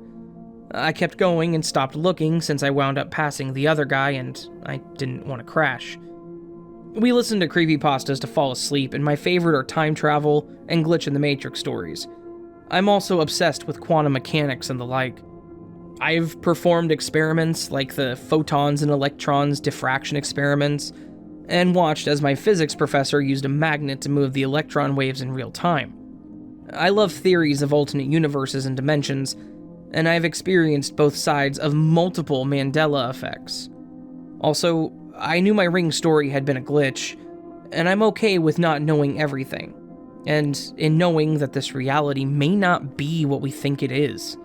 I kept going and stopped looking since I wound up passing the other guy and I didn't want to crash. We listened to creepypastas to fall asleep, and my favorite are time travel and glitch in the Matrix stories. I'm also obsessed with quantum mechanics and the like. I've performed experiments like the photons and electrons diffraction experiments, and watched as my physics professor used a magnet to move the electron waves in real time. I love theories of alternate universes and dimensions, and I've experienced both sides of multiple Mandela effects. Also, I knew my ring story had been a glitch, and I'm okay with not knowing everything, and in knowing that this reality may not be what we think it is.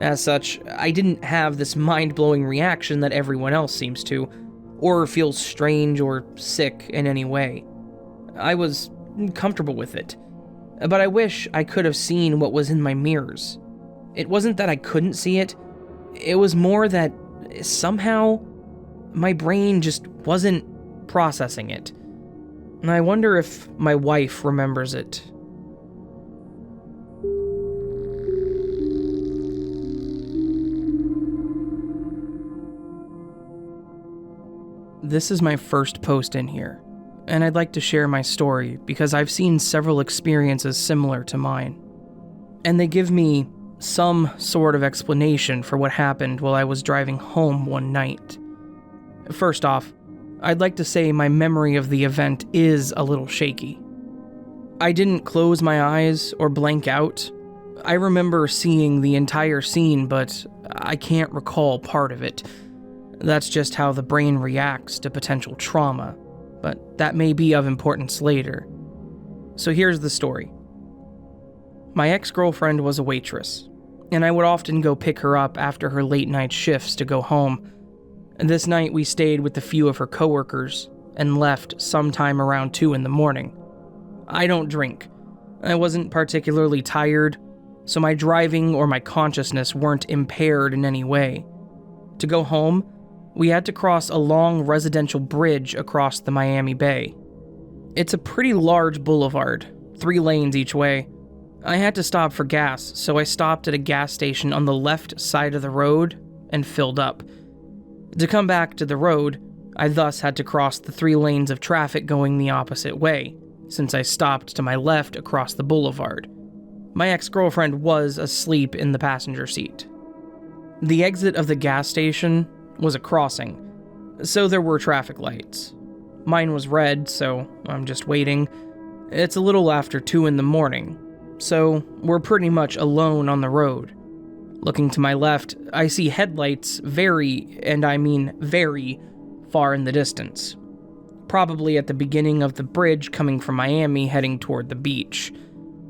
As such, I didn't have this mind-blowing reaction that everyone else seems to, or feel strange or sick in any way. I was comfortable with it, but I wish I could have seen what was in my mirrors. It wasn't that I couldn't see it, it was more that somehow my brain just wasn't processing it. And I wonder if my wife remembers it. This is my first post in here, and I'd like to share my story because I've seen several experiences similar to mine. And they give me some sort of explanation for what happened while I was driving home one night. First off, I'd like to say my memory of the event is a little shaky. I didn't close my eyes or blank out. I remember seeing the entire scene, but I can't recall part of it. That's just how the brain reacts to potential trauma, but that may be of importance later. So here's the story. My ex-girlfriend was a waitress, and I would often go pick her up after her late-night shifts to go home. This night we stayed with a few of her coworkers and left sometime around 2 in the morning. I don't drink. I wasn't particularly tired, so my driving or my consciousness weren't impaired in any way. To go home, we had to cross a long residential bridge across the Miami Bay. It's a pretty large boulevard, 3 lanes each way. I had to stop for gas, so I stopped at a gas station on the left side of the road and filled up. To come back to the road, I thus had to cross the 3 lanes of traffic going the opposite way, since I stopped to my left across the boulevard. My ex-girlfriend was asleep in the passenger seat. The exit of the gas station was a crossing, so there were traffic lights. Mine was red, so I'm just waiting. It's a little after 2 in the morning, so we're pretty much alone on the road. Looking to my left, I see headlights very, and I mean very, far in the distance. Probably at the beginning of the bridge coming from Miami heading toward the beach.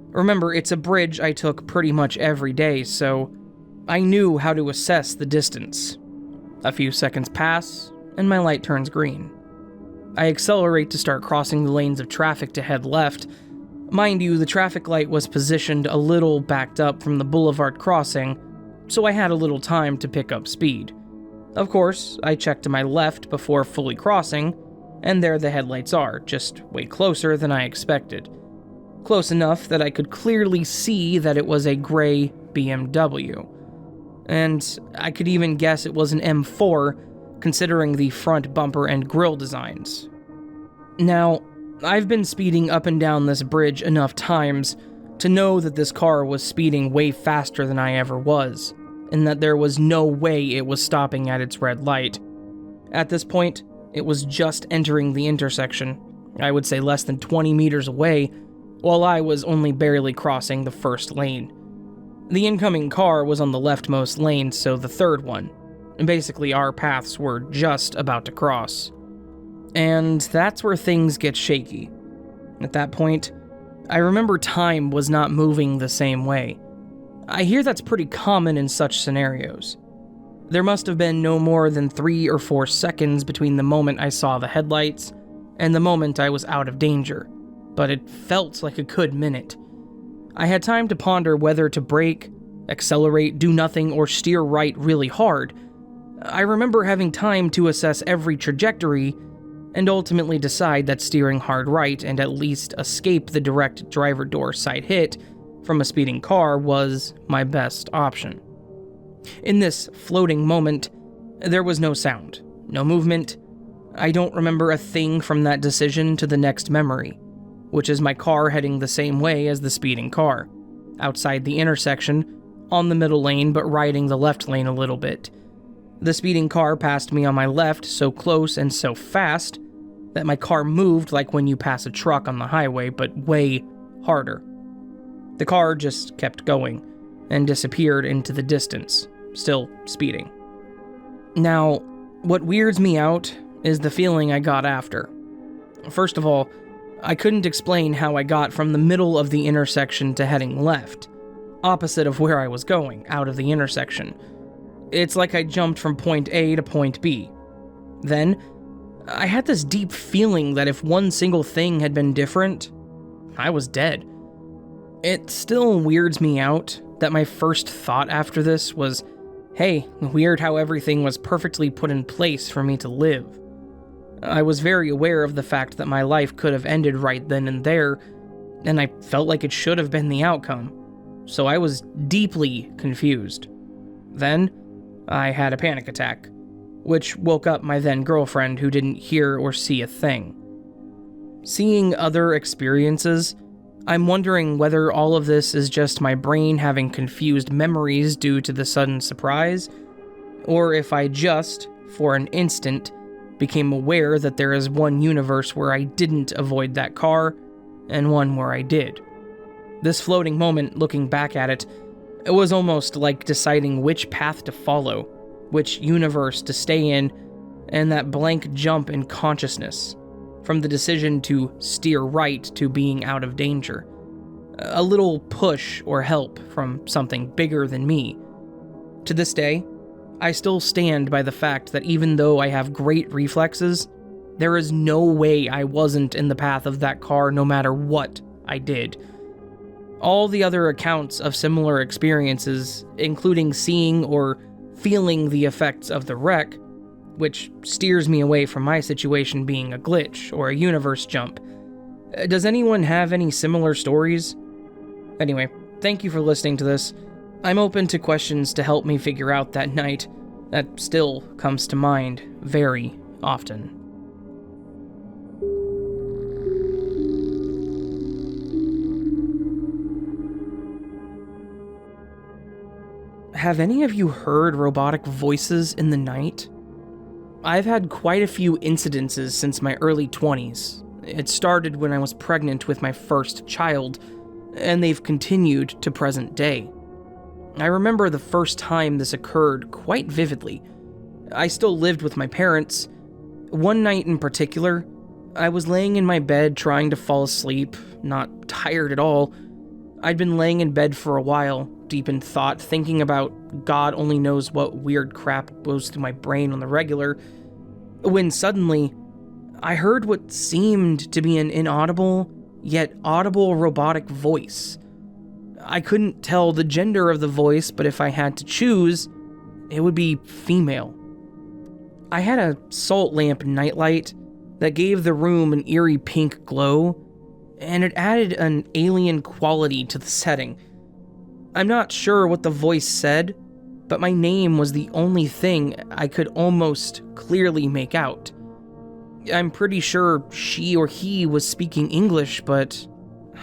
Remember, it's a bridge I took pretty much every day, so I knew how to assess the distance. A few seconds pass, and my light turns green. I accelerate to start crossing the lanes of traffic to head left. Mind you, the traffic light was positioned a little backed up from the boulevard crossing, so I had a little time to pick up speed. Of course, I check to my left before fully crossing, and there the headlights are, just way closer than I expected. Close enough that I could clearly see that it was a gray BMW. And I could even guess it was an M4, considering the front bumper and grille designs. Now, I've been speeding up and down this bridge enough times to know that this car was speeding way faster than I ever was, and that there was no way it was stopping at its red light. At this point, it was just entering the intersection, I would say less than 20 meters away, while I was only barely crossing the first lane. The incoming car was on the leftmost lane, so the third one. Basically, our paths were just about to cross. And that's where things get shaky. At that point, I remember time was not moving the same way. I hear that's pretty common in such scenarios. There must have been no more than 3 or 4 seconds between the moment I saw the headlights and the moment I was out of danger, but it felt like a good minute. I had time to ponder whether to brake, accelerate, do nothing, or steer right really hard. I remember having time to assess every trajectory and ultimately decide that steering hard right and at least escape the direct driver door side hit from a speeding car was my best option. In this floating moment, there was no sound, no movement. I don't remember a thing from that decision to the next memory, which is my car heading the same way as the speeding car, outside the intersection, on the middle lane but riding the left lane a little bit. The speeding car passed me on my left so close and so fast that my car moved like when you pass a truck on the highway, but way harder. The car just kept going and disappeared into the distance, still speeding. Now, what weirds me out is the feeling I got after. First of all, I couldn't explain how I got from the middle of the intersection to heading left. opposite of where I was going, out of the intersection. It's like I jumped from point A to point B. Then, I had this deep feeling that if one single thing had been different, I was dead. It still weirds me out that my first thought after this was, hey, weird how everything was perfectly put in place for me to live. I was very aware of the fact that my life could have ended right then and there, and I felt like it should have been the outcome, so I was deeply confused. Then, I had a panic attack, which woke up my then girlfriend who didn't hear or see a thing. Seeing other experiences, I'm wondering whether all of this is just my brain having confused memories due to the sudden surprise, or if I just, for an instant, became aware that there is one universe where I didn't avoid that car, and one where I did. This floating moment, looking back at it, it was almost like deciding which path to follow, which universe to stay in, and that blank jump in consciousness, from the decision to steer right to being out of danger. A little push or help from something bigger than me. To this day, I still stand by the fact that even though I have great reflexes, there is no way I wasn't in the path of that car no matter what I did. All the other accounts of similar experiences, including seeing or feeling the effects of the wreck, which steers me away from my situation being a glitch or a universe jump. Does anyone have any similar stories? Anyway, thank you for listening to this. I'm open to questions to help me figure out that night. That still comes to mind very often. Have any of you heard robotic voices in the night? I've had quite a few incidences since my early 20s. It started when I was pregnant with my first child, and they've continued to present day. I remember the first time this occurred quite vividly. I still lived with my parents. One night in particular, I was laying in my bed trying to fall asleep, not tired at all. I'd been laying in bed for a while, deep in thought, thinking about God only knows what weird crap goes through my brain on the regular, when suddenly, I heard what seemed to be an inaudible, yet audible robotic voice. I couldn't tell the gender of the voice, but if I had to choose, it would be female. I had a salt lamp nightlight that gave the room an eerie pink glow, and it added an alien quality to the setting. I'm not sure what the voice said, but my name was the only thing I could almost clearly make out. I'm pretty sure she or he was speaking English, but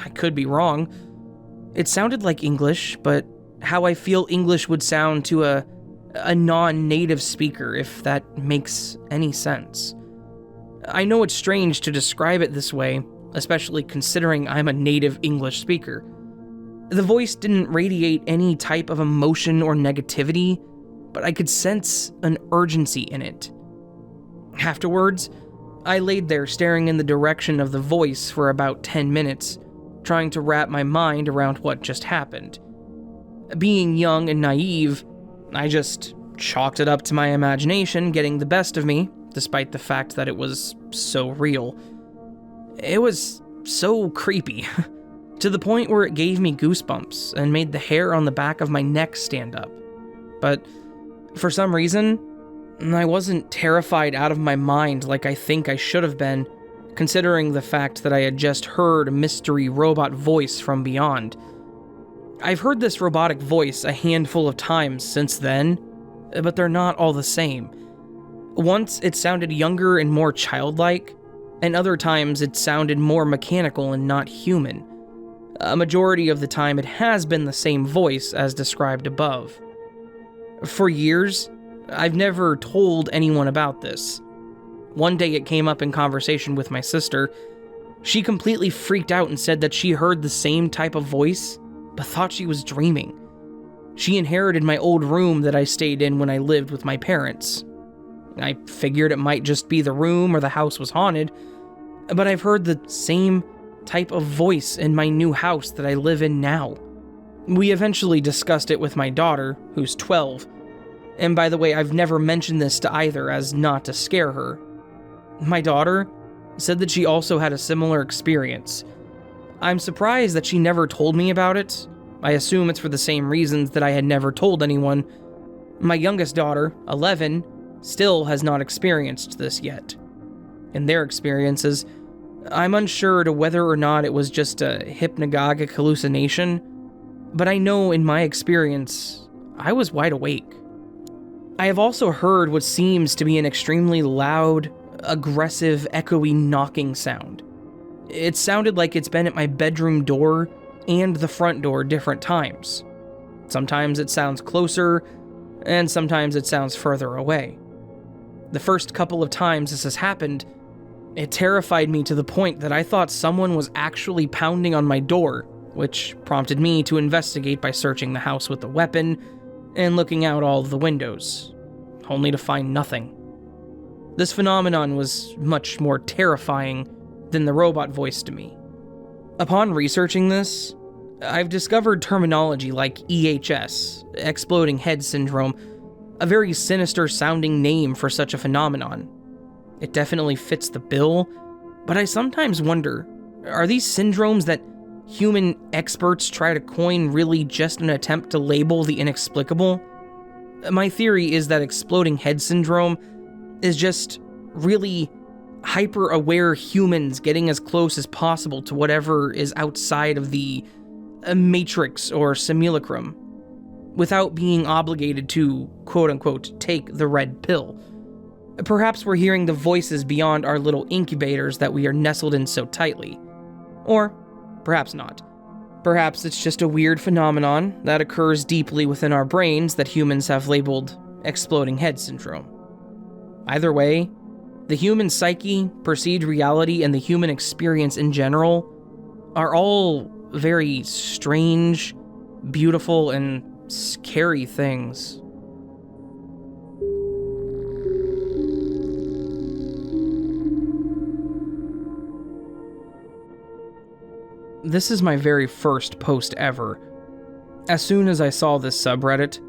I could be wrong. It sounded like English, but how I feel English would sound to a non-native speaker, if that makes any sense. I know it's strange to describe it this way, especially considering I'm a native English speaker. The voice didn't radiate any type of emotion or negativity, but I could sense an urgency in it. Afterwards, I laid there staring in the direction of the voice for about 10 minutes, trying to wrap my mind around what just happened. Being young and naive, I just chalked it up to my imagination getting the best of me, despite the fact that it was so real. It was so creepy, to the point where it gave me goosebumps and made the hair on the back of my neck stand up. But for some reason, I wasn't terrified out of my mind like I think I should have been, considering the fact that I had just heard a mystery robot voice from beyond. I've heard this robotic voice a handful of times since then, but they're not all the same. Once it sounded younger and more childlike, and other times it sounded more mechanical and not human. A majority of the time it has been the same voice as described above. For years, I've never told anyone about this. One day it came up in conversation with my sister. She completely freaked out and said that she heard the same type of voice, but thought she was dreaming. She inherited my old room that I stayed in when I lived with my parents. I figured it might just be the room or the house was haunted, but I've heard the same type of voice in my new house that I live in now. We eventually discussed it with my daughter, who's 12. And by the way, I've never mentioned this to either as not to scare her. My daughter said that she also had a similar experience. I'm surprised that she never told me about it. I assume it's for the same reasons that I had never told anyone. My youngest daughter, 11, still has not experienced this yet. In their experiences, I'm unsure to whether or not it was just a hypnagogic hallucination, but I know in my experience, I was wide awake. I have also heard what seems to be an extremely loud, aggressive, echoey knocking sound. It sounded like it's been at my bedroom door and the front door different times. Sometimes it sounds closer, and sometimes it sounds further away. The first couple of times this has happened, it terrified me to the point that I thought someone was actually pounding on my door, which prompted me to investigate by searching the house with a weapon and looking out all of the windows, only to find nothing. This phenomenon was much more terrifying than the robot voice to me. Upon researching this, I've discovered terminology like EHS, exploding head syndrome, a very sinister sounding name for such a phenomenon. It definitely fits the bill, but I sometimes wonder, are these syndromes that human experts try to coin really just an attempt to label the inexplicable? My theory is that exploding head syndrome is just really hyper-aware humans getting as close as possible to whatever is outside of the matrix or simulacrum, without being obligated to, quote-unquote, take the red pill. Perhaps we're hearing the voices beyond our little incubators that we are nestled in so tightly. Or perhaps not. Perhaps it's just a weird phenomenon that occurs deeply within our brains that humans have labeled exploding head syndrome. Either way, the human psyche, perceived reality, and the human experience in general are all very strange, beautiful, and scary things. This is my very first post ever. As soon as I saw this subreddit,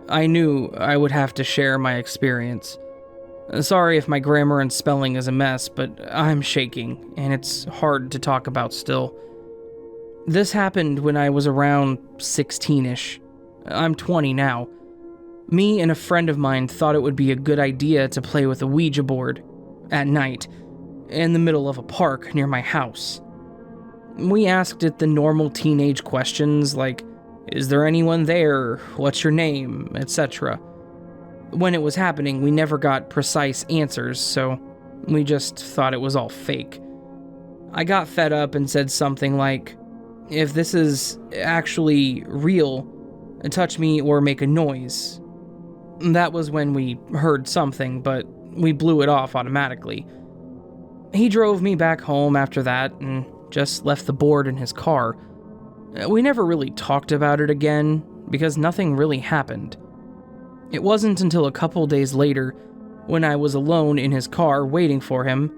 I knew I would have to share my experience. Sorry if my grammar and spelling is a mess, but I'm shaking, and it's hard to talk about still. This happened when I was around 16-ish. I'm 20 now. Me and a friend of mine thought it would be a good idea to play with a Ouija board at night in the middle of a park near my house. We asked it the normal teenage questions like, is there anyone there? What's your name? Etc. When it was happening, we never got precise answers, so we just thought it was all fake. I got fed up and said something like, if this is actually real, touch me or make a noise. That was when we heard something, but we blew it off automatically. He drove me back home after that and just left the board in his car. We never really talked about it again because nothing really happened. It wasn't until a couple days later, when I was alone in his car waiting for him,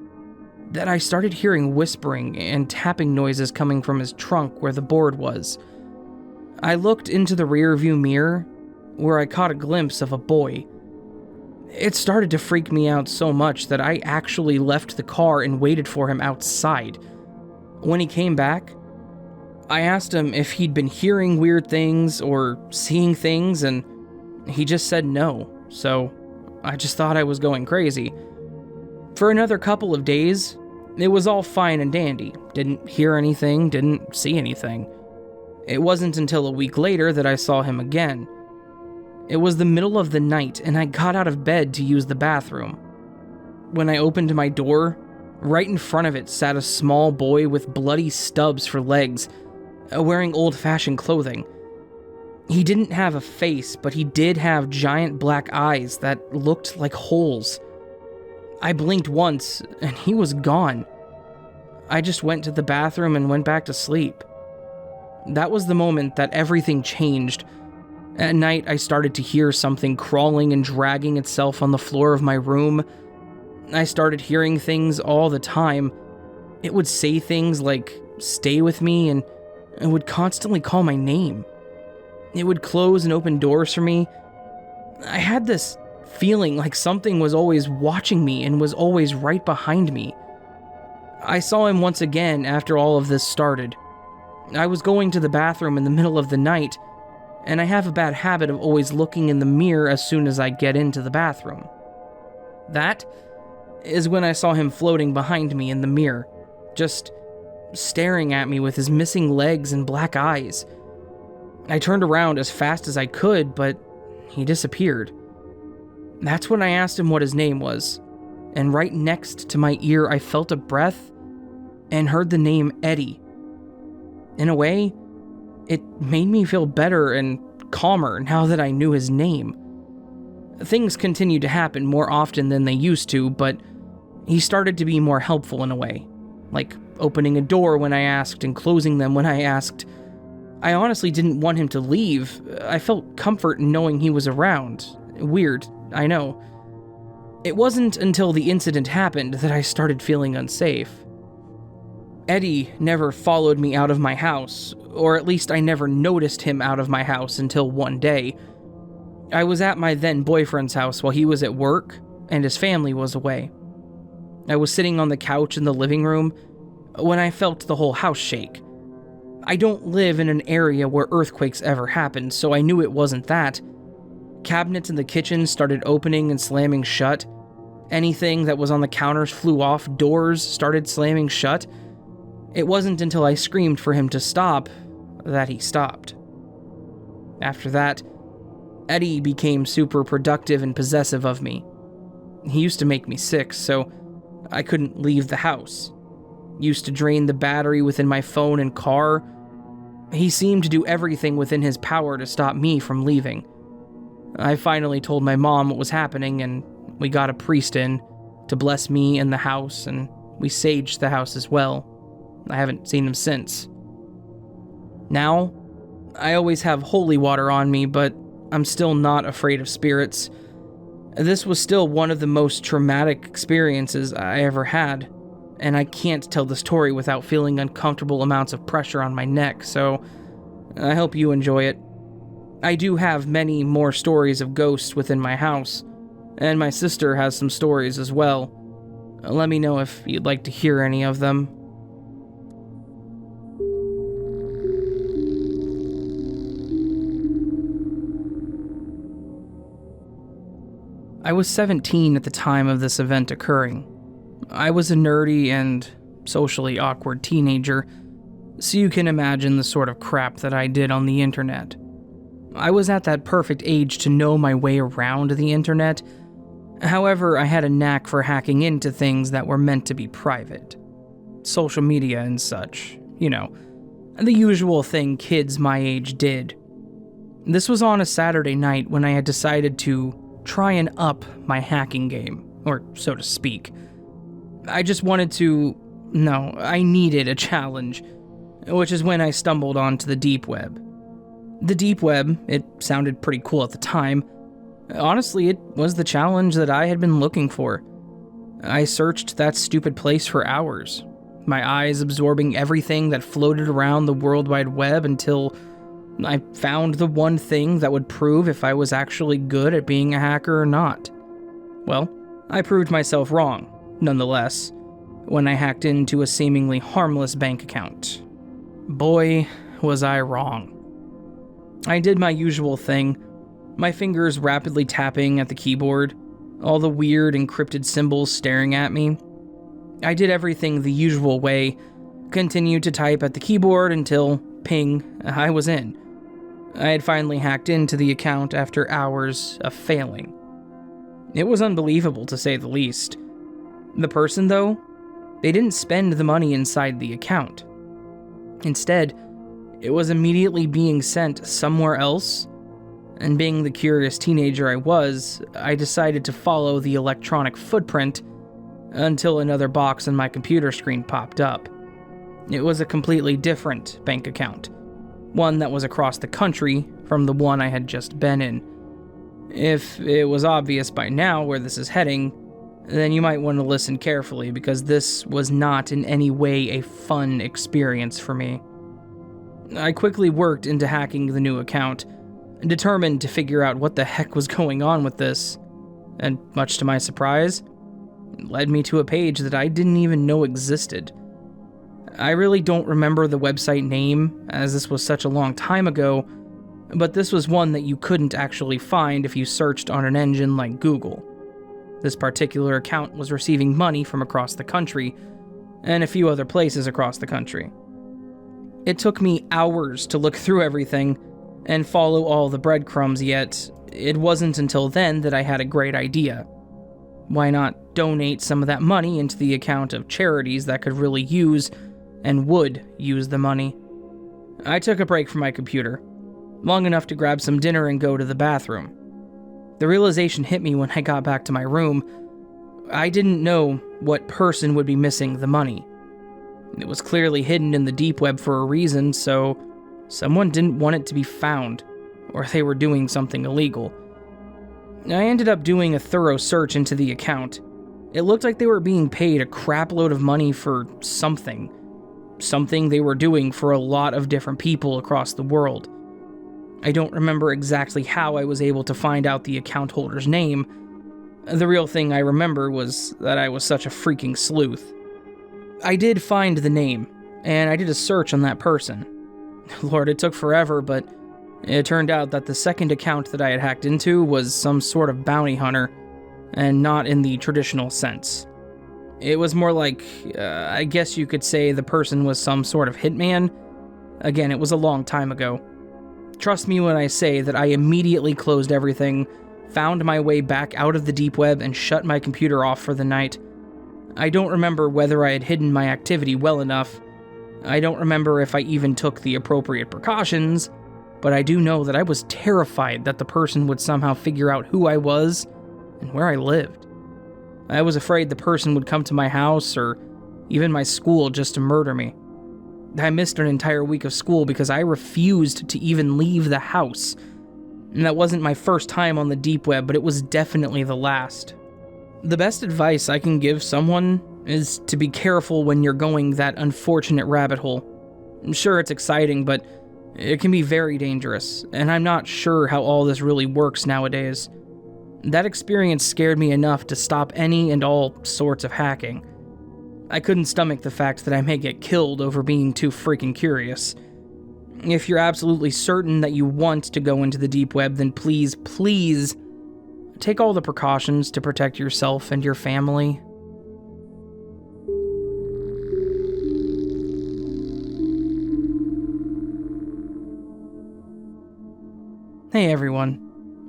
that I started hearing whispering and tapping noises coming from his trunk where the board was. I looked into the rearview mirror, where I caught a glimpse of a boy. It started to freak me out so much that I actually left the car and waited for him outside. When he came back, I asked him if he'd been hearing weird things or seeing things, and he just said no, so I just thought I was going crazy. For another couple of days, it was all fine and dandy. Didn't hear anything, didn't see anything. It wasn't until a week later that I saw him again. It was the middle of the night, and I got out of bed to use the bathroom. When I opened my door, right in front of it sat a small boy with bloody stubs for legs, wearing old-fashioned clothing. He didn't have a face, but he did have giant black eyes that looked like holes. I blinked once, and he was gone. I just went to the bathroom and went back to sleep. That was the moment that everything changed. At night, I started to hear something crawling and dragging itself on the floor of my room. I started hearing things all the time. It would say things like, "Stay with me," and it would constantly call my name. It would close and open doors for me. I had this feeling like something was always watching me and was always right behind me. I saw him once again after all of this started. I was going to the bathroom in the middle of the night, and I have a bad habit of always looking in the mirror as soon as I get into the bathroom. That is when I saw him floating behind me in the mirror, just staring at me with his missing legs and black eyes. I turned around as fast as I could, but he disappeared. That's when I asked him what his name was, and right next to my ear I felt a breath and heard the name Eddie. In a way, it made me feel better and calmer now that I knew his name. Things continued to happen more often than they used to, but he started to be more helpful in a way, like opening a door when I asked and closing them when I asked. I honestly didn't want him to leave. I felt comfort in knowing he was around. Weird, I know. It wasn't until the incident happened that I started feeling unsafe. Eddie never followed me out of my house, or at least I never noticed him out of my house until one day. I was at my then boyfriend's house while he was at work, and his family was away. I was sitting on the couch in the living room when I felt the whole house shake. I don't live in an area where earthquakes ever happen, so I knew it wasn't that. Cabinets in the kitchen started opening and slamming shut. Anything that was on the counters flew off, doors started slamming shut. It wasn't until I screamed for him to stop that he stopped. After that, Eddie became super productive and possessive of me. He used to make me sick, so I couldn't leave the house. Used to drain the battery within my phone and car. He seemed to do everything within his power to stop me from leaving. I finally told my mom what was happening, and we got a priest in to bless me and the house, and we saged the house as well. I haven't seen him since. Now, I always have holy water on me, but I'm still not afraid of spirits. This was still one of the most traumatic experiences I ever had, and I can't tell the story without feeling uncomfortable amounts of pressure on my neck, so I hope you enjoy it. I do have many more stories of ghosts within my house, and my sister has some stories as well. Let me know if you'd like to hear any of them. I was 17 at the time of this event occurring. I was a nerdy and socially awkward teenager, so you can imagine the sort of crap that I did on the internet. I was at that perfect age to know my way around the internet. However, I had a knack for hacking into things that were meant to be private. Social media and such, you know, the usual thing kids my age did. This was on a Saturday night when I had decided to try and up my hacking game, or so to speak. I needed a challenge, which is when I stumbled onto the deep web. The deep web, it sounded pretty cool at the time. Honestly, it was the challenge that I had been looking for. I searched that stupid place for hours, my eyes absorbing everything that floated around the World Wide Web until I found the one thing that would prove if I was actually good at being a hacker or not. Well, I proved myself wrong, nonetheless, when I hacked into a seemingly harmless bank account. Boy, was I wrong. I did my usual thing, my fingers rapidly tapping at the keyboard, all the weird encrypted symbols staring at me. I did everything the usual way, continued to type at the keyboard until, ping, I was in. I had finally hacked into the account after hours of failing. It was unbelievable, to say the least. The person, though, they didn't spend the money inside the account. Instead, it was immediately being sent somewhere else, and being the curious teenager I was, I decided to follow the electronic footprint until another box on my computer screen popped up. It was a completely different bank account, one that was across the country from the one I had just been in. If it was obvious by now where this is heading, then you might want to listen carefully, because this was not in any way a fun experience for me. I quickly worked into hacking the new account, Determined to figure out what the heck was going on with this, and much to my surprise, it led me to a page that I didn't even know existed. I really don't remember the website name, as this was such a long time ago, but this was one that you couldn't actually find if you searched on an engine like Google. This particular account was receiving money from across the country, and a few other places across the country. It took me hours to look through everything and follow all the breadcrumbs, yet it wasn't until then that I had a great idea. Why not donate some of that money into the account of charities that could really use and would use the money? I took a break from my computer, long enough to grab some dinner and go to the bathroom. The realization hit me when I got back to my room. I didn't know what person would be missing the money. It was clearly hidden in the deep web for a reason, so someone didn't want it to be found, or they were doing something illegal. I ended up doing a thorough search into the account. It looked like they were being paid a crap load of money for something. Something they were doing for a lot of different people across the world. I don't remember exactly how I was able to find out the account holder's name. The real thing I remember was that I was such a freaking sleuth. I did find the name, and I did a search on that person. Lord, it took forever, but it turned out that the second account that I had hacked into was some sort of bounty hunter, and not in the traditional sense. It was more like, I guess you could say the person was some sort of hitman. Again, it was a long time ago. Trust me when I say that I immediately closed everything, found my way back out of the deep web, and shut my computer off for the night. I don't remember whether I had hidden my activity well enough. I don't remember if I even took the appropriate precautions, but I do know that I was terrified that the person would somehow figure out who I was and where I lived. I was afraid the person would come to my house or even my school just to murder me. I missed an entire week of school because I refused to even leave the house. And that wasn't my first time on the deep web, but it was definitely the last. The best advice I can give someone is to be careful when you're going that unfortunate rabbit hole. I'm sure it's exciting, but it can be very dangerous, and I'm not sure how all this really works nowadays. That experience scared me enough to stop any and all sorts of hacking. I couldn't stomach the fact that I may get killed over being too freaking curious. If you're absolutely certain that you want to go into the deep web, then please, please, take all the precautions to protect yourself and your family. Hey everyone.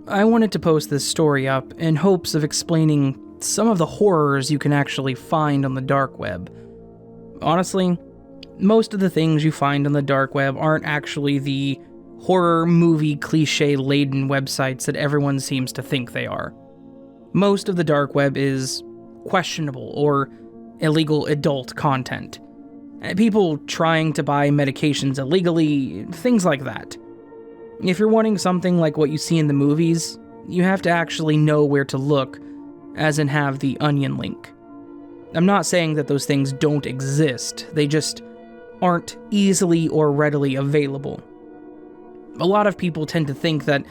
I wanted to post this story up in hopes of explaining some of the horrors you can actually find on the dark web. Honestly, most of the things you find on the dark web aren't actually the horror movie cliche-laden websites that everyone seems to think they are. Most of the dark web is questionable or illegal adult content. People trying to buy medications illegally, things like that. If you're wanting something like what you see in the movies, you have to actually know where to look, as in have the onion link. I'm not saying that those things don't exist, they just aren't easily or readily available. A lot of people tend to think that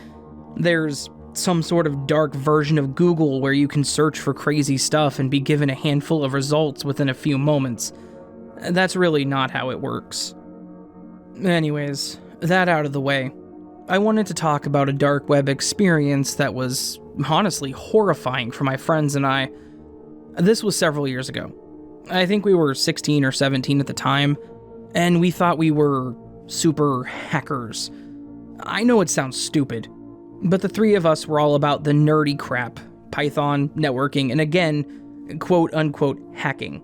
there's some sort of dark version of Google where you can search for crazy stuff and be given a handful of results within a few moments. That's really not how it works. Anyways, that out of the way, I wanted to talk about a dark web experience that was honestly horrifying for my friends and I. This was several years ago. I think we were 16 or 17 at the time, and we thought we were super hackers. I know it sounds stupid, but the three of us were all about the nerdy crap, Python, networking, and again, quote-unquote hacking.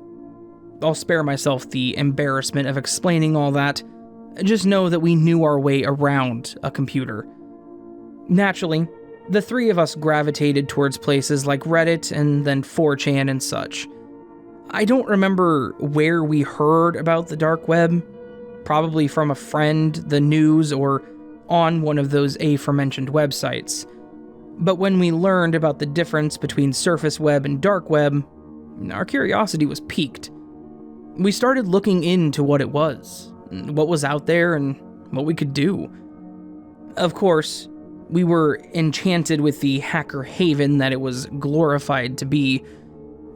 I'll spare myself the embarrassment of explaining all that. Just know that we knew our way around a computer. Naturally, the three of us gravitated towards places like Reddit and then 4chan and such. I don't remember where we heard about the dark web, probably from a friend, the news, or on one of those aforementioned websites. But when we learned about the difference between surface web and dark web, our curiosity was piqued. We started looking into what it was out there, and what we could do. Of course, We were enchanted with the hacker haven that it was glorified to be,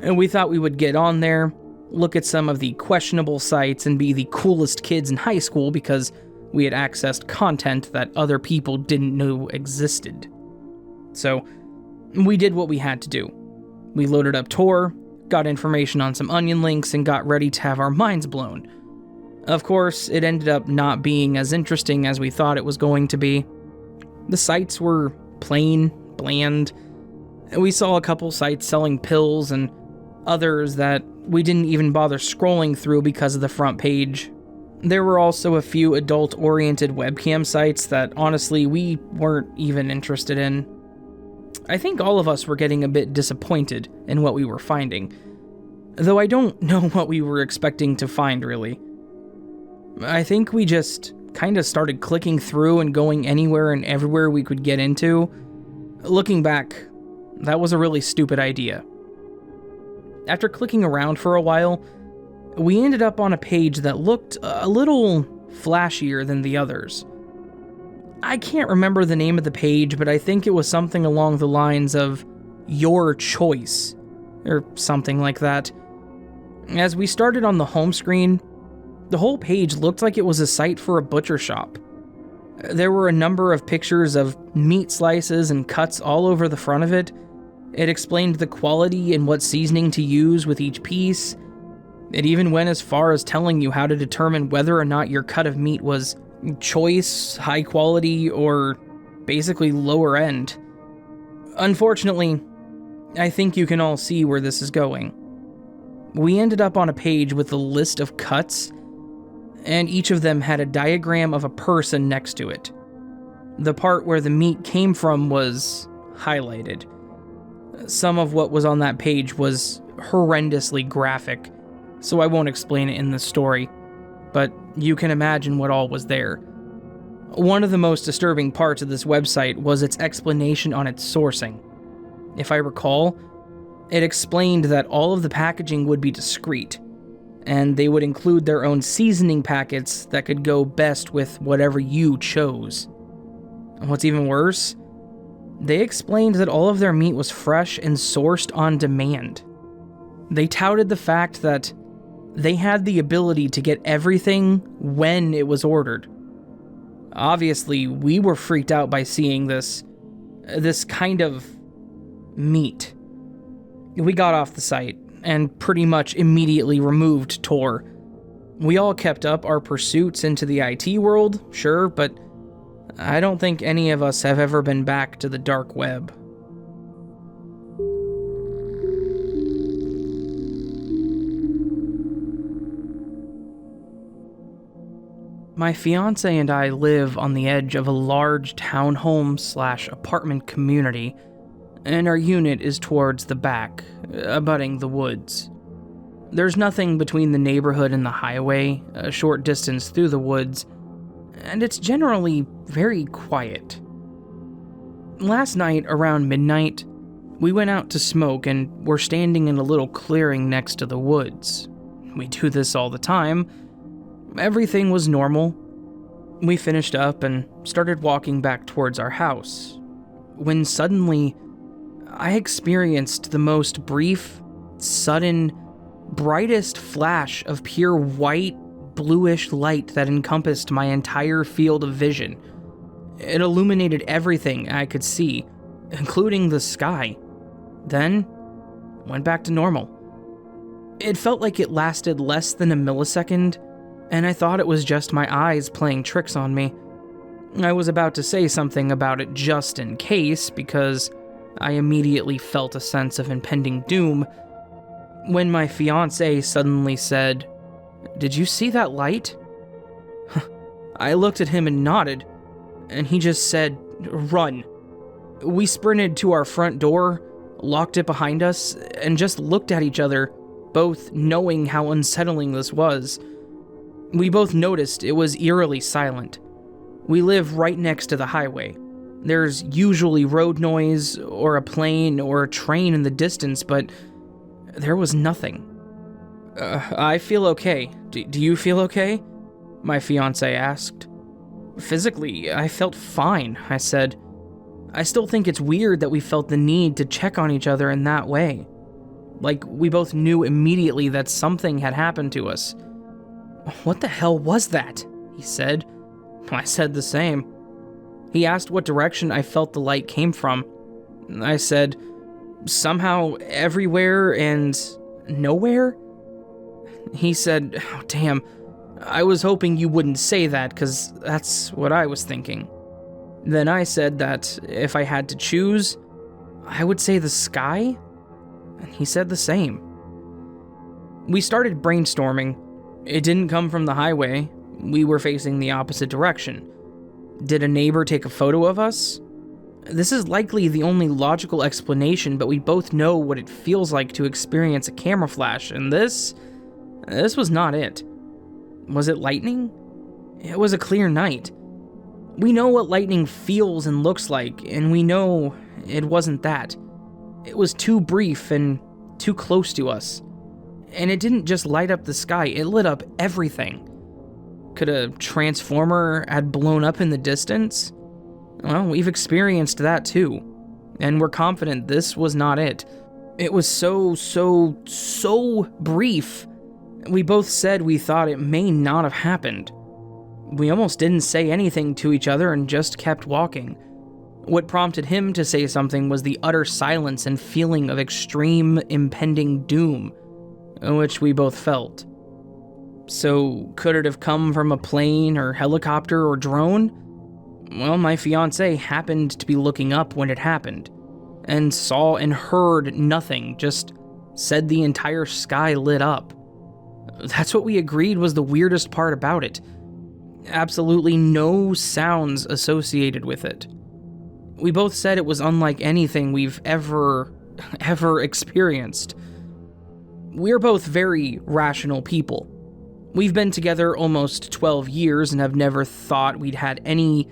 and we thought we would get on there, look at some of the questionable sites, and be the coolest kids in high school because we had accessed content that other people didn't know existed. So, we did what we had to do. We loaded up Tor, got information on some onion links, and got ready to have our minds blown. Of course, it ended up not being as interesting as we thought it was going to be. The sites were plain, bland. We saw a couple sites selling pills and others that we didn't even bother scrolling through because of the front page. There were also a few adult-oriented webcam sites that honestly we weren't even interested in. I think all of us were getting a bit disappointed in what we were finding, though I don't know what we were expecting to find really. I think we just kind of started clicking through and going anywhere and everywhere we could get into. Looking back, that was a really stupid idea. After clicking around for a while, we ended up on a page that looked a little flashier than the others. I can't remember the name of the page, but I think it was something along the lines of "Your Choice," or something like that. As we started on the home screen, the whole page looked like it was a site for a butcher shop. There were a number of pictures of meat slices and cuts all over the front of it. It explained the quality and what seasoning to use with each piece. It even went as far as telling you how to determine whether or not your cut of meat was choice, high quality, or basically lower end. Unfortunately, I think you can all see where this is going. We ended up on a page with a list of cuts, and each of them had a diagram of a person next to it. The part where the meat came from was highlighted. Some of what was on that page was horrendously graphic, so I won't explain it in this story, but you can imagine what all was there. One of the most disturbing parts of this website was its explanation on its sourcing. If I recall, it explained that all of the packaging would be discreet, and they would include their own seasoning packets that could go best with whatever you chose. What's even worse, they explained that all of their meat was fresh and sourced on demand. They touted the fact that they had the ability to get everything when it was ordered. Obviously, we were freaked out by seeing this kind of meat. We got off the site and pretty much immediately removed Tor. We all kept up our pursuits into the IT world, sure, but I don't think any of us have ever been back to the dark web. My fiance and I live on the edge of a large townhome/apartment community, and our unit is towards the back, abutting the woods. There's nothing between the neighborhood and the highway, a short distance through the woods, and it's generally very quiet. Last night, around midnight, we went out to smoke and were standing in a little clearing next to the woods. We do this all the time. Everything was normal. We finished up and started walking back towards our house, when suddenly, I experienced the most brief, sudden, brightest flash of pure white, bluish light that encompassed my entire field of vision. It illuminated everything I could see, including the sky. Then, went back to normal. It felt like it lasted less than a millisecond, and I thought it was just my eyes playing tricks on me. I was about to say something about it just in case, because I immediately felt a sense of impending doom, when my fiancé suddenly said, "Did you see that light?" I looked at him and nodded, and he just said, "Run." We sprinted to our front door, locked it behind us, and just looked at each other, both knowing how unsettling this was. We both noticed it was eerily silent. We live right next to the highway. There's usually road noise, or a plane, or a train in the distance, but there was nothing. I feel okay. Do you feel okay?" my fiancé asked. "Physically, I felt fine," I said. I still think it's weird that we felt the need to check on each other in that way. Like, we both knew immediately that something had happened to us. "What the hell was that?" he said. I said the same. He asked what direction I felt the light came from. I said, "Somehow everywhere and nowhere?" He said, "Oh, damn, I was hoping you wouldn't say that, 'cause that's what I was thinking." Then I said that if I had to choose, I would say the sky, and he said the same. We started brainstorming. It didn't come from the highway. We were facing the opposite direction. Did a neighbor take a photo of us? This is likely the only logical explanation, but we both know what it feels like to experience a camera flash, and this was not it. Was it lightning? It was a clear night. We know what lightning feels and looks like, and we know it wasn't that. It was too brief and too close to us. And it didn't just light up the sky, it lit up everything. Could a transformer had blown up in the distance? Well, we've experienced that too, and we're confident this was not it. It was so brief. We both said we thought it may not have happened. We almost didn't say anything to each other and just kept walking. What prompted him to say something was the utter silence and feeling of extreme impending doom, which we both felt. So, could it have come from a plane or helicopter or drone? Well, my fiancé happened to be looking up when it happened, and saw and heard nothing, just said the entire sky lit up. That's what we agreed was the weirdest part about it. Absolutely no sounds associated with it. We both said it was unlike anything we've ever experienced. We're both very rational people. We've been together almost 12 years and have never thought we'd had any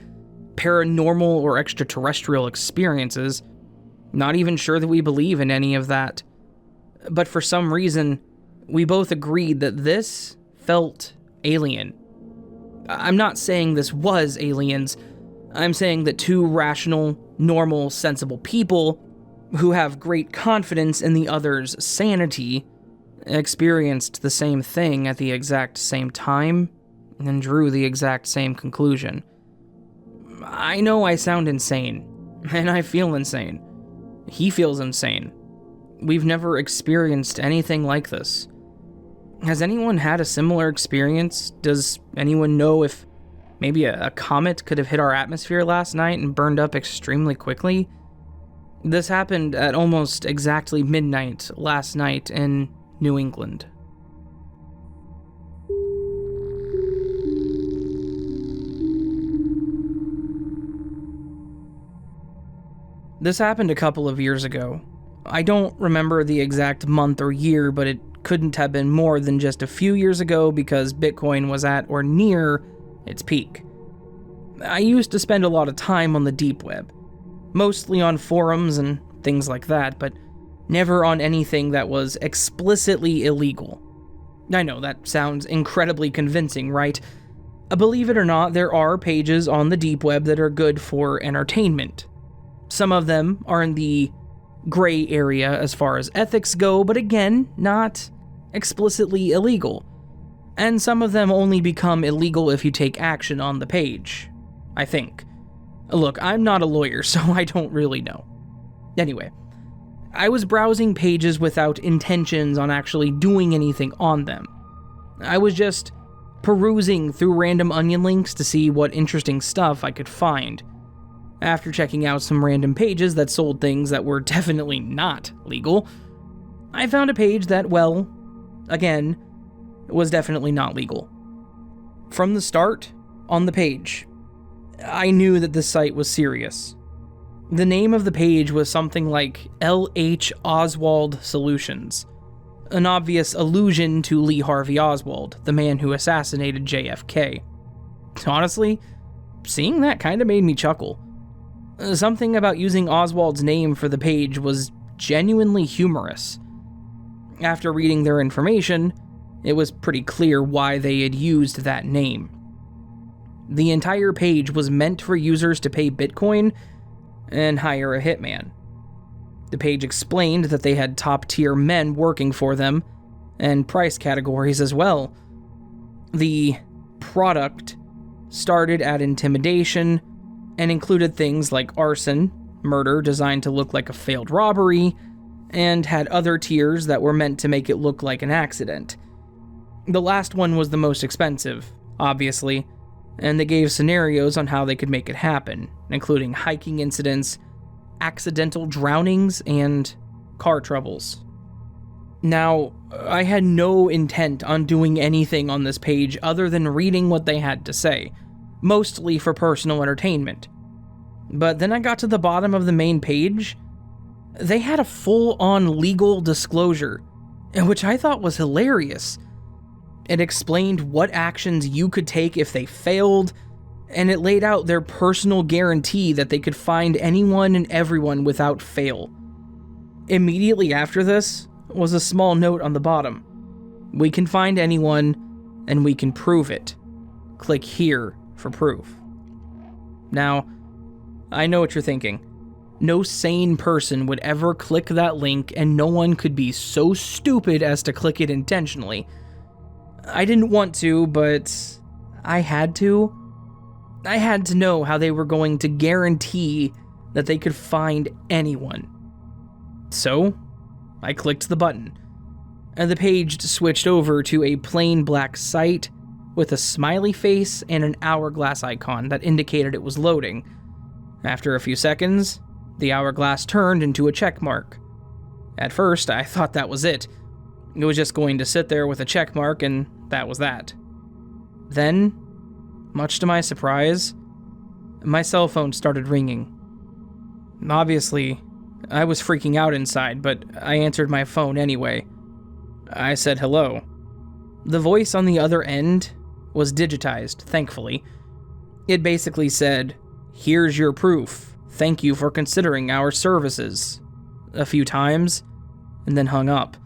paranormal or extraterrestrial experiences. Not even sure that we believe in any of that. But for some reason, we both agreed that this felt alien. I'm not saying this was aliens. I'm saying that two rational, normal, sensible people who have great confidence in the other's sanity experienced the same thing at the exact same time and drew the exact same conclusion. I know I sound insane, and I feel insane. He feels insane. We've never experienced anything like this. Has anyone had a similar experience? Does anyone know if maybe a comet could have hit our atmosphere last night and burned up extremely quickly? This happened at almost exactly midnight last night in New England. This happened a couple of years ago. I don't remember the exact month or year, but it couldn't have been more than just a few years ago because Bitcoin was at or near its peak. I used to spend a lot of time on the deep web, mostly on forums and things like that, but never on anything that was explicitly illegal. I know that sounds incredibly convincing, right? Believe it or not, there are pages on the deep web that are good for entertainment. Some of them are in the gray area as far as ethics go, but again, not explicitly illegal. And some of them only become illegal if you take action on the page, I think. Look, I'm not a lawyer, so I don't really know. Anyway, I was browsing pages without intentions on actually doing anything on them. I was just perusing through random onion links to see what interesting stuff I could find. After checking out some random pages that sold things that were definitely not legal, I found a page that, well, again, was definitely not legal. From the start, on the page, I knew that this site was serious. The name of the page was something like L.H. Oswald Solutions, an obvious allusion to Lee Harvey Oswald, the man who assassinated JFK. Honestly, seeing that kind of made me chuckle. Something about using Oswald's name for the page was genuinely humorous. After reading their information, it was pretty clear why they had used that name. The entire page was meant for users to pay Bitcoin and hire a hitman. The page explained that they had top-tier men working for them, and price categories as well. The product started at intimidation and included things like arson, murder designed to look like a failed robbery, and had other tiers that were meant to make it look like an accident. The last one was the most expensive, obviously, and they gave scenarios on how they could make it happen, including hiking incidents, accidental drownings, and car troubles. Now, I had no intent on doing anything on this page other than reading what they had to say, mostly for personal entertainment. But then I got to the bottom of the main page. They had a full-on legal disclosure, which I thought was hilarious. It explained what actions you could take if they failed, and it laid out their personal guarantee that they could find anyone and everyone without fail. Immediately after this was a small note on the bottom. We can find anyone, and we can prove it. Click here for proof. Now, I know what you're thinking. No sane person would ever click that link, and no one could be so stupid as to click it intentionally. I didn't want to, but I had to. I had to know how they were going to guarantee that they could find anyone. So, I clicked the button, and the page switched over to a plain black site with a smiley face and an hourglass icon that indicated it was loading. After a few seconds, the hourglass turned into a check mark. At first, I thought that was it. It was just going to sit there with a check mark, and that was that. Then, much to my surprise, my cell phone started ringing. Obviously, I was freaking out inside, but I answered my phone anyway. I said hello. The voice on the other end was digitized, thankfully. It basically said, "Here's your proof. Thank you for considering our services," a few times, and then hung up.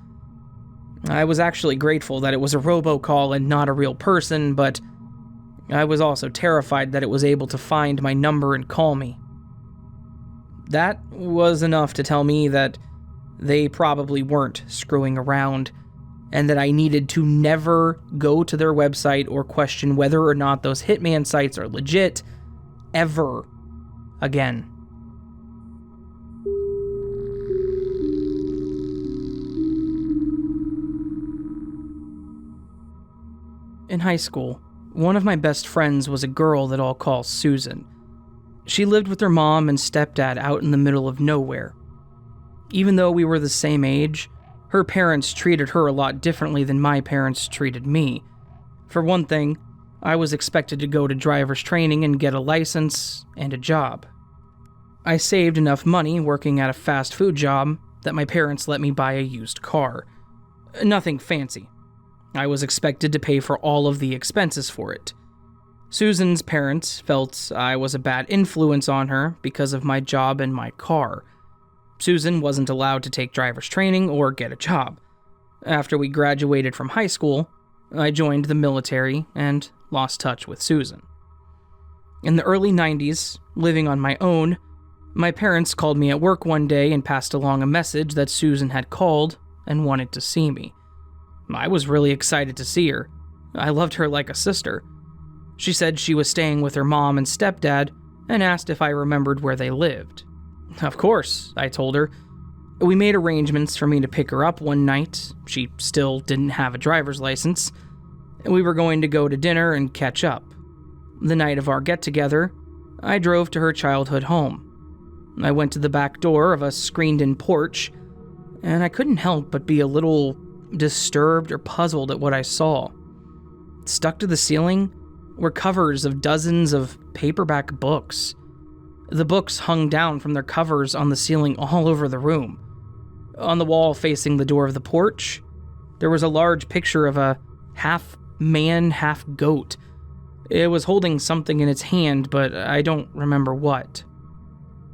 I was actually grateful that it was a robocall and not a real person, but I was also terrified that it was able to find my number and call me. That was enough to tell me that they probably weren't screwing around, and that I needed to never go to their website or question whether or not those hitman sites are legit, ever again. In high school, one of my best friends was a girl that I'll call Susan. She lived with her mom and stepdad out in the middle of nowhere. Even though we were the same age, her parents treated her a lot differently than my parents treated me. For one thing, I was expected to go to driver's training and get a license and a job. I saved enough money working at a fast food job that my parents let me buy a used car. Nothing fancy. I was expected to pay for all of the expenses for it. Susan's parents felt I was a bad influence on her because of my job and my car. Susan wasn't allowed to take driver's training or get a job. After we graduated from high school, I joined the military and lost touch with Susan. In the early 90s, living on my own, my parents called me at work one day and passed along a message that Susan had called and wanted to see me. I was really excited to see her. I loved her like a sister. She said she was staying with her mom and stepdad and asked if I remembered where they lived. Of course, I told her. We made arrangements for me to pick her up one night. She still didn't have a driver's license. We were going to go to dinner and catch up. The night of our get-together, I drove to her childhood home. I went to the back door of a screened-in porch, and I couldn't help but be a little disturbed or puzzled at what I saw. Stuck to the ceiling were covers of dozens of paperback books. The books hung down from their covers on the ceiling all over the room. On the wall facing the door of the porch, there was a large picture of a half-man, half-goat. It was holding something in its hand, but I don't remember what.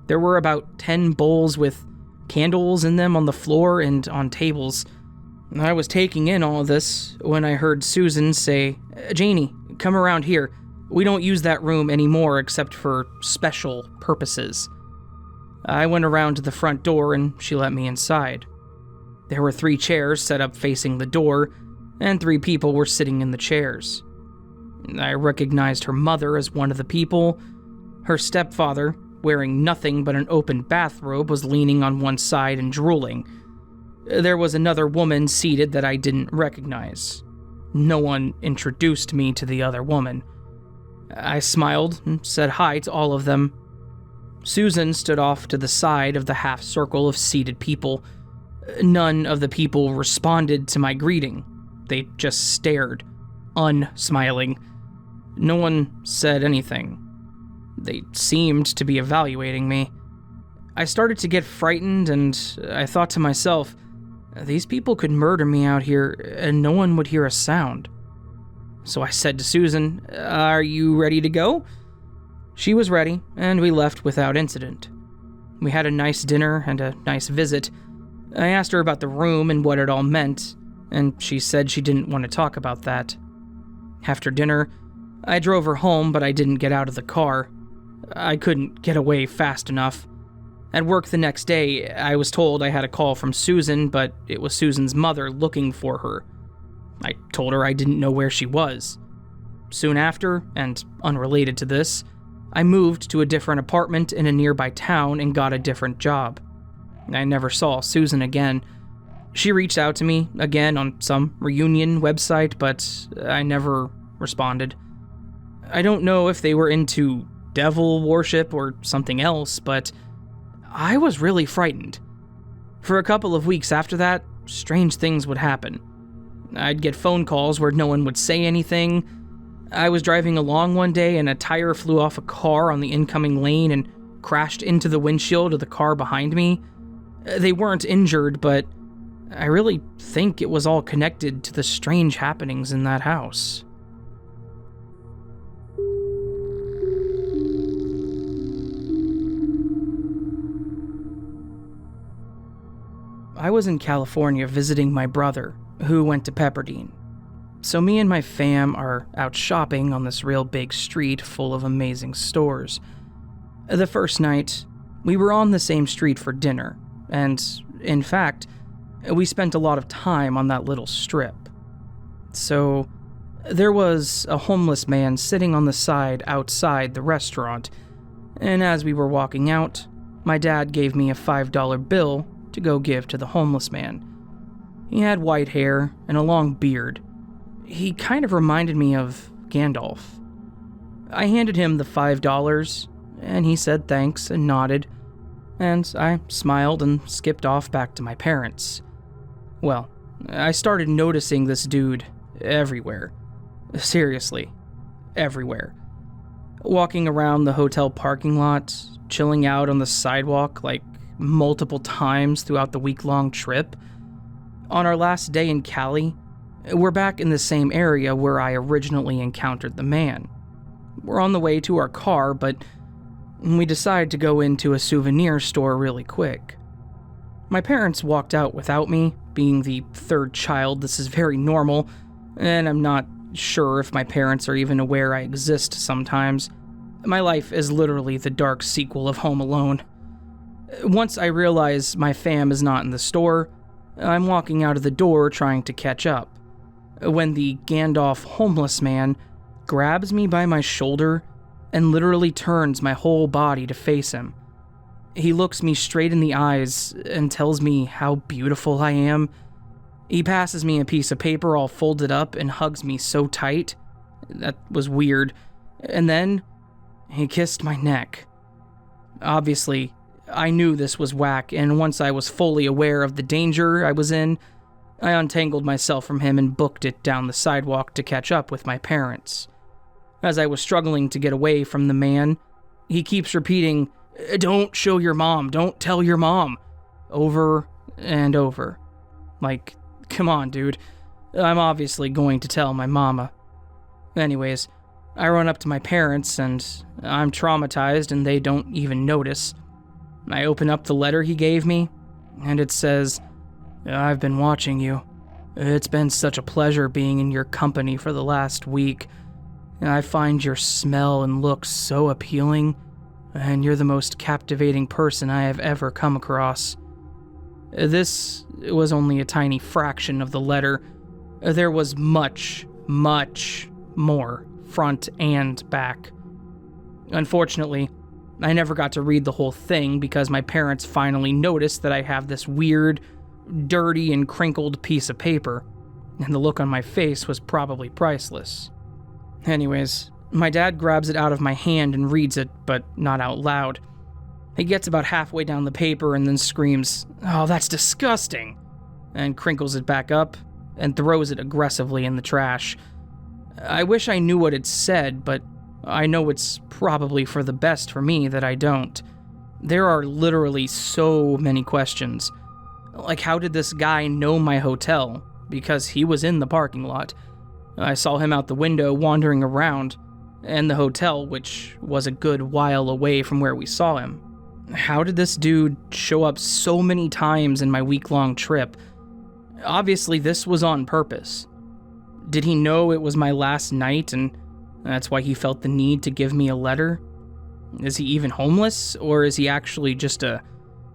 There were about 10 bowls with candles in them on the floor and on tables. I was taking in all of this when I heard Susan say, "Janie, come around here. We don't use that room anymore except for special purposes." I went around to the front door and she let me inside. There were 3 chairs set up facing the door, and 3 people were sitting in the chairs. I recognized her mother as one of the people. Her stepfather, wearing nothing but an open bathrobe, was leaning on one side and drooling. There was another woman seated that I didn't recognize. No one introduced me to the other woman. I smiled and said hi to all of them. Susan stood off to the side of the half circle of seated people. None of the people responded to my greeting. They just stared, unsmiling. No one said anything. They seemed to be evaluating me. I started to get frightened, and I thought to myself, these people could murder me out here, and no one would hear a sound. So I said to Susan, "Are you ready to go?" She was ready, and we left without incident. We had a nice dinner and a nice visit. I asked her about the room and what it all meant, and she said she didn't want to talk about that. After dinner, I drove her home, but I didn't get out of the car. I couldn't get away fast enough. At work the next day, I was told I had a call from Susan, but it was Susan's mother looking for her. I told her I didn't know where she was. Soon after, and unrelated to this, I moved to a different apartment in a nearby town and got a different job. I never saw Susan again. She reached out to me again on some reunion website, but I never responded. I don't know if they were into devil worship or something else, but I was really frightened. For a couple of weeks after that, strange things would happen. I'd get phone calls where no one would say anything. I was driving along one day and a tire flew off a car on the incoming lane and crashed into the windshield of the car behind me. They weren't injured, but I really think it was all connected to the strange happenings in that house. I was in California visiting my brother, who went to Pepperdine. So me and my fam are out shopping on this real big street full of amazing stores. The first night, we were on the same street for dinner, and in fact, we spent a lot of time on that little strip. So there was a homeless man sitting on the side outside the restaurant, and as we were walking out, my dad gave me a $5 bill to go give to the homeless man. He had white hair and a long beard. He kind of reminded me of Gandalf. I handed him the $5, and he said thanks and nodded, and I smiled and skipped off back to my parents. Well, I started noticing this dude everywhere. Seriously, everywhere. Walking around the hotel parking lot, chilling out on the sidewalk like multiple times throughout the week-long trip. On our last day in Cali, we're back in the same area where I originally encountered the man. We're on the way to our car, but we decide to go into a souvenir store really quick. My parents walked out without me. Being the third child, this is very normal, and I'm not sure if my parents are even aware I exist sometimes. My life is literally the dark sequel of Home Alone. Once I realize my fam is not in the store, I'm walking out of the door trying to catch up, when the Gandalf homeless man grabs me by my shoulder and literally turns my whole body to face him. He looks me straight in the eyes and tells me how beautiful I am. He passes me a piece of paper all folded up and hugs me so tight. That was weird. And then he kissed my neck. Obviously, I knew this was whack, and once I was fully aware of the danger I was in, I untangled myself from him and booked it down the sidewalk to catch up with my parents. As I was struggling to get away from the man, he keeps repeating, "Don't show your mom, don't tell your mom," over and over. Like, come on, dude. I'm obviously going to tell my mama. Anyways, I run up to my parents, and I'm traumatized, and they don't even notice. I open up the letter he gave me, and it says, "I've been watching you. It's been such a pleasure being in your company for the last week. I find your smell and look so appealing. and you're the most captivating person I have ever come across." This was only a tiny fraction of the letter. There was much, much more, front and back. Unfortunately, I never got to read the whole thing because my parents finally noticed that I have this weird, dirty, and crinkled piece of paper, and the look on my face was probably priceless. Anyways, my dad grabs it out of my hand and reads it, but not out loud. He gets about halfway down the paper and then screams, "Oh, that's disgusting," and crinkles it back up and throws it aggressively in the trash. I wish I knew what it said, but I know it's probably for the best for me that I don't. There are literally so many questions. Like, how did this guy know my hotel? Because he was in the parking lot. I saw him out the window wandering around, and the hotel, which was a good while away from where we saw him. How did this dude show up so many times in my week-long trip? Obviously, this was on purpose. Did he know it was my last night, and that's why he felt the need to give me a letter? Is he even homeless, or is he actually just a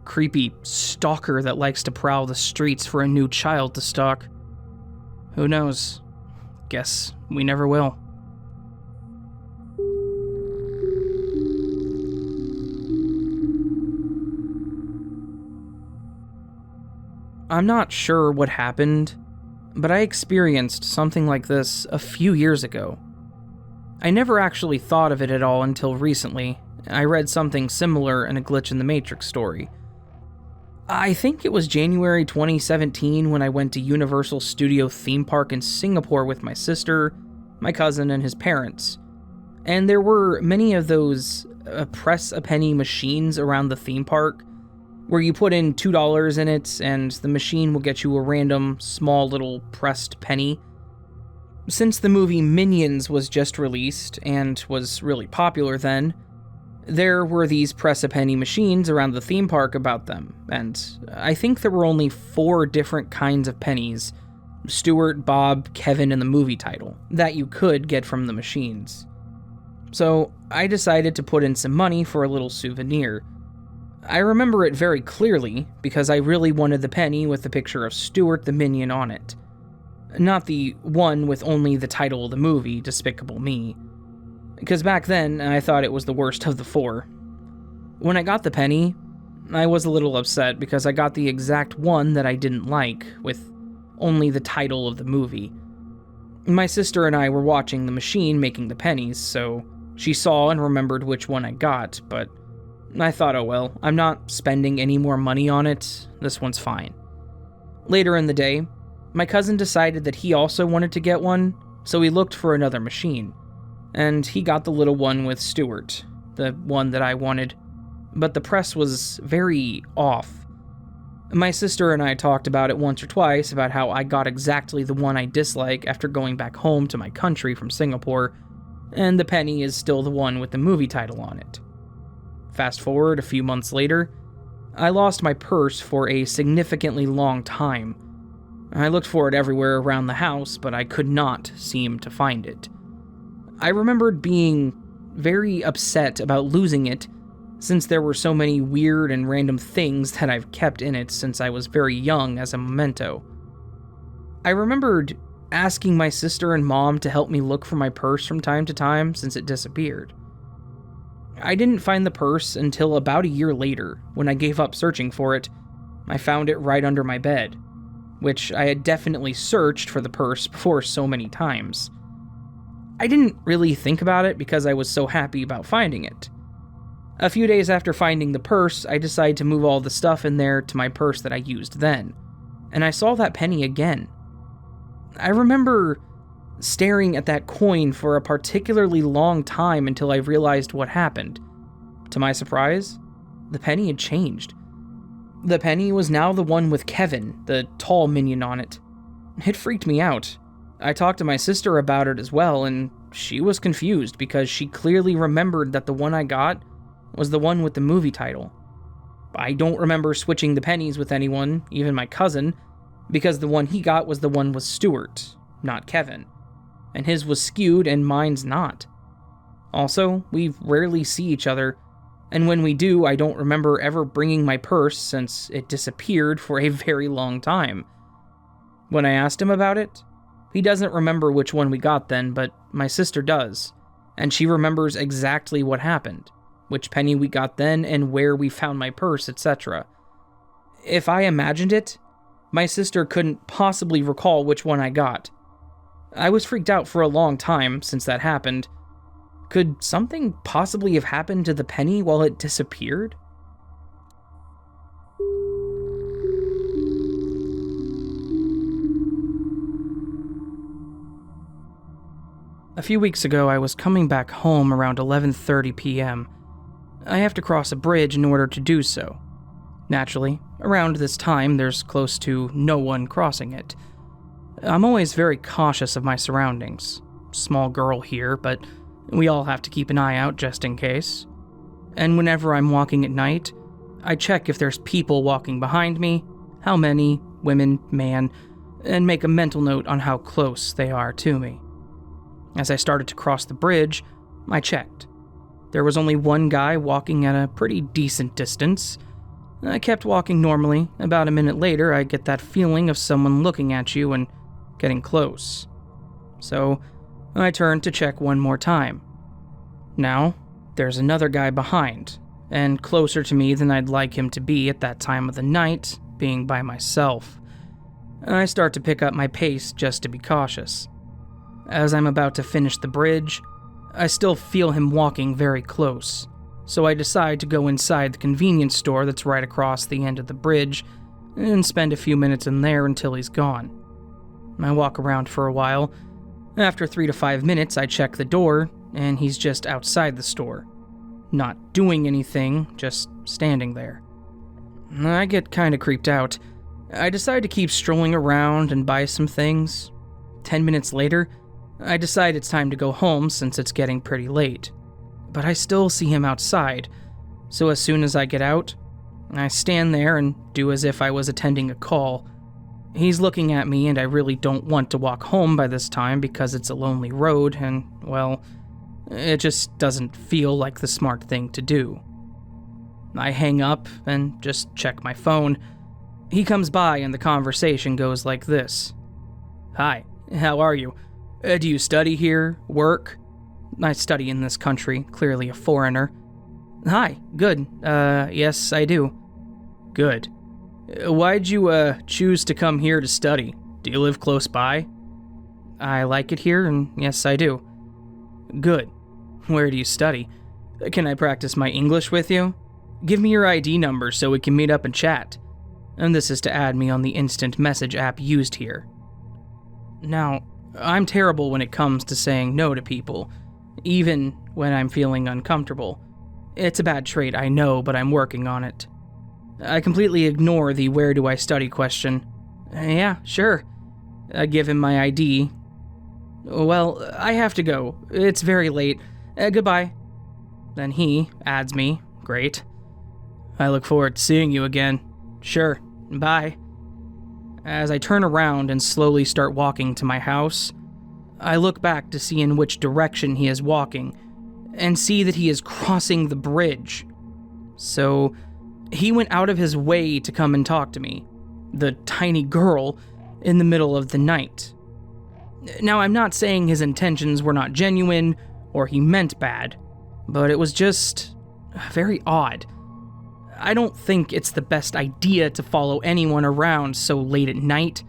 creepy stalker that likes to prowl the streets for a new child to stalk? Who knows? Guess we never will. I'm not sure what happened, but I experienced something like this a few years ago. I never actually thought of it at all until recently. I read something similar in a Glitch in the Matrix story. I think it was January 2017 when I went to Universal Studio theme park in Singapore with my sister, my cousin, and his parents. And there were many of those press a penny machines around the theme park, where you put in $2 in it and the machine will get you a random, small little pressed penny. Since the movie Minions was just released and was really popular then, there were these press-a-penny machines around the theme park about them, and I think there were only 4 different kinds of pennies, Stuart, Bob, Kevin, and the movie title, that you could get from the machines. So I decided to put in some money for a little souvenir. I remember it very clearly because I really wanted the penny with the picture of Stuart the Minion on it. Not the one with only the title of the movie, Despicable Me. Because back then, I thought it was the worst of the 4. When I got the penny, I was a little upset because I got the exact one that I didn't like, with only the title of the movie. My sister and I were watching the machine making the pennies, so she saw and remembered which one I got, but I thought, oh well, I'm not spending any more money on it, this one's fine. Later in the day, my cousin decided that he also wanted to get one, so he looked for another machine. And he got the little one with Stuart, the one that I wanted, but the press was very off. My sister and I talked about it once or twice about how I got exactly the one I dislike after going back home to my country from Singapore, and the penny is still the one with the movie title on it. Fast forward a few months later, I lost my purse for a significantly long time. I looked for it everywhere around the house, but I could not seem to find it. I remembered being very upset about losing it, since there were so many weird and random things that I've kept in it since I was very young as a memento. I remembered asking my sister and mom to help me look for my purse from time to time since it disappeared. I didn't find the purse until about a year later, when I gave up searching for it. I found it right under my bed, which I had definitely searched for the purse before so many times. I didn't really think about it because I was so happy about finding it. A few days after finding the purse, I decided to move all the stuff in there to my purse that I used then, and I saw that penny again. I remember staring at that coin for a particularly long time until I realized what happened. To my surprise, the penny had changed. The penny was now the one with Kevin, the tall minion, on it. It freaked me out. I talked to my sister about it as well, and she was confused because she clearly remembered that the one I got was the one with the movie title. I don't remember switching the pennies with anyone, even my cousin, because the one he got was the one with Stuart, not Kevin, and his was skewed and mine's not. Also, we rarely see each other, And when we do, I don't remember ever bringing my purse since it disappeared for a very long time. When I asked him about it, he doesn't remember which one we got then, but my sister does, and she remembers exactly what happened, which penny we got then and where we found my purse, etc. If I imagined it, my sister couldn't possibly recall which one I got. I was freaked out for a long time since that happened. Could something possibly have happened to the penny while it disappeared? A few weeks ago, I was coming back home around 11:30 p.m. I have to cross a bridge in order to do so. Naturally, around this time, there's close to no one crossing it. I'm always very cautious of my surroundings. Small girl here, but we all have to keep an eye out just in case. And whenever I'm walking at night, I check if there's people walking behind me, how many, women, man, and make a mental note on how close they are to me. As I started to cross the bridge, I checked. There was only one guy walking at a pretty decent distance. I kept walking normally. About a minute later, I get that feeling of someone looking at you and getting close. So I turned to check one more time. Now, there's another guy behind, and closer to me than I'd like him to be at that time of the night, being by myself. I start to pick up my pace just to be cautious. As I'm about to finish the bridge, I still feel him walking very close, so I decide to go inside the convenience store that's right across the end of the bridge and spend a few minutes in there until he's gone. I walk around for a while. After 3 to 5 minutes, I check the door, and he's just outside the store. Not doing anything, just standing there. I get kinda creeped out. I decide to keep strolling around and buy some things. 10 minutes later, I decide it's time to go home since it's getting pretty late. But I still see him outside, so as soon as I get out, I stand there and do as if I was attending a call. He's looking at me and I really don't want to walk home by this time because it's a lonely road and, well, it just doesn't feel like the smart thing to do. I hang up and just check my phone. He comes by and the conversation goes like this. "Hi, how are you? Do you study here? Work?" "I study in this country, clearly a foreigner." "Hi, good. Yes, I do." "Good. Why'd you, choose to come here to study? Do you live close by?" "I like it here, and yes, I do." "Good. Where do you study? Can I practice my English with you? Give me your ID number so we can meet up and chat." And this is to add me on the instant message app used here. Now, I'm terrible when it comes to saying no to people, even when I'm feeling uncomfortable. It's a bad trait, I know, but I'm working on it. I completely ignore the "where do I study" question. "Yeah, sure." I give him my ID. "Well, I have to go. It's very late. Goodbye." Then he adds me. Great. "I look forward to seeing you again." "Sure. Bye." As I turn around and slowly start walking to my house, I look back to see in which direction he is walking, and see that he is crossing the bridge. So, he went out of his way to come and talk to me, the tiny girl, in the middle of the night. Now, I'm not saying his intentions were not genuine, or he meant bad, but it was just very odd. I don't think it's the best idea to follow anyone around so late at night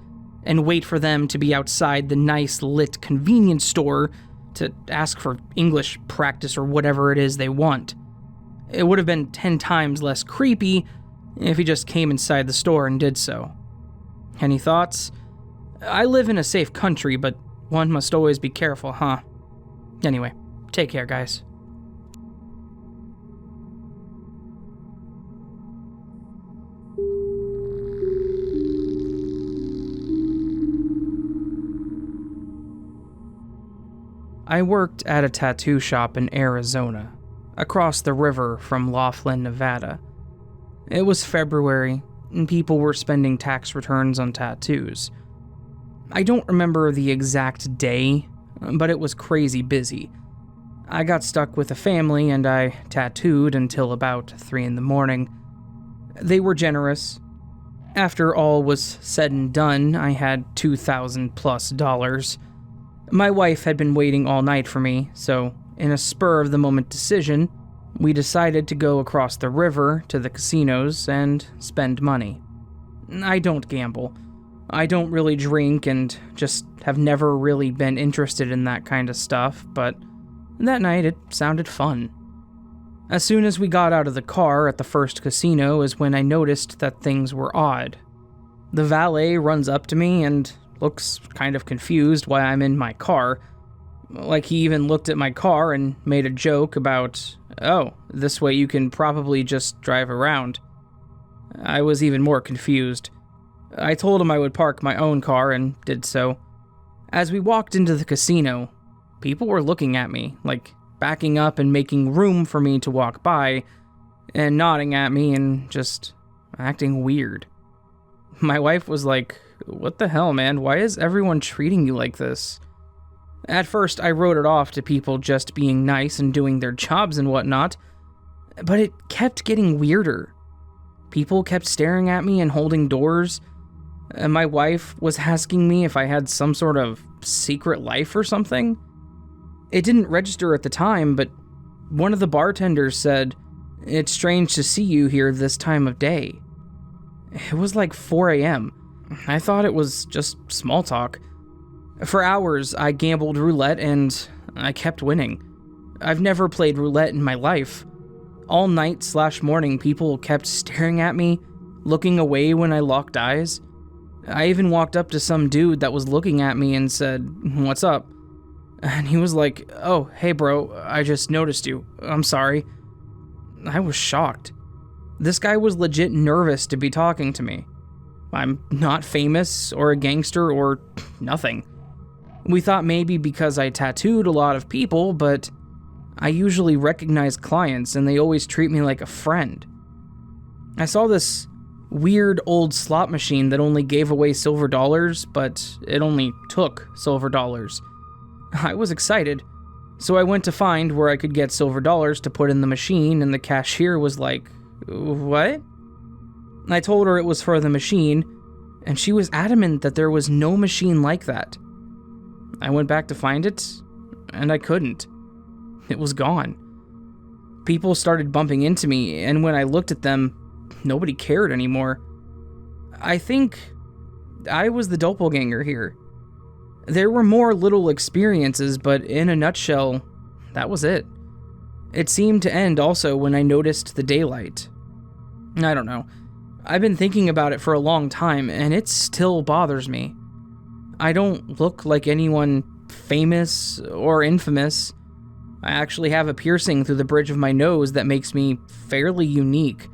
and wait for them to be outside the nice lit convenience store to ask for English practice or whatever it is they want. It would have been 10 times less creepy if he just came inside the store and did so. Any thoughts? I live in a safe country, but one must always be careful, huh? Anyway, take care, guys. I worked at a tattoo shop in Arizona, across the river from Laughlin, Nevada. It was February, and people were spending tax returns on tattoos. I don't remember the exact day, but it was crazy busy. I got stuck with a family and I tattooed until about 3 in the morning. They were generous. After all was said and done, I had $2,000+. My wife had been waiting all night for me, so in a spur-of-the-moment decision, we decided to go across the river to the casinos and spend money. I don't gamble. I don't really drink and just have never really been interested in that kind of stuff, but that night it sounded fun. As soon as we got out of the car at the first casino is when I noticed that things were odd. The valet runs up to me and looks kind of confused why I'm in my car. Like he even looked at my car and made a joke about, "Oh, this way you can probably just drive around." I was even more confused. I told him I would park my own car and did so. As we walked into the casino, people were looking at me, like backing up and making room for me to walk by, and nodding at me and just acting weird. My wife was like, "What the hell, man? Why is everyone treating you like this?" At first, I wrote it off to people just being nice and doing their jobs and whatnot, but it kept getting weirder. People kept staring at me and holding doors, and my wife was asking me if I had some sort of secret life or something. It didn't register at the time, but one of the bartenders said, "It's strange to see you here this time of day." It was like 4 a.m. I thought it was just small talk. For hours, I gambled roulette and I kept winning. I've never played roulette in my life. All night/morning, people kept staring at me, looking away when I locked eyes. I even walked up to some dude that was looking at me and said, "What's up?" And he was like, "Oh, hey bro, I just noticed you. I'm sorry." I was shocked. This guy was legit nervous to be talking to me. I'm not famous or a gangster or nothing. We thought maybe because I tattooed a lot of people, but I usually recognize clients and they always treat me like a friend. I saw this weird old slot machine that only gave away silver dollars, but it only took silver dollars. I was excited, so I went to find where I could get silver dollars to put in the machine, and the cashier was like, "What?" I told her it was for the machine, and she was adamant that there was no machine like that. I went back to find it, and I couldn't. It was gone. People started bumping into me, and when I looked at them, nobody cared anymore. I think I was the doppelganger here. There were more little experiences, but in a nutshell, that was it. It seemed to end also when I noticed the daylight. I don't know. I've been thinking about it for a long time, and it still bothers me. I don't look like anyone famous or infamous. I actually have a piercing through the bridge of my nose that makes me fairly unique,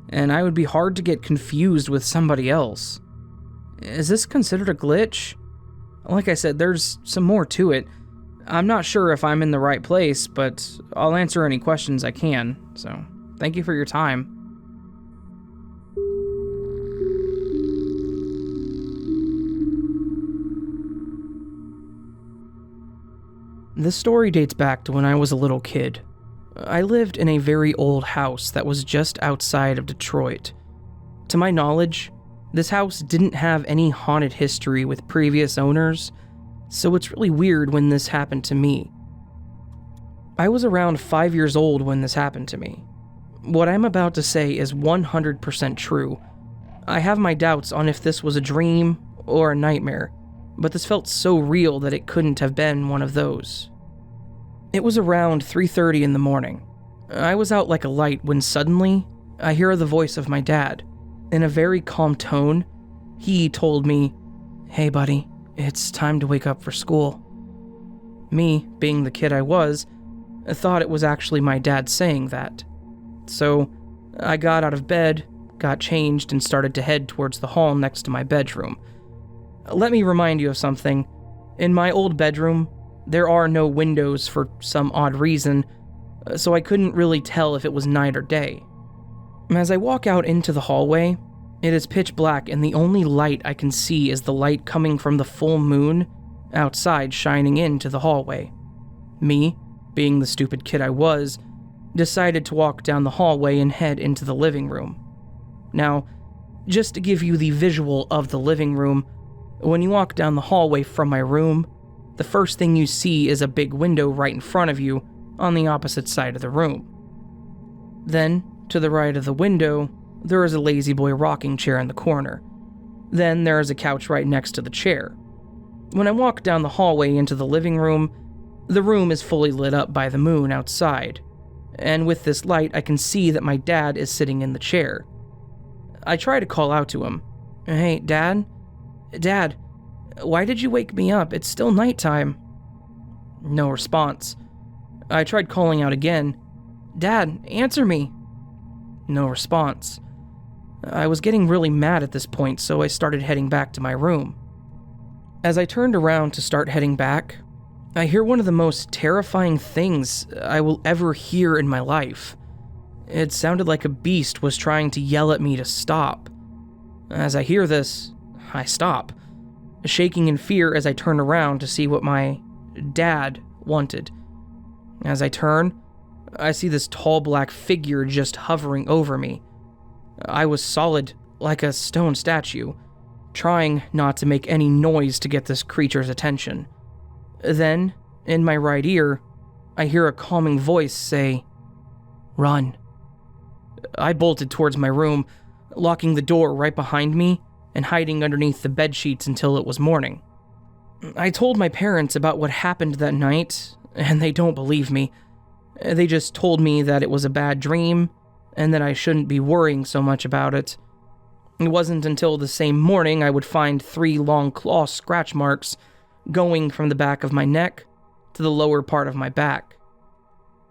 and I would be hard to get confused with somebody else. Is this considered a glitch? Like I said, there's some more to it. I'm not sure if I'm in the right place, but I'll answer any questions I can, so thank you for your time. This story dates back to when I was a little kid. I lived in a very old house that was just outside of Detroit. To my knowledge, this house didn't have any haunted history with previous owners, so it's really weird when this happened to me. I was around 5 years old when this happened to me. What I'm about to say is 100% true. I have my doubts on if this was a dream or a nightmare, but this felt so real that it couldn't have been one of those. It was around 3:30 in the morning. I was out like a light when suddenly I hear the voice of my dad. In a very calm tone, he told me, "Hey buddy, it's time to wake up for school." Me, being the kid I was, thought it was actually my dad saying that. So I got out of bed, got changed, and started to head towards the hall next to my bedroom. Let me remind you of something. In my old bedroom, there are no windows for some odd reason, so I couldn't really tell if it was night or day. As I walk out into the hallway, it is pitch black and the only light I can see is the light coming from the full moon outside shining into the hallway. Me, being the stupid kid I was, decided to walk down the hallway and head into the living room. Now, just to give you the visual of the living room, when you walk down the hallway from my room, the first thing you see is a big window right in front of you on the opposite side of the room. Then, to the right of the window, there is a lazy boy rocking chair in the corner. Then there is a couch right next to the chair. When I walk down the hallway into the living room, the room is fully lit up by the moon outside, and with this light I can see that my dad is sitting in the chair. I try to call out to him, "Hey, Dad? Dad, why did you wake me up? It's still nighttime." No response. I tried calling out again, "Dad, answer me." No response. I was getting really mad at this point, so I started heading back to my room. As I turned around to start heading back, I hear one of the most terrifying things I will ever hear in my life. It sounded like a beast was trying to yell at me to stop. As I hear this, I stop, shaking in fear as I turn around to see what my dad wanted. As I turn, I see this tall black figure just hovering over me. I was solid, like a stone statue, trying not to make any noise to get this creature's attention. Then, in my right ear, I hear a calming voice say, "Run." I bolted towards my room, locking the door right behind me and hiding underneath the bedsheets until it was morning. I told my parents about what happened that night, and they don't believe me. They just told me that it was a bad dream, and that I shouldn't be worrying so much about it. It wasn't until the same morning I would find 3 long claw scratch marks going from the back of my neck to the lower part of my back.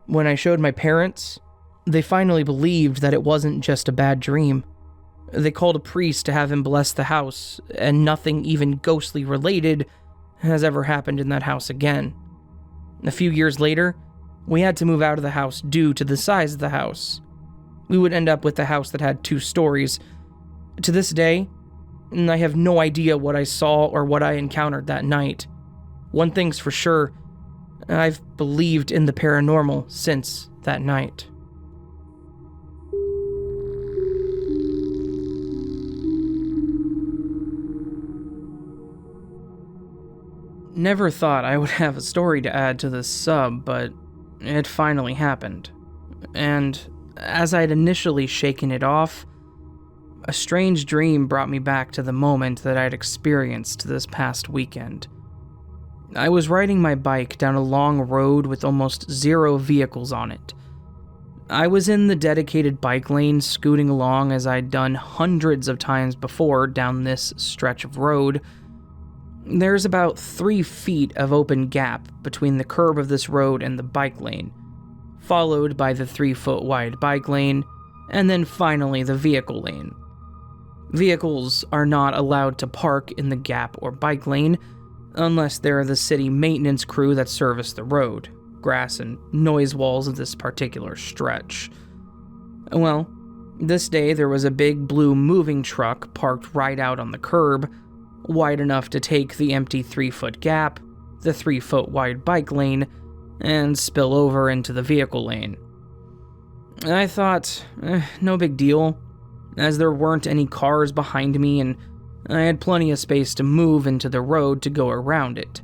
When I showed my parents, they finally believed that it wasn't just a bad dream. They called a priest to have him bless the house, and nothing even ghostly related has ever happened in that house again. A few years later, we had to move out of the house due to the size of the house. We would end up with a house that had 2 stories. To this day, I have no idea what I saw or what I encountered that night. One thing's for sure, I've believed in the paranormal since that night. Never thought I would have a story to add to this sub, but it finally happened. And as I'd initially shaken it off, a strange dream brought me back to the moment that I'd experienced this past weekend. I was riding my bike down a long road with almost 0 vehicles on it. I was in the dedicated bike lane, scooting along as I'd done hundreds of times before down this stretch of road. There's about 3 feet of open gap between the curb of this road and the bike lane, followed by the 3-foot wide bike lane, and then finally the vehicle lane. Vehicles are not allowed to park in the gap or bike lane unless they're the city maintenance crew that service the road, grass, and noise walls of this particular stretch. Well, this day there was a big blue moving truck parked right out on the curb, wide enough to take the empty 3-foot gap, the 3-foot wide bike lane, and spill over into the vehicle lane. I thought, no big deal, as there weren't any cars behind me and I had plenty of space to move into the road to go around it.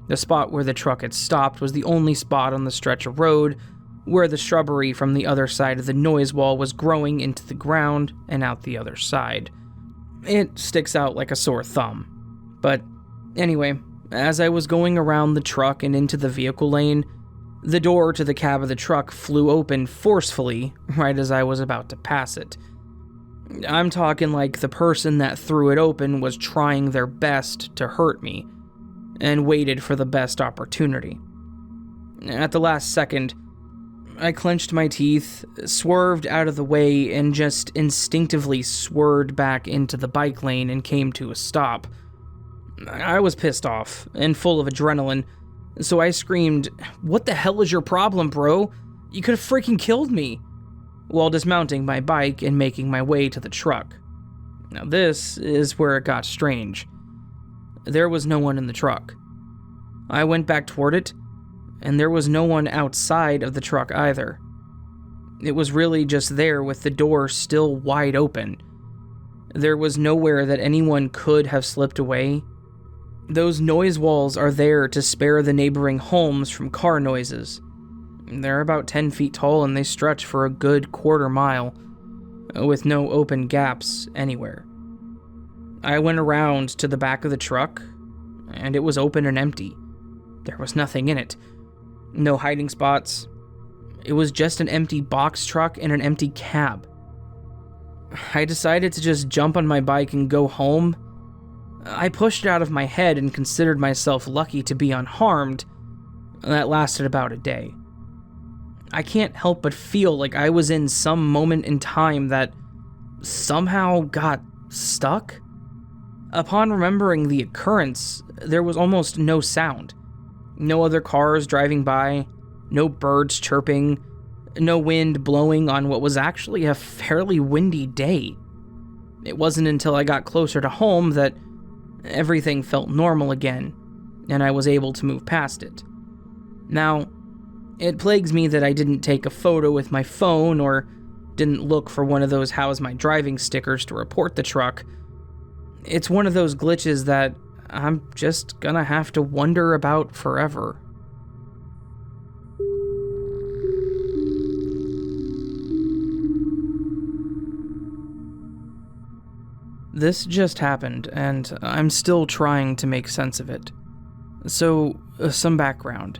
The spot where the truck had stopped was the only spot on the stretch of road where the shrubbery from the other side of the noise wall was growing into the ground and out the other side. It sticks out like a sore thumb. But anyway, as I was going around the truck and into the vehicle lane, the door to the cab of the truck flew open forcefully right as I was about to pass it. I'm talking like the person that threw it open was trying their best to hurt me, and waited for the best opportunity. At the last second, I clenched my teeth, swerved out of the way, and just instinctively swerved back into the bike lane and came to a stop. I was pissed off and full of adrenaline, so I screamed, "What the hell is your problem, bro? You could have freaking killed me," while dismounting my bike and making my way to the truck. Now this is where it got strange. There was no one in the truck. I went back toward it, and there was no one outside of the truck either. It was really just there with the door still wide open. There was nowhere that anyone could have slipped away. Those noise walls are there to spare the neighboring homes from car noises. They're about 10 feet tall and they stretch for a good quarter mile, with no open gaps anywhere. I went around to the back of the truck, and it was open and empty. There was nothing in it. No hiding spots. It was just an empty box truck and an empty cab. I decided to just jump on my bike and go home. I pushed it out of my head and considered myself lucky to be unharmed. That lasted about a day. I can't help but feel like I was in some moment in time that somehow got stuck. Upon remembering the occurrence, there was almost no sound. No other cars driving by, no birds chirping, no wind blowing on what was actually a fairly windy day. It wasn't until I got closer to home that everything felt normal again, and I was able to move past it. Now, it plagues me that I didn't take a photo with my phone or didn't look for one of those "how's my driving" stickers to report the truck. It's one of those glitches that I'm just gonna have to wonder about forever. This just happened, and I'm still trying to make sense of it. So, some background.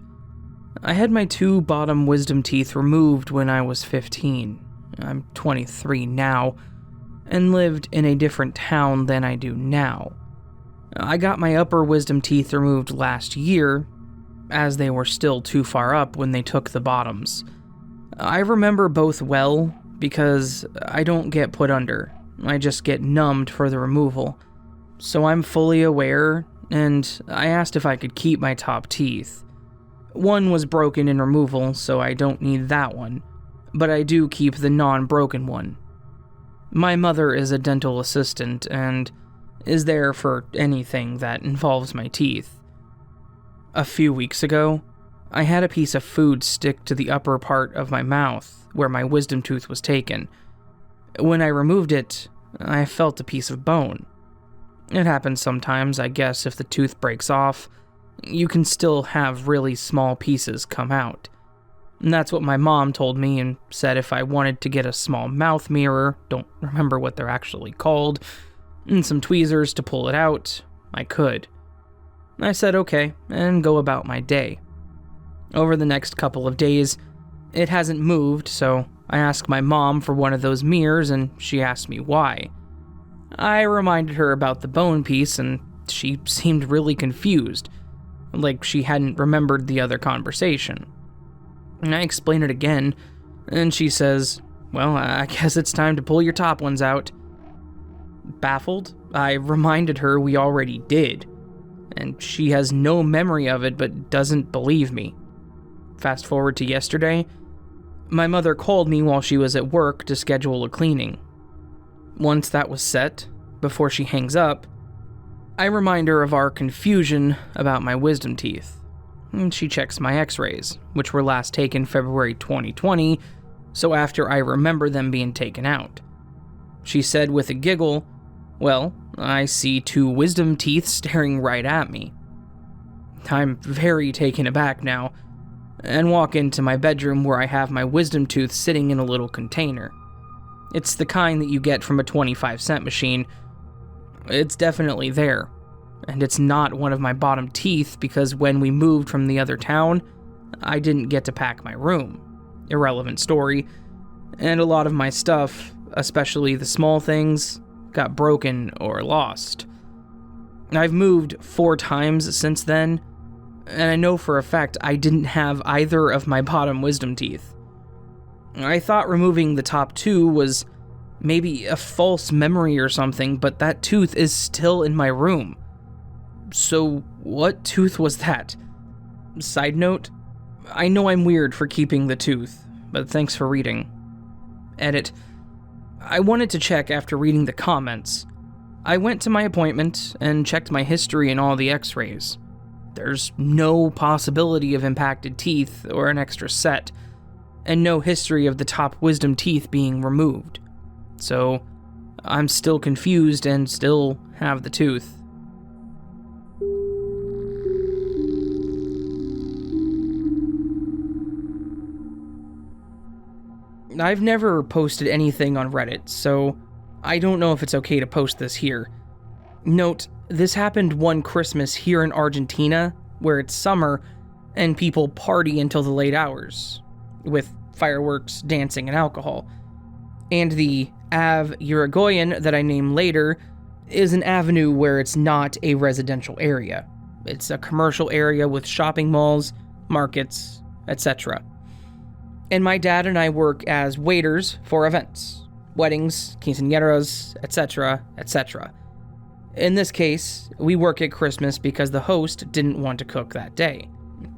I had my 2 bottom wisdom teeth removed when I was 15. I'm 23 now, and lived in a different town than I do now. I got my upper wisdom teeth removed last year, as they were still too far up when they took the bottoms. I remember both well, because I don't get put under. I just get numbed for the removal. So I'm fully aware, and I asked if I could keep my top teeth. One was broken in removal, so I don't need that one, but I do keep the non-broken one. My mother is a dental assistant, and is there for anything that involves my teeth. A few weeks ago, I had a piece of food stick to the upper part of my mouth, where my wisdom tooth was taken. When I removed it, I felt a piece of bone. It happens sometimes, I guess. If the tooth breaks off, you can still have really small pieces come out. And that's what my mom told me, and said if I wanted to get a small mouth mirror, don't remember what they're actually called, and some tweezers to pull it out, I could. I said okay, and go about my day. Over the next couple of days, it hasn't moved, so I asked my mom for one of those mirrors, and she asked me why. I reminded her about the bone piece, and she seemed really confused, like she hadn't remembered the other conversation. And I explain it again, and she says, well, I guess it's time to pull your top ones out. Baffled, I reminded her we already did, and she has no memory of it but doesn't believe me. Fast forward to yesterday, my mother called me while she was at work to schedule a cleaning. Once that was set, before she hangs up, I remind her of our confusion about my wisdom teeth. And she checks my x-rays, which were last taken February 2020, so after I remember them being taken out. She said with a giggle, well, I see 2 wisdom teeth staring right at me. I'm very taken aback now, and walk into my bedroom where I have my wisdom tooth sitting in a little container. It's the kind that you get from a 25-cent machine. It's definitely there, and it's not one of my bottom teeth because when we moved from the other town, I didn't get to pack my room. Irrelevant story, and a lot of my stuff, especially the small things, got broken or lost. I've moved 4 times since then, and I know for a fact I didn't have either of my bottom wisdom teeth. I thought removing the top 2 was maybe a false memory or something, but that tooth is still in my room. So what tooth was that? Side note, I know I'm weird for keeping the tooth, but thanks for reading. Edit. I wanted to check after reading the comments. I went to my appointment and checked my history and all the x-rays. There's no possibility of impacted teeth or an extra set, and no history of the top wisdom teeth being removed. So, I'm still confused and still have the tooth. I've never posted anything on Reddit, so I don't know if it's okay to post this here. Note, this happened one Christmas here in Argentina, where it's summer, and people party until the late hours, with fireworks, dancing, and alcohol. And the Ave Urigoyen that I name later is an avenue where it's not a residential area. It's a commercial area with shopping malls, markets, etc. And my dad and I work as waiters for events, weddings, quinceañeras, etc., etc. In this case, we work at Christmas because the host didn't want to cook that day.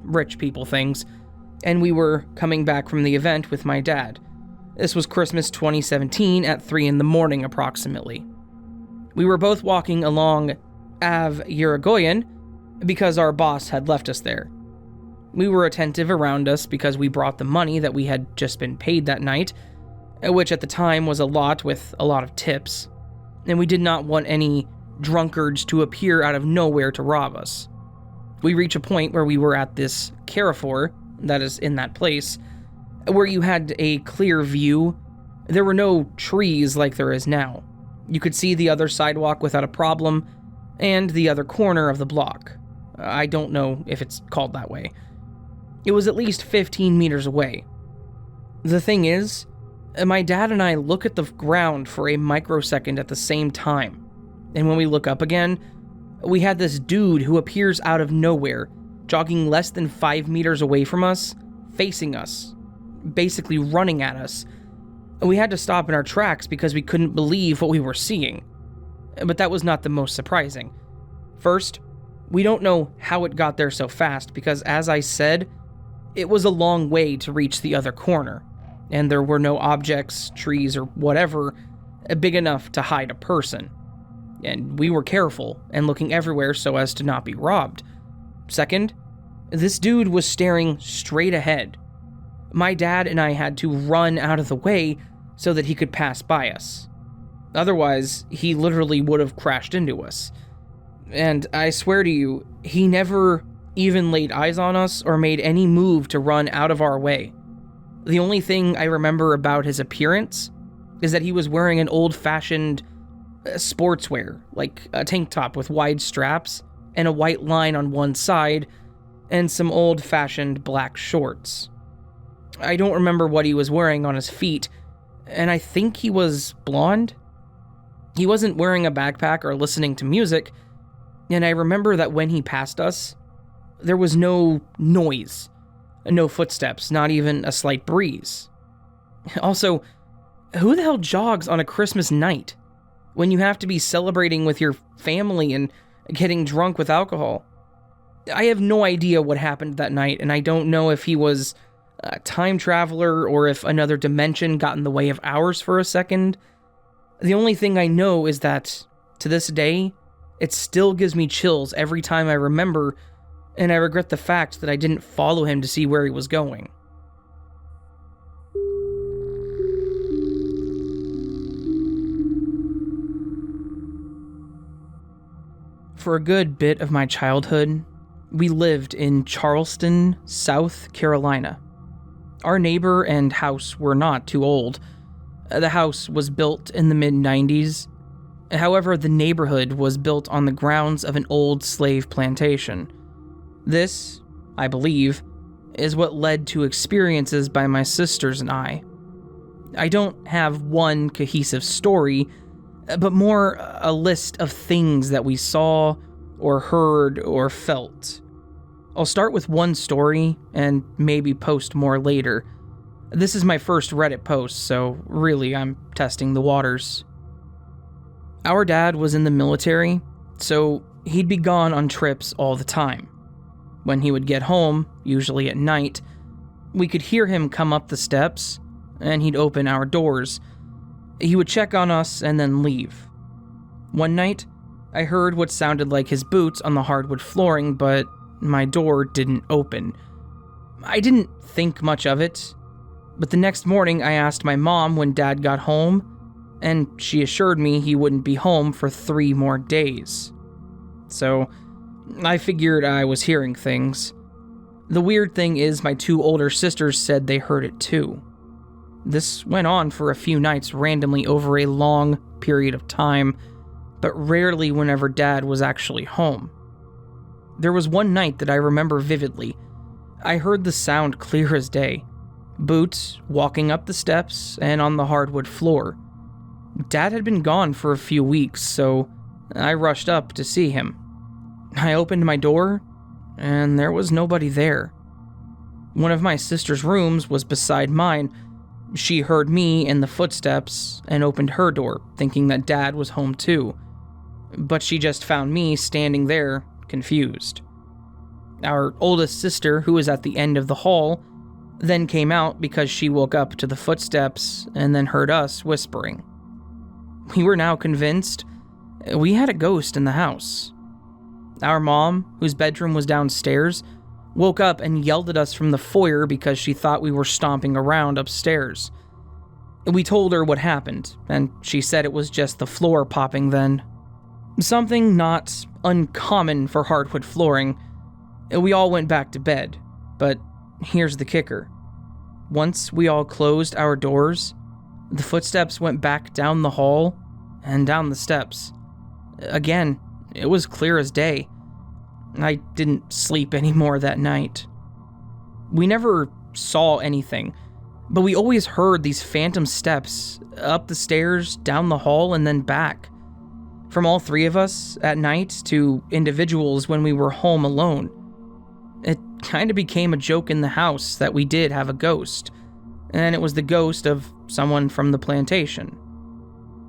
Rich people things. And we were coming back from the event with my dad. This was Christmas 2017 at 3 a.m. approximately. We were both walking along Ave Urigoyen because our boss had left us there. We were attentive around us because we brought the money that we had just been paid that night, which at the time was a lot with a lot of tips, and we did not want any drunkards to appear out of nowhere to rob us. We reach a point where we were at this carrefour, that is in that place, where you had a clear view. There were no trees like there is now. You could see the other sidewalk without a problem, and the other corner of the block. I don't know if it's called that way. It was at least 15 meters away. The thing is, my dad and I look at the ground for a microsecond at the same time, and when we look up again, we had this dude who appears out of nowhere, jogging less than 5 meters away from us, facing us, basically running at us. We had to stop in our tracks because we couldn't believe what we were seeing. But that was not the most surprising. First, we don't know how it got there so fast because, as I said, it was a long way to reach the other corner, and there were no objects, trees, or whatever big enough to hide a person. And we were careful and looking everywhere so as to not be robbed. Second, this dude was staring straight ahead. My dad and I had to run out of the way so that he could pass by us. Otherwise, he literally would have crashed into us. And I swear to you, he never even laid eyes on us or made any move to run out of our way. The only thing I remember about his appearance is that he was wearing an old-fashioned sportswear, like a tank top with wide straps and a white line on one side, and some old-fashioned black shorts. I don't remember what he was wearing on his feet, and I think he was blonde. He wasn't wearing a backpack or listening to music, and I remember that when he passed us, there was no noise, no footsteps, not even a slight breeze. Also, who the hell jogs on a Christmas night when you have to be celebrating with your family and getting drunk with alcohol? I have no idea what happened that night, and I don't know if he was a time traveler or if another dimension got in the way of ours for a second. The only thing I know is that, to this day, it still gives me chills every time I remember, and I regret the fact that I didn't follow him to see where he was going. For a good bit of my childhood, we lived in Charleston, South Carolina. Our neighbor and house were not too old. The house was built in the mid-90s. However, the neighborhood was built on the grounds of an old slave plantation. This, I believe, is what led to experiences by my sisters and I. I don't have one cohesive story, but more a list of things that we saw, or heard, or felt. I'll start with one story, and maybe post more later. This is my first Reddit post, so really I'm testing the waters. Our dad was in the military, so he'd be gone on trips all the time. When he would get home, usually at night, we could hear him come up the steps, and he'd open our doors. He would check on us and then leave. One night, I heard what sounded like his boots on the hardwood flooring, but my door didn't open. I didn't think much of it, but the next morning I asked my mom when Dad got home, and she assured me he wouldn't be home for 3 more days. So, I figured I was hearing things. The weird thing is my 2 older sisters said they heard it too. This went on for a few nights randomly over a long period of time, but rarely whenever Dad was actually home. There was one night that I remember vividly. I heard the sound clear as day. Boots walking up the steps and on the hardwood floor. Dad had been gone for a few weeks, so I rushed up to see him. I opened my door, and there was nobody there. One of my sister's rooms was beside mine. She heard me in the footsteps and opened her door, thinking that Dad was home too. But she just found me standing there, confused. Our oldest sister, who was at the end of the hall, then came out because she woke up to the footsteps and then heard us whispering. We were now convinced we had a ghost in the house. Our mom, whose bedroom was downstairs, woke up and yelled at us from the foyer because she thought we were stomping around upstairs. We told her what happened, and she said it was just the floor popping then. Something not uncommon for hardwood flooring. We all went back to bed, but here's the kicker. Once we all closed our doors, the footsteps went back down the hall and down the steps. Again, it was clear as day. I didn't sleep anymore that night. We never saw anything, but we always heard these phantom steps up the stairs, down the hall, and then back. From all 3 of us at night to individuals when we were home alone. It kind of became a joke in the house that we did have a ghost, and it was the ghost of someone from the plantation.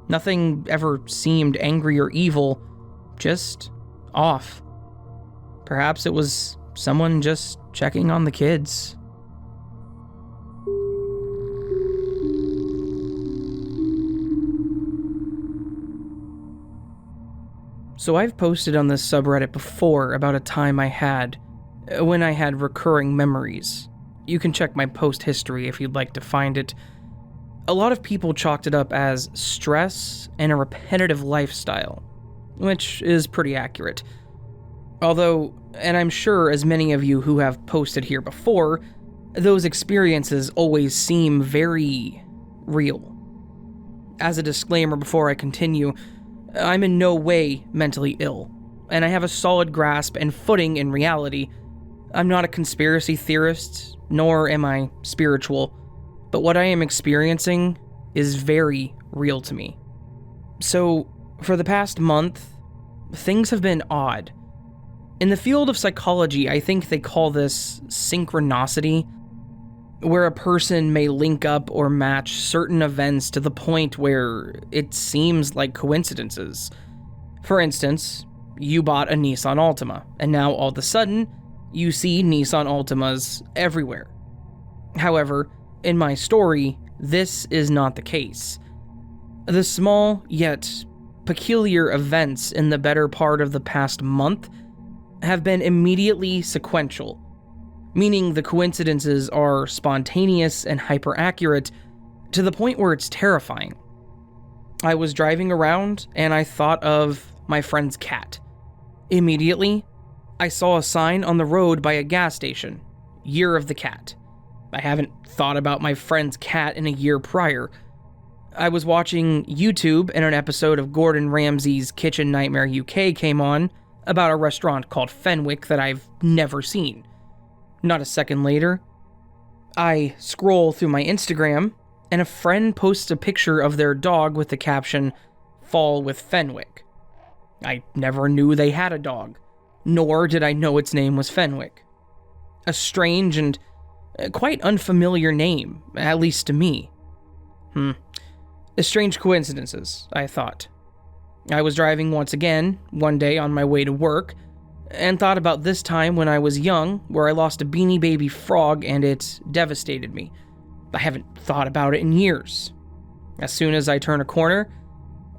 Nothing ever seemed angry or evil, just off. Perhaps it was someone just checking on the kids. So I've posted on this subreddit before about a time I had when I had recurring memories. You can check my post history if you'd like to find it. A lot of people chalked it up as stress and a repetitive lifestyle, which is pretty accurate. Although, and I'm sure as many of you who have posted here before, those experiences always seem very real. As a disclaimer before I continue, I'm in no way mentally ill, and I have a solid grasp and footing in reality. I'm not a conspiracy theorist, nor am I spiritual, but what I am experiencing is very real to me. So, for the past month, things have been odd. In the field of psychology, I think they call this synchronicity, where a person may link up or match certain events to the point where it seems like coincidences. For instance, you bought a Nissan Altima, and now all of a sudden, you see Nissan Altimas everywhere. However, in my story, this is not the case. The small, yet peculiar events in the better part of the past month have been immediately sequential, meaning the coincidences are spontaneous and hyper-accurate to the point where it's terrifying. I was driving around and I thought of my friend's cat. Immediately, I saw a sign on the road by a gas station, Year of the Cat. I haven't thought about my friend's cat in a year prior. I was watching YouTube and an episode of Gordon Ramsay's Kitchen Nightmare UK came on about a restaurant called Fenwick that I've never seen. Not a second later, I scroll through my Instagram and a friend posts a picture of their dog with the caption, "Fall with Fenwick." I never knew they had a dog, nor did I know its name was Fenwick. A strange and quite unfamiliar name, at least to me. Strange coincidences, I thought. I was driving once again, one day on my way to work, and thought about this time when I was young, where I lost a Beanie Baby frog and it devastated me. I haven't thought about it in years. As soon as I turn a corner,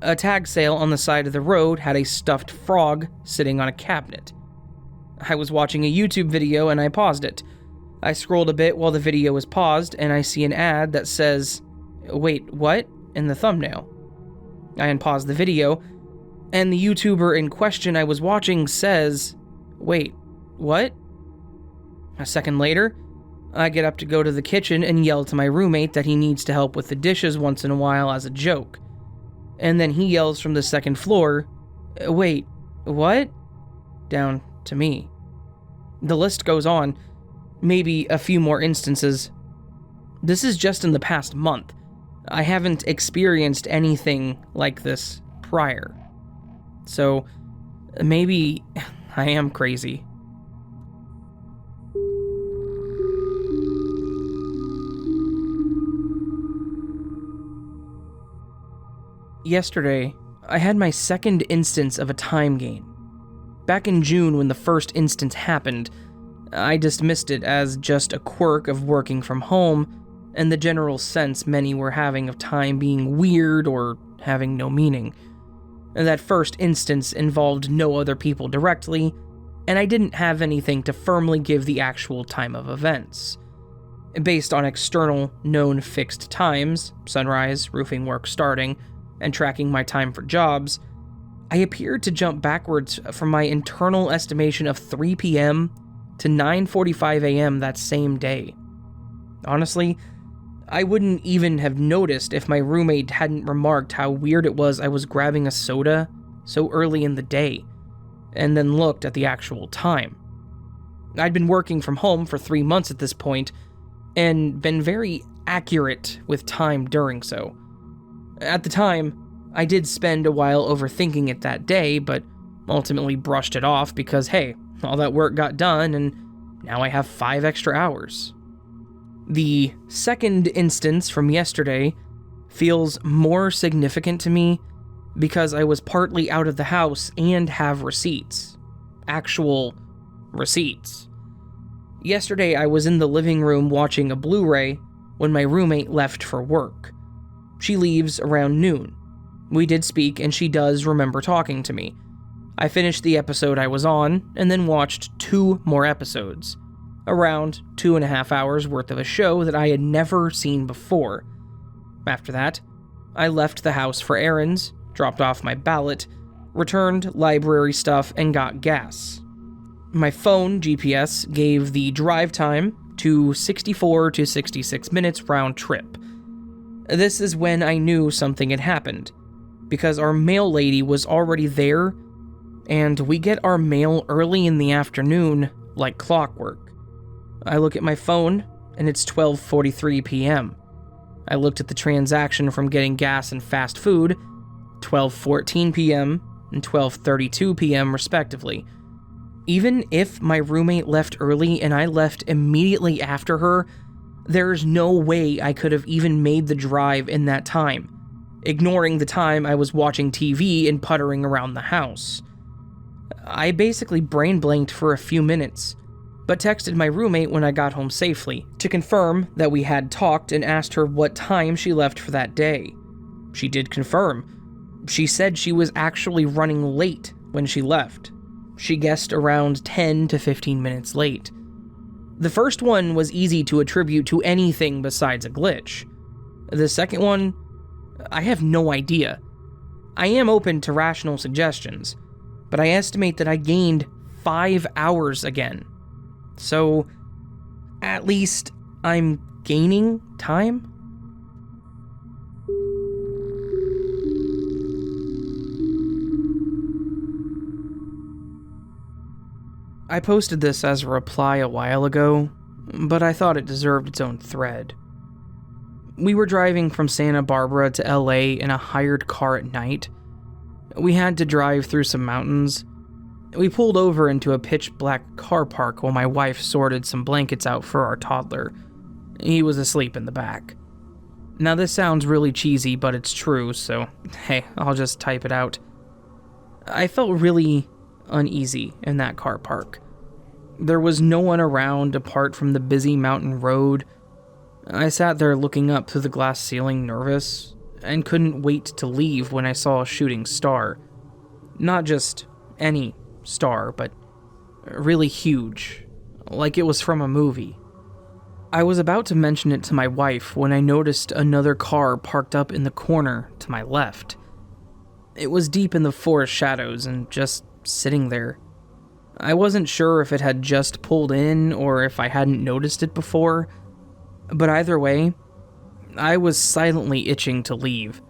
a tag sale on the side of the road had a stuffed frog sitting on a cabinet. I was watching a YouTube video and I paused it. I scrolled a bit while the video was paused and I see an ad that says, "Wait, what?" in the thumbnail. I unpaused the video, and the YouTuber in question I was watching says, "Wait, what?" A second later, I get up to go to the kitchen and yell to my roommate that he needs to help with the dishes once in a while as a joke. And then he yells from the second floor, "Wait, what?" down to me. The list goes on, maybe a few more instances. This is just in the past month. I haven't experienced anything like this prior. So, maybe I am crazy. Yesterday, I had my second instance of a time gain. Back in June when the first instance happened, I dismissed it as just a quirk of working from home and the general sense many were having of time being weird or having no meaning. That first instance involved no other people directly, and I didn't have anything to firmly give the actual time of events. Based on external, known fixed times, sunrise, roofing work starting, and tracking my time for jobs, I appeared to jump backwards from my internal estimation of 3 p.m. to 9:45 a.m. that same day. Honestly, I wouldn't even have noticed if my roommate hadn't remarked how weird it was I was grabbing a soda so early in the day, and then looked at the actual time. I'd been working from home for 3 months at this point, and been very accurate with time during so. At the time, I did spend a while overthinking it that day, but ultimately brushed it off because, hey, all that work got done, and now I have 5 extra hours. The second instance from yesterday feels more significant to me because I was partly out of the house and have receipts. Actual receipts. Yesterday, I was in the living room watching a Blu-ray when my roommate left for work. She leaves around noon. We did speak, and she does remember talking to me. I finished the episode I was on, and then watched 2 more episodes. Around 2.5 hours worth of a show that I had never seen before. After that, I left the house for errands, dropped off my ballot, returned library stuff, and got gas. My phone GPS gave the drive time to 64 to 66 minutes round trip. This is when I knew something had happened, because our mail lady was already there, and we get our mail early in the afternoon like clockwork. I look at my phone, and it's 12:43 p.m. I looked at the transaction from getting gas and fast food, 12:14 p.m. and 12:32 p.m. respectively. Even if my roommate left early and I left immediately after her, there's no way I could have even made the drive in that time, ignoring the time I was watching TV and puttering around the house. I basically brain blanked for a few minutes, but texted my roommate when I got home safely to confirm that we had talked and asked her what time she left for that day. She did confirm. She said she was actually running late when she left. She guessed around 10 to 15 minutes late. The first one was easy to attribute to anything besides a glitch. The second one, I have no idea. I am open to rational suggestions, but I estimate that I gained 5 hours again. So, at least I'm gaining time? I posted this as a reply a while ago, but I thought it deserved its own thread. We were driving from Santa Barbara to LA in a hired car at night. We had to drive through some mountains. We pulled over into a pitch-black car park while my wife sorted some blankets out for our toddler. He was asleep in the back. Now this sounds really cheesy, but it's true, so hey, I'll just type it out. I felt really uneasy in that car park. There was no one around apart from the busy mountain road. I sat there looking up through the glass ceiling nervous, and couldn't wait to leave when I saw a shooting star. Not just any star, but really huge, like it was from a movie. I was about to mention it to my wife when I noticed another car parked up in the corner to my left. It was deep in the forest shadows and just sitting there. I wasn't sure if it had just pulled in or if I hadn't noticed it before, but either way, I was silently itching to leave.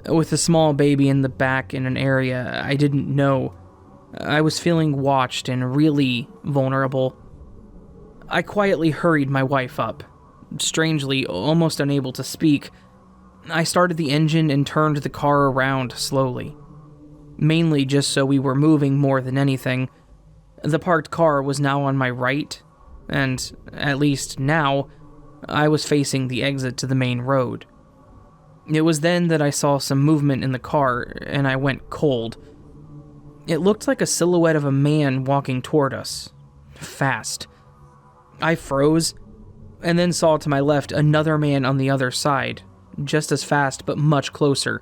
With a small baby in the back in an area I didn't know, I was feeling watched and really vulnerable. I quietly hurried my wife up. Strangely, almost unable to speak, I started the engine and turned the car around slowly. Mainly just so we were moving more than anything. The parked car was now on my right, and, at least now, I was facing the exit to the main road. It was then that I saw some movement in the car, and I went cold. It looked like a silhouette of a man walking toward us. Fast. I froze, and then saw to my left another man on the other side, just as fast but much closer.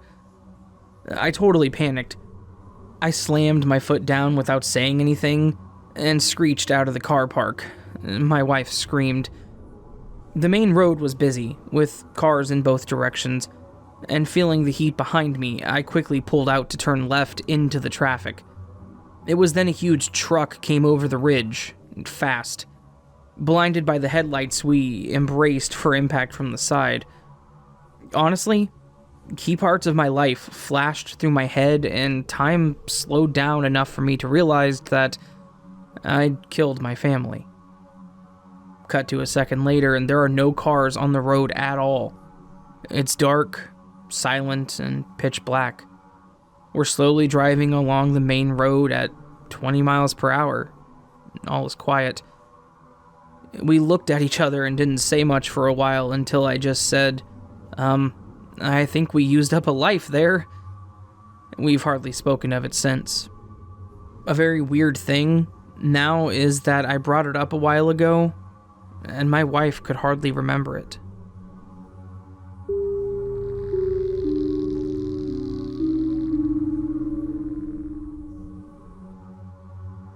I totally panicked. I slammed my foot down without saying anything, and screeched out of the car park. My wife screamed. The main road was busy, with cars in both directions, and feeling the heat behind me, I quickly pulled out to turn left into the traffic. It was then a huge truck came over the ridge, fast. Blinded by the headlights, we embraced for impact from the side. Honestly, key parts of my life flashed through my head, and time slowed down enough for me to realize that I'd killed my family. Cut to a second later, and there are no cars on the road at all. It's dark, silent, and pitch black. We're slowly driving along the main road at 20 miles per hour. All is quiet. We looked at each other and didn't say much for a while until I just said, I think we used up a life there. We've hardly spoken of it since. A very weird thing now is that I brought it up a while ago, and my wife could hardly remember it.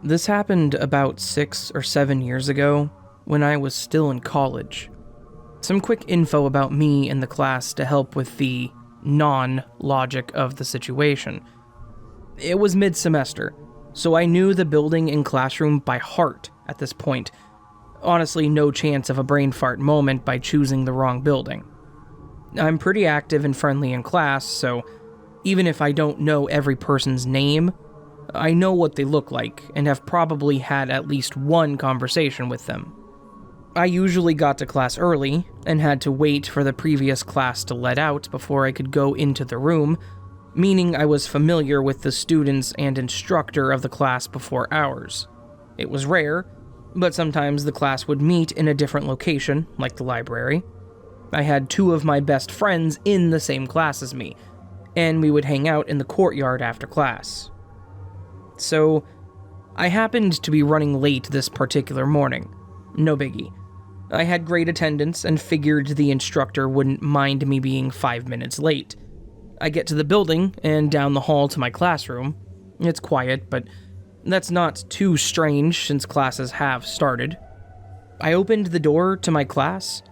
This happened about 6 or 7 years ago, when I was still in college. Some quick info about me and the class to help with the non-logic of the situation. It was mid-semester, so I knew the building and classroom by heart at this point. Honestly, no chance of a brain fart moment by choosing the wrong building. I'm pretty active and friendly in class, so even if I don't know every person's name, I know what they look like and have probably had at least one conversation with them. I usually got to class early and had to wait for the previous class to let out before I could go into the room, meaning I was familiar with the students and instructor of the class before ours. It was rare, but sometimes the class would meet in a different location, like the library. I had 2 of my best friends in the same class as me, and we would hang out in the courtyard after class. So, I happened to be running late this particular morning. No biggie. I had great attendance and figured the instructor wouldn't mind me being 5 minutes late. I get to the building and down the hall to my classroom. It's quiet, but that's not too strange since classes have started. I opened the door to my class,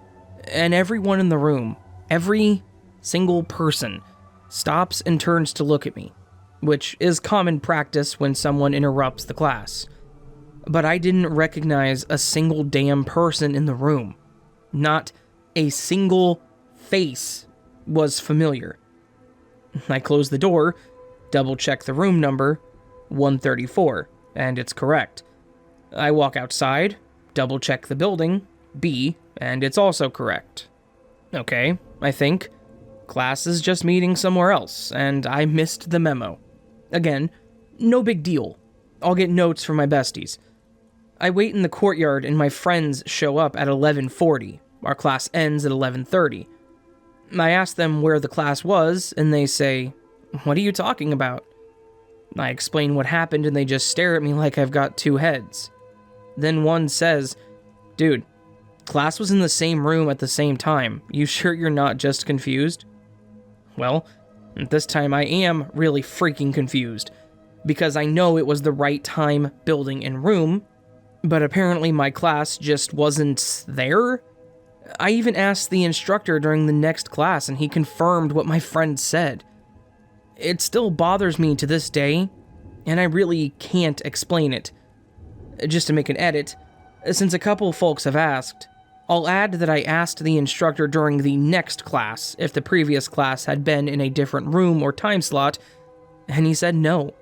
and everyone in the room, every single person, stops and turns to look at me, which is common practice when someone interrupts the class. But I didn't recognize a single damn person in the room. Not a single face was familiar. I close the door, double-check the room number, 134, and it's correct. I walk outside, double-check the building, B, and it's also correct. Okay, I think. Class is just meeting somewhere else, and I missed the memo. Again, no big deal. I'll get notes from my besties. I wait in the courtyard and my friends show up at 11:40. Our class ends at 11:30. I ask them where the class was, and they say, "What are you talking about?" I explain what happened, and they just stare at me like I've got 2 heads. Then one says, "Dude, class was in the same room at the same time. You sure you're not just confused?" Well, at this time I am really freaking confused, because I know it was the right time, building, and room, But apparently my class just wasn't there. I even asked the instructor during the next class, and he confirmed what my friend said. It still bothers me to this day, and I really can't explain it. Just to make an edit, since a couple folks have asked, I'll add that I asked the instructor during the next class if the previous class had been in a different room or time slot, and he said no.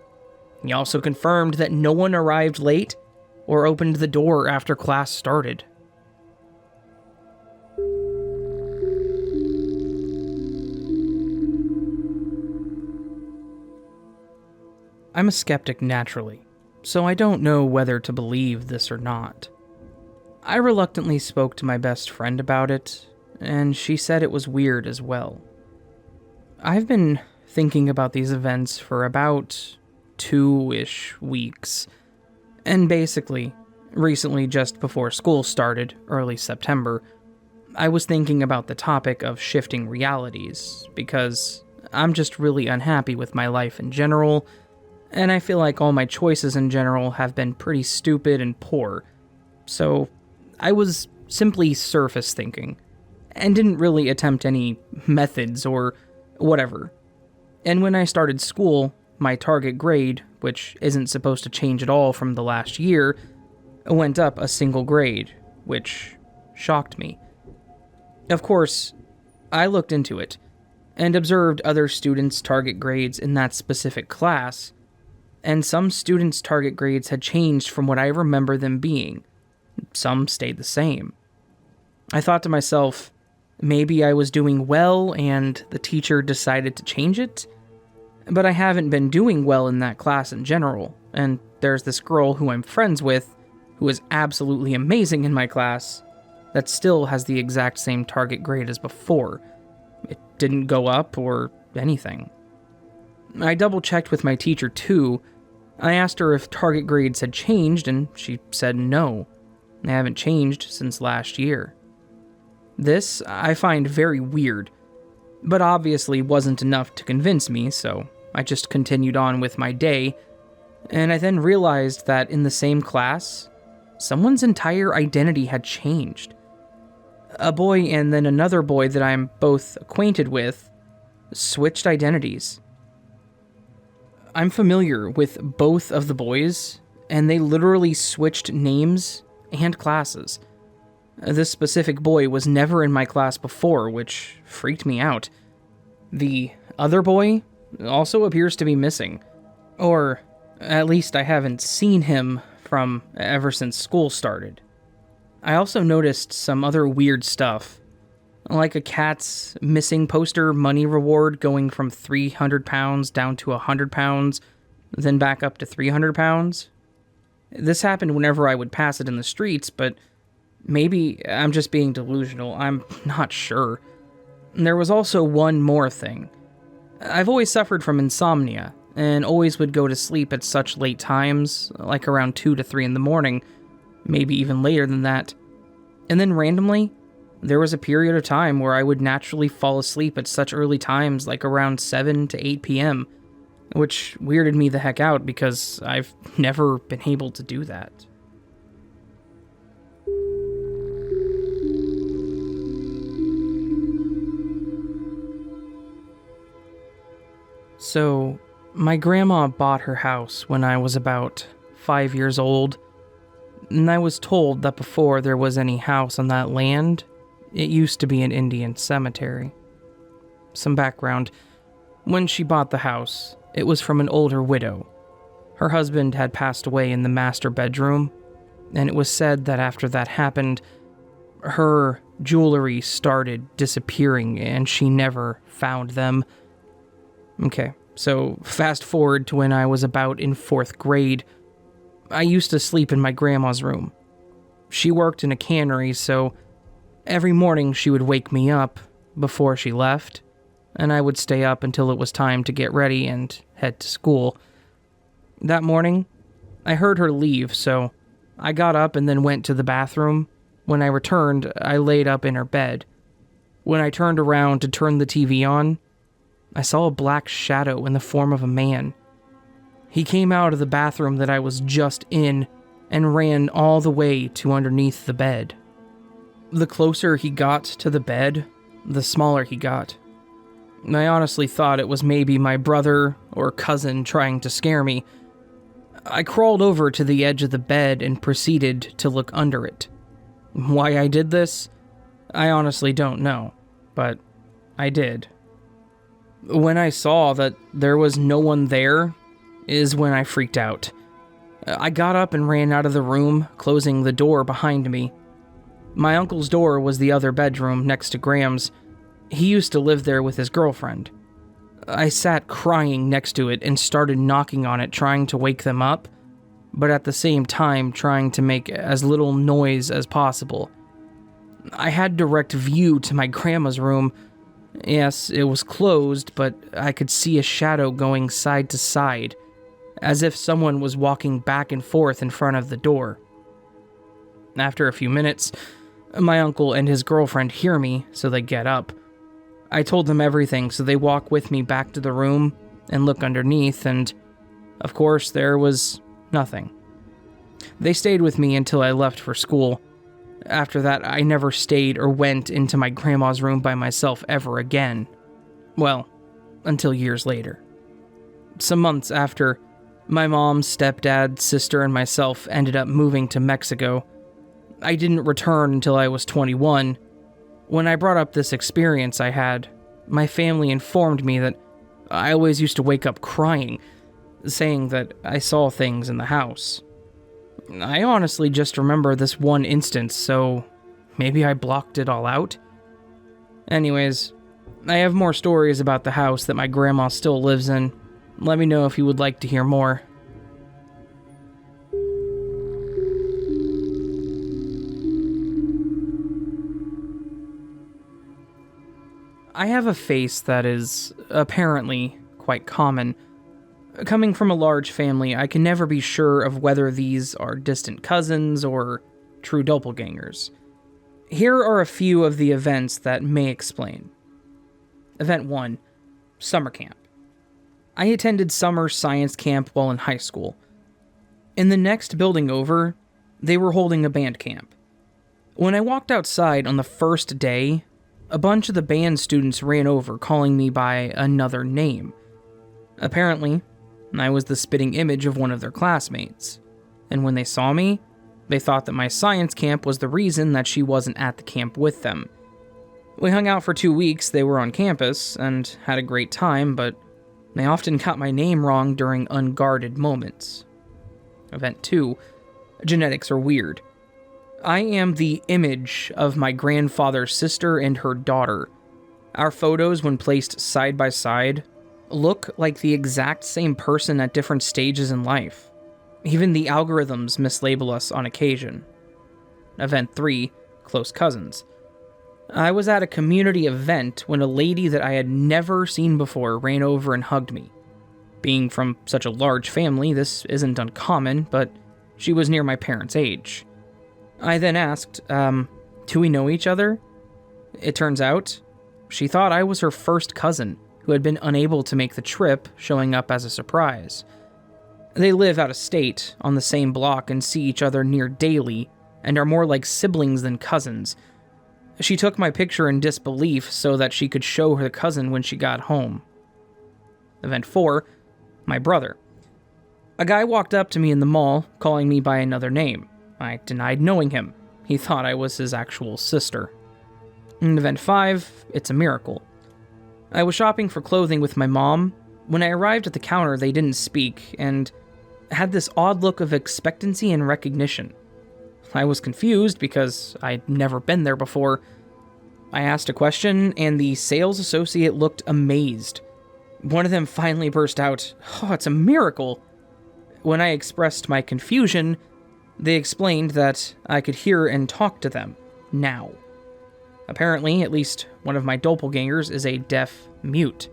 He also confirmed that no one arrived late or opened the door after class started. I'm a skeptic naturally, so I don't know whether to believe this or not. I reluctantly spoke to my best friend about it, and she said it was weird as well. I've been thinking about these events for about 2-ish weeks, and basically, recently just before school started, early September, I was thinking about the topic of shifting realities, because I'm just really unhappy with my life in general, and I feel like all my choices in general have been pretty stupid and poor. So I was simply surface thinking, and didn't really attempt any methods or whatever. And when I started school, my target grade, which isn't supposed to change at all from the last year, went up a single grade, which shocked me. Of course, I looked into it, and observed other students' target grades in that specific class, and some students' target grades had changed from what I remember them being. Some stayed the same. I thought to myself, maybe I was doing well and the teacher decided to change it? But I haven't been doing well in that class in general, and there's this girl who I'm friends with, who is absolutely amazing in my class, that still has the exact same target grade as before. It didn't go up or anything. I double-checked with my teacher too. I asked her if target grades had changed, and she said no. They haven't changed since last year. This I find very weird, but obviously wasn't enough to convince me, so I just continued on with my day, and I then realized that in the same class, someone's entire identity had changed. A boy and then another boy that I'm both acquainted with switched identities. I'm familiar with both of the boys, and they literally switched names and classes. This specific boy was never in my class before, which freaked me out. The other boy also appears to be missing, or at least I haven't seen him from ever since school started. I also noticed some other weird stuff, like a cat's missing poster money reward going from 300 pounds down to 100 pounds, then back up to 300 pounds. This happened whenever I would pass it in the streets, but maybe I'm just being delusional, I'm not sure. There was also one more thing. I've always suffered from insomnia, and always would go to sleep at such late times, like around 2 to 3 in the morning, maybe even later than that. And then randomly, there was a period of time where I would naturally fall asleep at such early times, like around 7 to 8 p.m., which weirded me the heck out because I've never been able to do that. So, my grandma bought her house when I was about 5 years old, and I was told that before there was any house on that land, it used to be an Indian cemetery. Some background. When she bought the house, it was from an older widow. Her husband had passed away in the master bedroom, and it was said that after that happened, her jewelry started disappearing and she never found them. Okay, so fast forward to when I was about in 4th grade. I used to sleep in my grandma's room. She worked in a cannery, so every morning she would wake me up before she left, and I would stay up until it was time to get ready and head to school. That morning, I heard her leave, so I got up and then went to the bathroom. When I returned, I laid up in her bed. When I turned around to turn the TV on, I saw a black shadow in the form of a man. He came out of the bathroom that I was just in, and ran all the way to underneath the bed. The closer he got to the bed, the smaller he got. I honestly thought it was maybe my brother or cousin trying to scare me. I crawled over to the edge of the bed and proceeded to look under it. Why I did this? I honestly don't know, but I did. When I saw that there was no one there is when I freaked out. I got up and ran out of the room, closing the door behind me. My uncle's door was the other bedroom next to Graham's. He used to live there with his girlfriend. I sat crying next to it and started knocking on it, trying to wake them up, but at the same time trying to make as little noise as possible. I had direct view to my grandma's room. Yes, it was closed, but I could see a shadow going side to side, as if someone was walking back and forth in front of the door. After a few minutes, my uncle and his girlfriend hear me, so they get up. I told them everything, so they walk with me back to the room and look underneath, and, of course, there was nothing. They stayed with me until I left for school. After that, I never stayed or went into my grandma's room by myself ever again. Well, until years later. Some months after, my mom, stepdad, sister, and myself ended up moving to Mexico. I didn't return until I was 21. When I brought up this experience I had, my family informed me that I always used to wake up crying, saying that I saw things in the house. I honestly just remember this one instance, so maybe I blocked it all out? Anyways, I have more stories about the house that my grandma still lives in. Let me know if you would like to hear more. I have a face that is apparently quite common. Coming from a large family, I can never be sure of whether these are distant cousins or true doppelgangers. Here are a few of the events that may explain. Event 1. Summer camp. I attended summer science camp while in high school. In the next building over, they were holding a band camp. When I walked outside on the first day, a bunch of the band students ran over calling me by another name. Apparently, I was the spitting image of one of their classmates, and when they saw me, they thought that my science camp was the reason that she wasn't at the camp with them. We hung out for 2 weeks. They were on campus, and had a great time, but they often got my name wrong during unguarded moments. Event 2. Genetics are weird. I am the image of my grandfather's sister and her daughter. Our photos, when placed side by side, look like the exact same person at different stages in life. Even the algorithms mislabel us on occasion. Event 3. Close cousins. I was at a community event when a lady that I had never seen before ran over and hugged me. Being from such a large family, this isn't uncommon, but she was near my parents' age. I then asked, do we know each other? It turns out, she thought I was her first cousin, who had been unable to make the trip, showing up as a surprise. They live out of state, on the same block, and see each other near daily, and are more like siblings than cousins. She took my picture in disbelief so that she could show her cousin when she got home. Event 4. My brother. A guy walked up to me in the mall, calling me by another name. I denied knowing him. He thought I was his actual sister. In Event 5, it's a miracle. I was shopping for clothing with my mom. When I arrived at the counter, they didn't speak, and had this odd look of expectancy and recognition. I was confused because I'd never been there before. I asked a question, and the sales associate looked amazed. One of them finally burst out, "Oh, it's a miracle." When I expressed my confusion, they explained that I could hear and talk to them, now. Apparently, at least one of my doppelgangers is a deaf mute.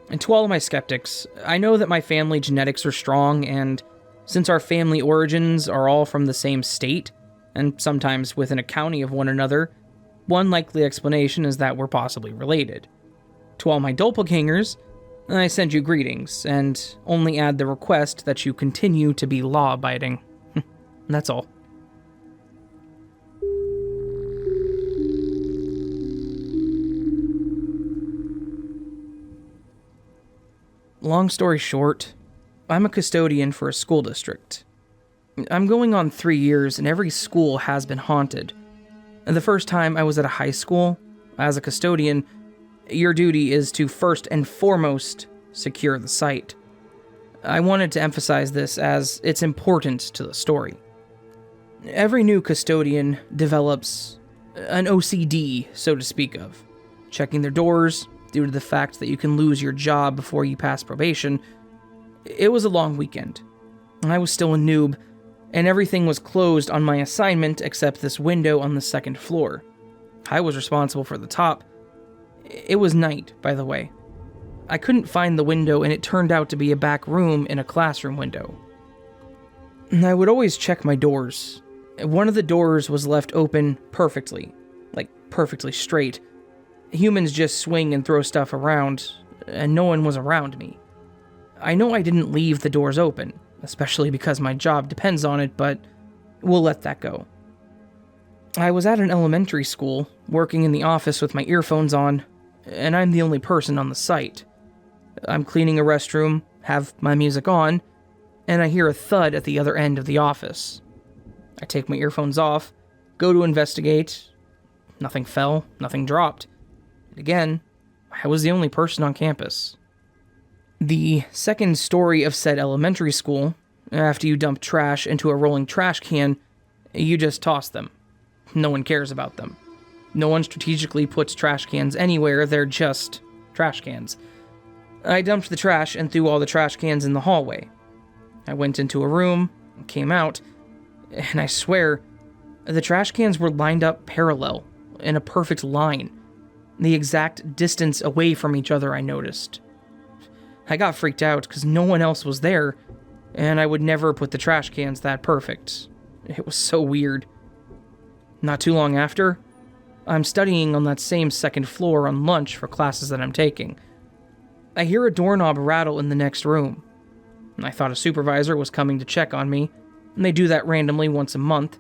And to all of my skeptics, I know that my family genetics are strong, and since our family origins are all from the same state, and sometimes within a county of one another, one likely explanation is that we're possibly related. To all my doppelgangers, I send you greetings, and only add the request that you continue to be law-abiding. That's all. Long story short, I'm a custodian for a school district. I'm going on 3 years, and every school has been haunted. And the first time I was at a high school, as a custodian, your duty is to first and foremost secure the site. I wanted to emphasize this as it's important to the story. Every new custodian develops an OCD, so to speak of, checking their doors due to the fact that you can lose your job before you pass probation. It was a long weekend. I was still a noob, and everything was closed on my assignment except this window on the second floor. I was responsible for the top. It was night, by the way. I couldn't find the window, and it turned out to be a back room in a classroom window. I would always check my doors. One of the doors was left open perfectly, like perfectly straight. Humans just swing and throw stuff around, and no one was around me. I know I didn't leave the doors open, especially because my job depends on it, but we'll let that go. I was at an elementary school, working in the office with my earphones on, and I'm the only person on the site. I'm cleaning a restroom, have my music on, and I hear a thud at the other end of the office. I take my earphones off, go to investigate. Nothing fell, nothing dropped. And again, I was the only person on campus. The second story of said elementary school, after you dump trash into a rolling trash can, you just toss them. No one cares about them. No one strategically puts trash cans anywhere, they're just trash cans. I dumped the trash and threw all the trash cans in the hallway. I went into a room, came out, and I swear, the trash cans were lined up parallel, in a perfect line. The exact distance away from each other, I noticed. I got freaked out because no one else was there, and I would never put the trash cans that perfect. It was so weird. Not too long after, I'm studying on that same second floor on lunch for classes that I'm taking. I hear a doorknob rattle in the next room. I thought a supervisor was coming to check on me, and they do that randomly once a month,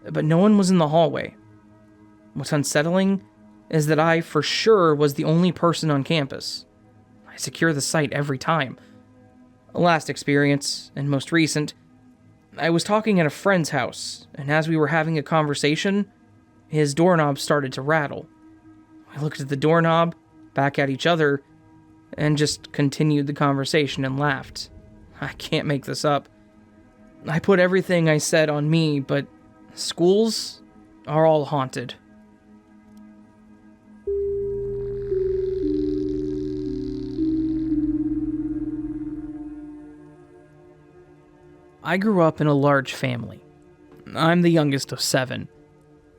but no one was in the hallway. What's unsettling is that I, for sure, was the only person on campus. I secure the site every time. Last experience, and most recent, I was talking at a friend's house, and as we were having a conversation, his doorknob started to rattle. I looked at the doorknob, back at each other, and just continued the conversation and laughed. I can't make this up. I put everything I said on me, but schools are all haunted. I grew up in a large family. I'm the youngest of 7.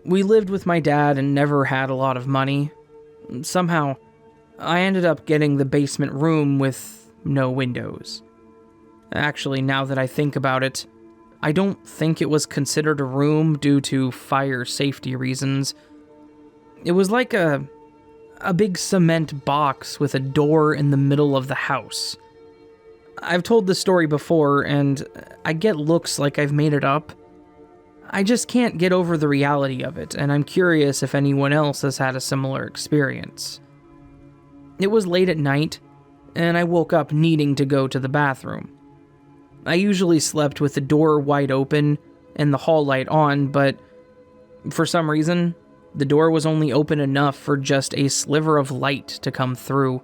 We lived with my dad and never had a lot of money. Somehow, I ended up getting the basement room with no windows. Actually, now that I think about it, I don't think it was considered a room due to fire safety reasons. It was like a big cement box with a door in the middle of the house. I've told this story before, and I get looks like I've made it up. I just can't get over the reality of it, and I'm curious if anyone else has had a similar experience. It was late at night, and I woke up needing to go to the bathroom. I usually slept with the door wide open and the hall light on, but for some reason, the door was only open enough for just a sliver of light to come through.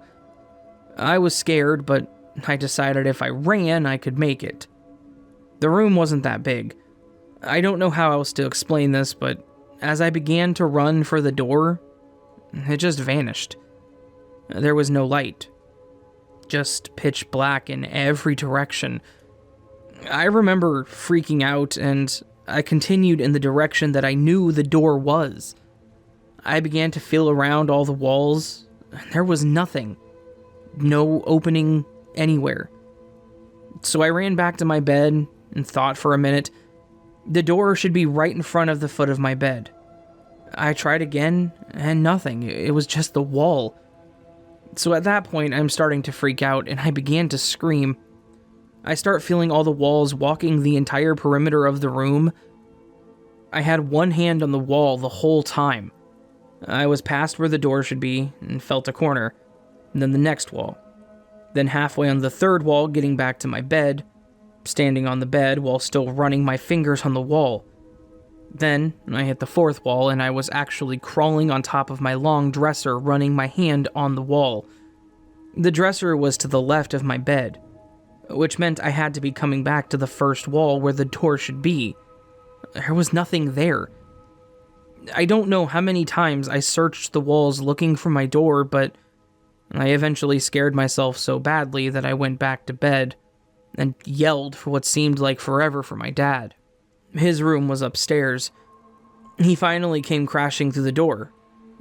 I was scared, but I decided if I ran, I could make it. The room wasn't that big. I don't know how else to explain this, but as I began to run for the door, it just vanished. There was no light. Just pitch black in every direction. I remember freaking out, and I continued in the direction that I knew the door was. I began to feel around all the walls, and there was nothing. No opening anywhere. So I ran back to my bed and thought for a minute. The door should be right in front of the foot of my bed. I tried again, and nothing. It was just the wall. So at that point, I'm starting to freak out, and I began to scream. I start feeling all the walls walking the entire perimeter of the room. I had one hand on the wall the whole time. I was past where the door should be and felt a corner, and then the next wall. Then halfway on the third wall, getting back to my bed, standing on the bed while still running my fingers on the wall. Then I hit the fourth wall and I was actually crawling on top of my long dresser, running my hand on the wall. The dresser was to the left of my bed, which meant I had to be coming back to the first wall where the door should be. There was nothing there. I don't know how many times I searched the walls looking for my door, but I eventually scared myself so badly that I went back to bed and yelled for what seemed like forever for my dad. His room was upstairs. He finally came crashing through the door,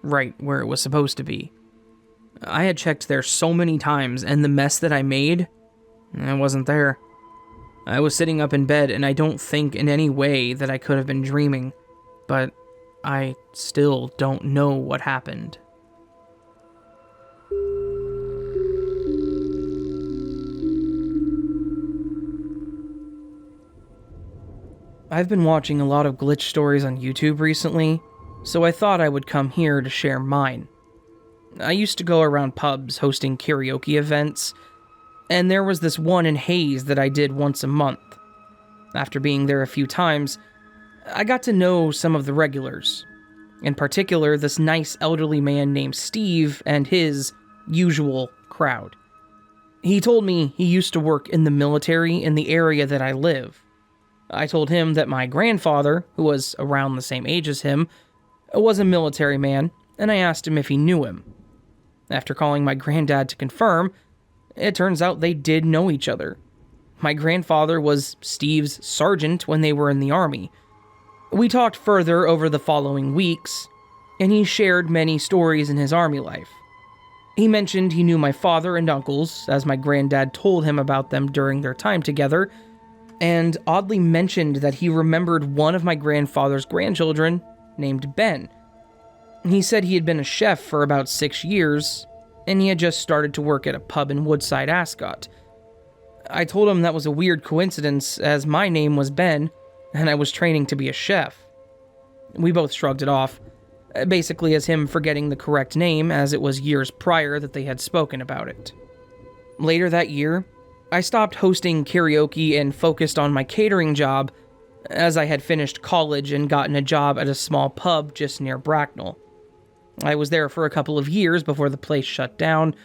right where it was supposed to be. I had checked there so many times, and the mess that I made, I wasn't there. I was sitting up in bed, and I don't think in any way that I could have been dreaming, but I still don't know what happened. I've been watching a lot of glitch stories on YouTube recently, so I thought I would come here to share mine. I used to go around pubs hosting karaoke events, and there was this one in Hayes that I did once a month. After being there a few times, I got to know some of the regulars. In particular, this nice elderly man named Steve and his usual crowd. He told me he used to work in the military in the area that I live. I told him that my grandfather, who was around the same age as him, was a military man, and I asked him if he knew him. After calling my granddad to confirm, it turns out they did know each other. My grandfather was Steve's sergeant when they were in the army. We talked further over the following weeks, and he shared many stories in his army life. He mentioned he knew my father and uncles, as my granddad told him about them during their time together, and oddly mentioned that he remembered one of my grandfather's grandchildren named Ben. He said he had been a chef for about 6 years, and he had just started to work at a pub in Woodside, Ascot. I told him that was a weird coincidence, as my name was Ben, and I was training to be a chef. We both shrugged it off, basically as him forgetting the correct name, as it was years prior that they had spoken about it. Later that year, I stopped hosting karaoke and focused on my catering job, as I had finished college and gotten a job at a small pub just near Bracknell. I was there for a couple of years before the place shut down,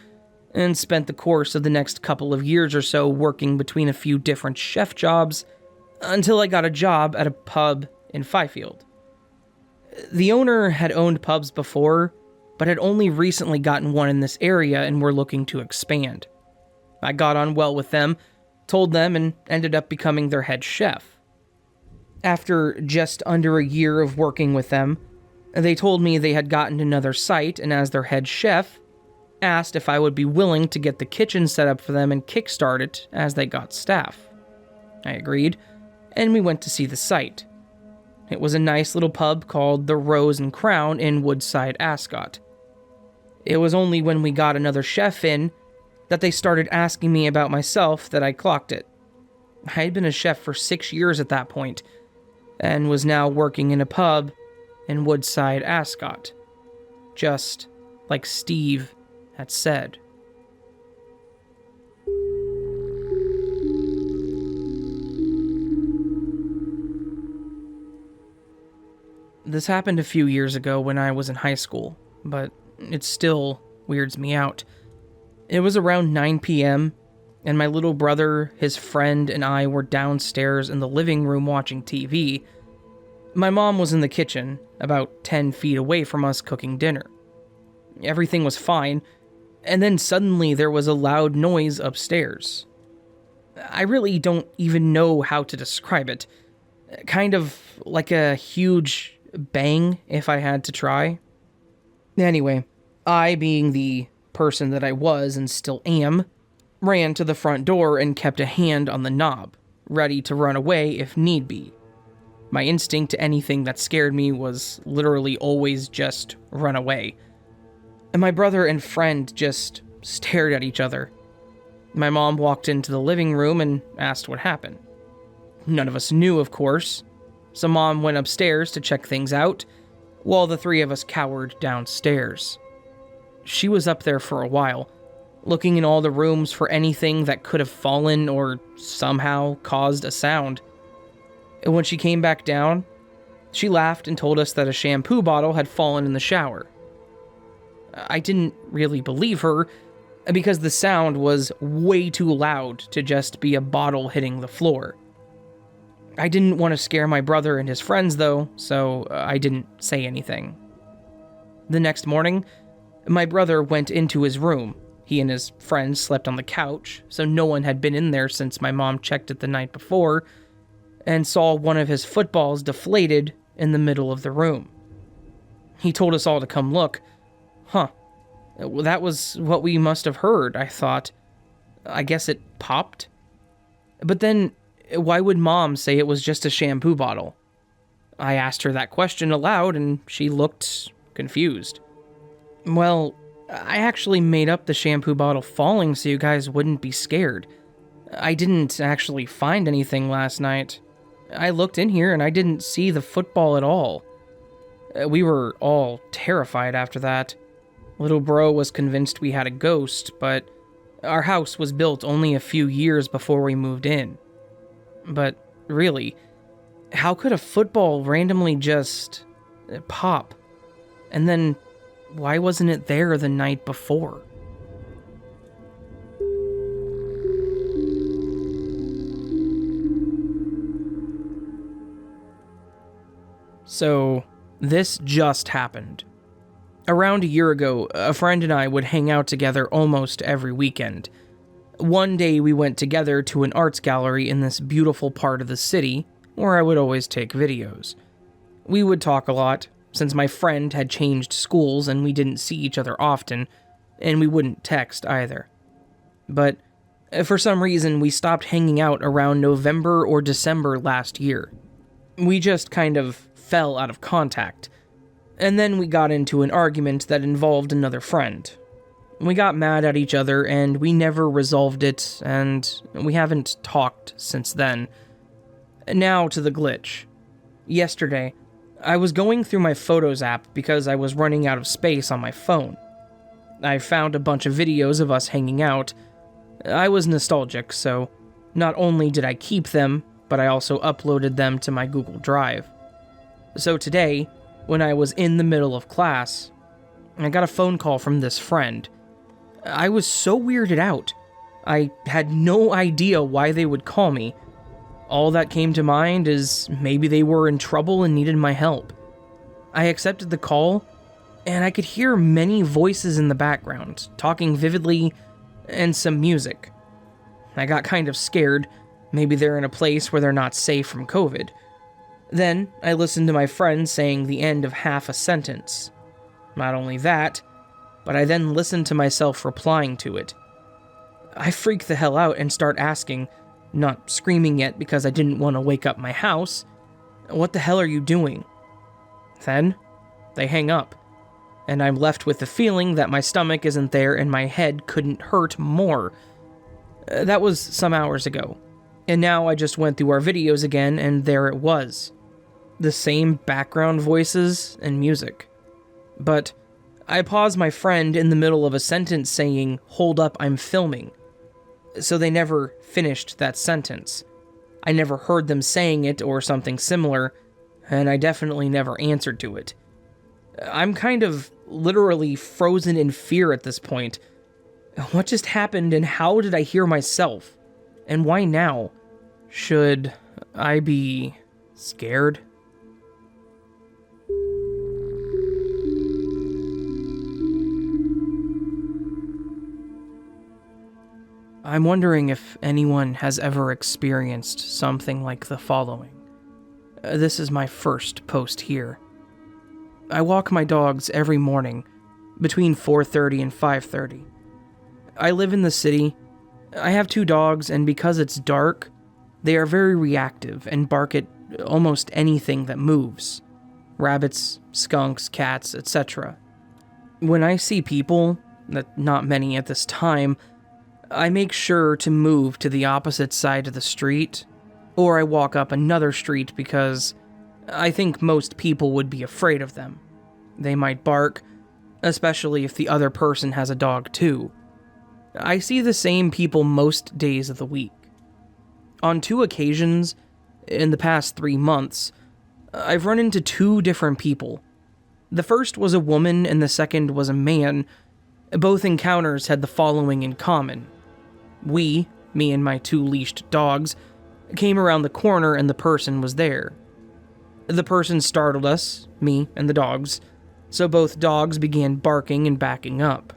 and spent the course of the next couple of years or so working between a few different chef jobs, until I got a job at a pub in Fifield. The owner had owned pubs before, but had only recently gotten one in this area and were looking to expand. I got on well with them, told them, and ended up becoming their head chef. After just under a year of working with them, they told me they had gotten another site, and as their head chef, asked if I would be willing to get the kitchen set up for them and kickstart it as they got staff. I agreed, and we went to see the site. It was a nice little pub called the Rose and Crown in Woodside, Ascot. It was only when we got another chef in that they started asking me about myself that I clocked it. I had been a chef for 6 years at that point, and was now working in a pub in Woodside, Ascot, just like Steve had said. This happened a few years ago when I was in high school, but it still weirds me out. It was around 9 p.m., and my little brother, his friend, and I were downstairs in the living room watching TV. My mom was in the kitchen, about 10 feet away from us cooking dinner. Everything was fine, and then suddenly there was a loud noise upstairs. I really don't even know how to describe it. Kind of like a huge bang, if I had to try. Anyway, I, being the person that I was and still am, ran to the front door and kept a hand on the knob, ready to run away if need be. My instinct to anything that scared me was literally always just run away. And my brother and friend just stared at each other. My mom walked into the living room and asked what happened. None of us knew, of course, so Mom went upstairs to check things out, while the three of us cowered downstairs. She was up there for a while, looking in all the rooms for anything that could have fallen or somehow caused a sound. And when she came back down, she laughed and told us that a shampoo bottle had fallen in the shower. I didn't really believe her, because the sound was way too loud to just be a bottle hitting the floor. I didn't want to scare my brother and his friends, though, so I didn't say anything. The next morning, my brother went into his room. He and his friends slept on the couch, so no one had been in there since my mom checked it the night before, and saw one of his footballs deflated in the middle of the room. He told us all to come look. Huh. Well, that was what we must have heard, I thought. I guess it popped? But then, why would Mom say it was just a shampoo bottle? I asked her that question aloud, and she looked confused. Well, I actually made up the shampoo bottle falling so you guys wouldn't be scared. I didn't actually find anything last night. I looked in here and I didn't see the football at all. We were all terrified after that. Little bro was convinced we had a ghost, but our house was built only a few years before we moved in. But really, how could a football randomly just pop? And then, why wasn't it there the night before? So, this just happened. Around a year ago, a friend and I would hang out together almost every weekend. One day we went together to an arts gallery in this beautiful part of the city, where I would always take videos. We would talk a lot, since my friend had changed schools and we didn't see each other often, and we wouldn't text either. But for some reason, we stopped hanging out around November or December last year. We just kind of fell out of contact. And then we got into an argument that involved another friend. We got mad at each other, and we never resolved it, and we haven't talked since then. Now to the glitch. Yesterday, I was going through my Photos app because I was running out of space on my phone. I found a bunch of videos of us hanging out. I was nostalgic, so not only did I keep them, but I also uploaded them to my Google Drive. So today, when I was in the middle of class, I got a phone call from this friend. I was so weirded out. I had no idea why they would call me. All that came to mind is maybe they were in trouble and needed my help. I accepted the call, and I could hear many voices in the background, talking vividly, and some music. I got kind of scared. Maybe they're in a place where they're not safe from COVID. Then, I listened to my friend saying the end of half a sentence. Not only that, but I then listened to myself replying to it. I freak the hell out and start asking, not screaming yet because I didn't want to wake up my house, "What the hell are you doing?" Then, they hang up, and I'm left with the feeling that my stomach isn't there and my head couldn't hurt more. That was some hours ago, and now I just went through our videos again, and there it was. The same background voices and music. But I paused my friend in the middle of a sentence saying, "Hold up, I'm filming." So they never finished that sentence. I never heard them saying it or something similar, and I definitely never answered to it. I'm kind of literally frozen in fear at this point. What just happened, and how did I hear myself? And why now? Should I be scared? I'm wondering if anyone has ever experienced something like the following. This is my first post here. I walk my dogs every morning, between 4:30 and 5:30. I live in the city. I have 2 dogs, and because it's dark, they are very reactive and bark at almost anything that moves. Rabbits, skunks, cats, etc. When I see people, not many at this time, I make sure to move to the opposite side of the street, or I walk up another street because I think most people would be afraid of them. They might bark, especially if the other person has a dog too. I see the same people most days of the week. On 2 occasions, in the past 3 months, I've run into 2 different people. The first was a woman and the second was a man. Both encounters had the following in common. We, me and my 2 leashed dogs, came around the corner and the person was there. The person startled us, me and the dogs, so both dogs began barking and backing up.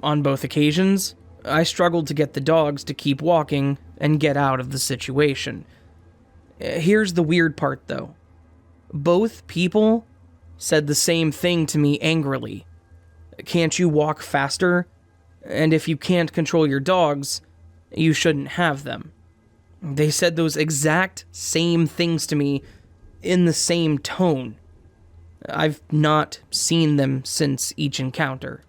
On both occasions, I struggled to get the dogs to keep walking and get out of the situation. Here's the weird part, though. Both people said the same thing to me angrily. Can't you walk faster? And if you can't control your dogs, you shouldn't have them. They said those exact same things to me in the same tone. I've not seen them since each encounter.